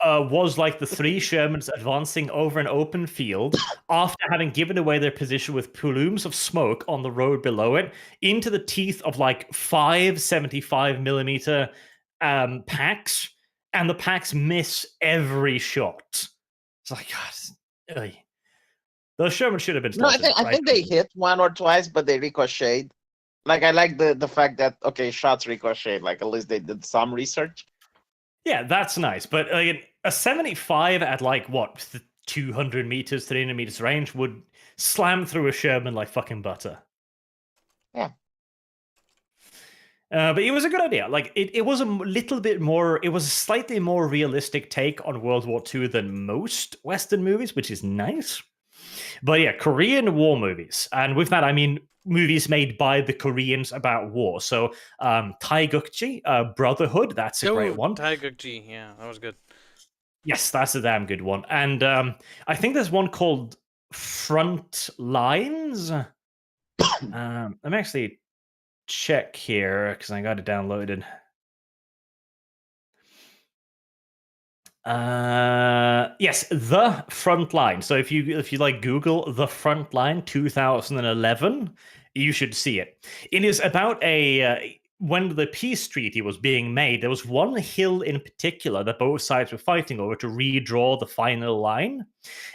Was the 3 Shermans advancing over an open field after having given away their position with plumes of smoke on the road below it into the teeth of 5 75mm packs, and the packs miss every shot. It's God, those Shermans should have been No, started, I think they hit 1 or twice, but they ricocheted. I like the fact that shots ricochet. At least they did some research. Yeah, that's nice. But a 75 at 200 meters, 300 meters range would slam through a Sherman like fucking butter. Yeah. But it was a good idea. Like it was a little bit more. It was a slightly more realistic take on World War II than most Western movies, which is nice. But yeah, Korean war movies, and with that I mean movies made by the Koreans about war. So Taegukji, Brotherhood, that's a great one. Taegukji, yeah, that was good. Yes, that's a damn good one. And I think there's one called Front Lines. Let me actually check here because I got it downloaded. Yes, The Front Line. So if you like Google The Front Line 2011, you should see it. It is about a when the peace treaty was being made, there was one hill in particular that both sides were fighting over to redraw the final line,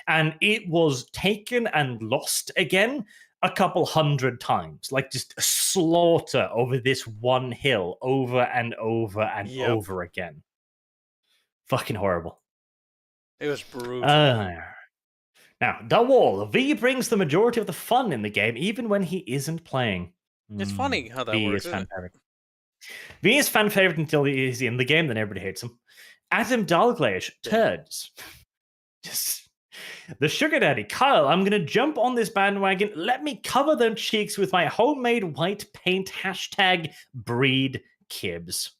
and it was taken and lost again a couple hundred times, like just slaughter over this one hill over and over and over again. Fucking horrible. It was brutal. Now, The Wall. V brings the majority of the fun in the game, even when he isn't playing. It's funny how that V works. is fan favorite. V is fan favorite until he's in the game, then everybody hates him. Adam Dalgleish, turds. Just the sugar daddy. Kyle, I'm going to jump on this bandwagon. Let me cover them cheeks with my homemade white paint. Hashtag breed kibs.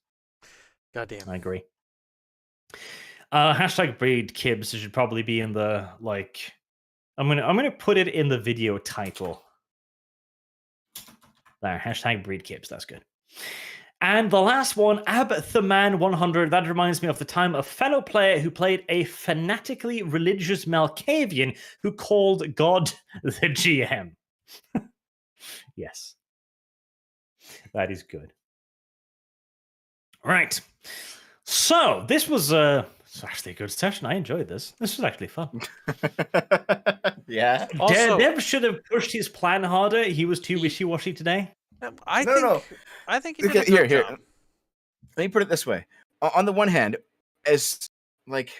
Goddamn. I agree. Hashtag breed kibs should probably be in the like. I'm gonna put it in the video title. There, hashtag breed kibs. That's good. And the last one, Abthaman100. That reminds me of the time a fellow player who played a fanatically religious Malkavian who called God the GM. Yes, that is good. Right. So this was actually a good session. I enjoyed this. This was actually fun. Yeah. Also, Dev should have pushed his plan harder. He was too wishy-washy today. I think he did Okay, a good here. job. Let me put it this way. On the one hand, as like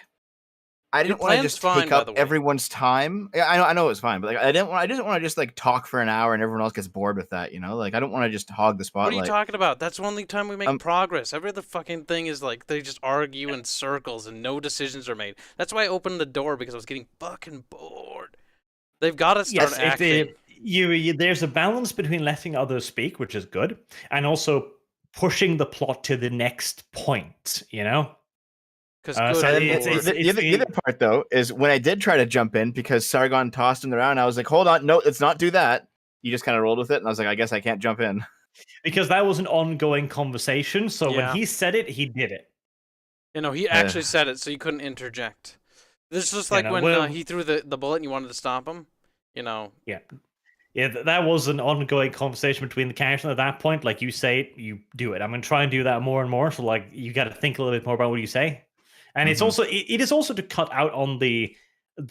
I didn't want to plan's just fine, take by up the way. everyone's time. Yeah, I know it was fine, but like I didn't want to just like talk for an hour and everyone else gets bored with that, you know? Like I don't want to just hog the What spotlight. are you talking about? That's the only time we make progress. Every other fucking thing is like they just argue in circles and no decisions are made. That's why I opened the door, because I was getting fucking bored. They've got to start acting. There's a balance between letting others speak, which is good, and also pushing the plot to the next point, you know? Because the other part, though, is when I did try to jump in because Sargon tossed him around, I was like, hold on, no, let's not do that. You just kind of rolled with it, and I was like, I guess I can't jump in. Because that was an ongoing conversation, so when he said it, he did it. You know, he actually said it, so you couldn't interject. This is just like when he threw the bullet and you wanted to stop him, you know? Yeah, that was an ongoing conversation between the characters. At that point, like, you say it, you do it. I'm going to try and do that more and more, so, like, you got to think a little bit more about what you say. And it's also, it is also to cut out on the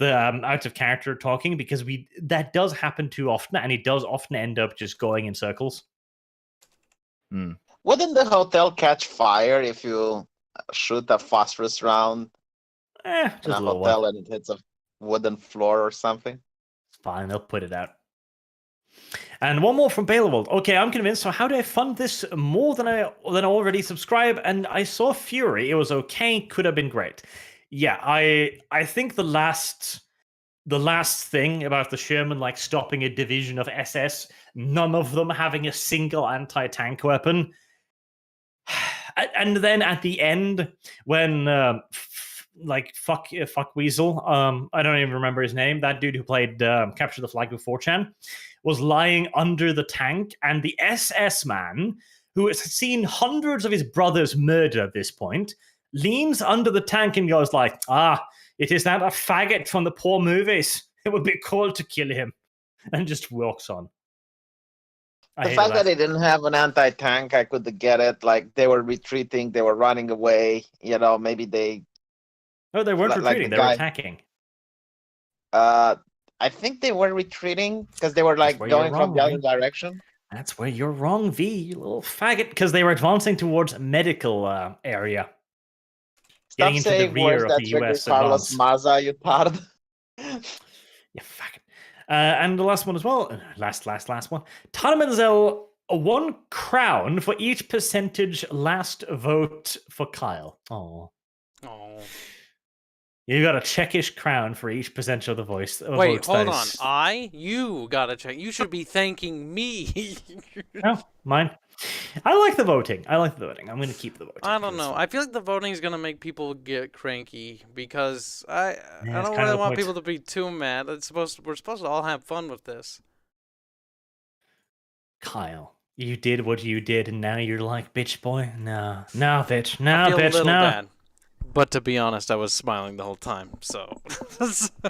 out of character talking, because that does happen too often, and it does often end up just going in circles. Wouldn't the hotel catch fire if you shoot a phosphorus round in a hotel and it hits a wooden floor or something? It's fine, they'll put it out. And one more from Balewold. Okay, I'm convinced. So how do I fund this more than I already subscribe? And I saw Fury. It was okay. Could have been great. Yeah, I think the last thing about the Sherman, like stopping a division of SS, none of them having a single anti-tank weapon, and then at the end when fuck Weasel, I don't even remember his name. That dude who played Capture the Flag with 4chan was lying under the tank, and the SS man, who has seen hundreds of his brothers murdered at this point, leans under the tank and goes like, it is not a faggot from the poor movies. It would be cool to kill him. And just walks on. The fact that they didn't have an anti-tank, I could get it. Like, they were retreating, they were running away. You know, maybe they... No, they weren't retreating. They were attacking. I think they were retreating because they were like going from the other direction. That's where you're wrong, V, you little faggot. Because they were advancing towards medical area. Stop saying words that trigger Carlos Maza, you tard. You faggot. And the last one as well. Last one. Tanamanzel, 1 crown for each percentage last vote for Kyle. Oh. Oh. You got a Czechish crown for each percentage of the voice. Wait, vote hold dice. on. You gotta check. You should be thanking me. No, mine. I like the voting. I'm going to keep the voting. I don't know. I feel like the voting is gonna make people get cranky because I it's don't kind of really the want point. people to be too mad. We're supposed to all have fun with this. Kyle, you did what you did, and now you're like, bitch boy? No, bitch. I No, feel a bitch, little no. bad. But to be honest, I was smiling the whole time, so.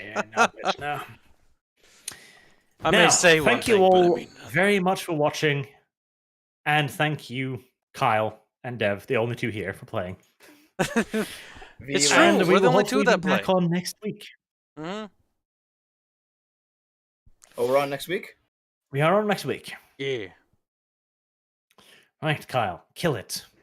Yeah, no, bitch, no. I Now, may say one thank you thing, but I all mean very much for watching, and thank you, Kyle and Dev, the only two here, for playing. It's VtM. true. we We're the will only two hopefully that be back play. on next week. Hmm. Oh, we're on next week? We are on next week. Yeah. Right, Kyle, kill it.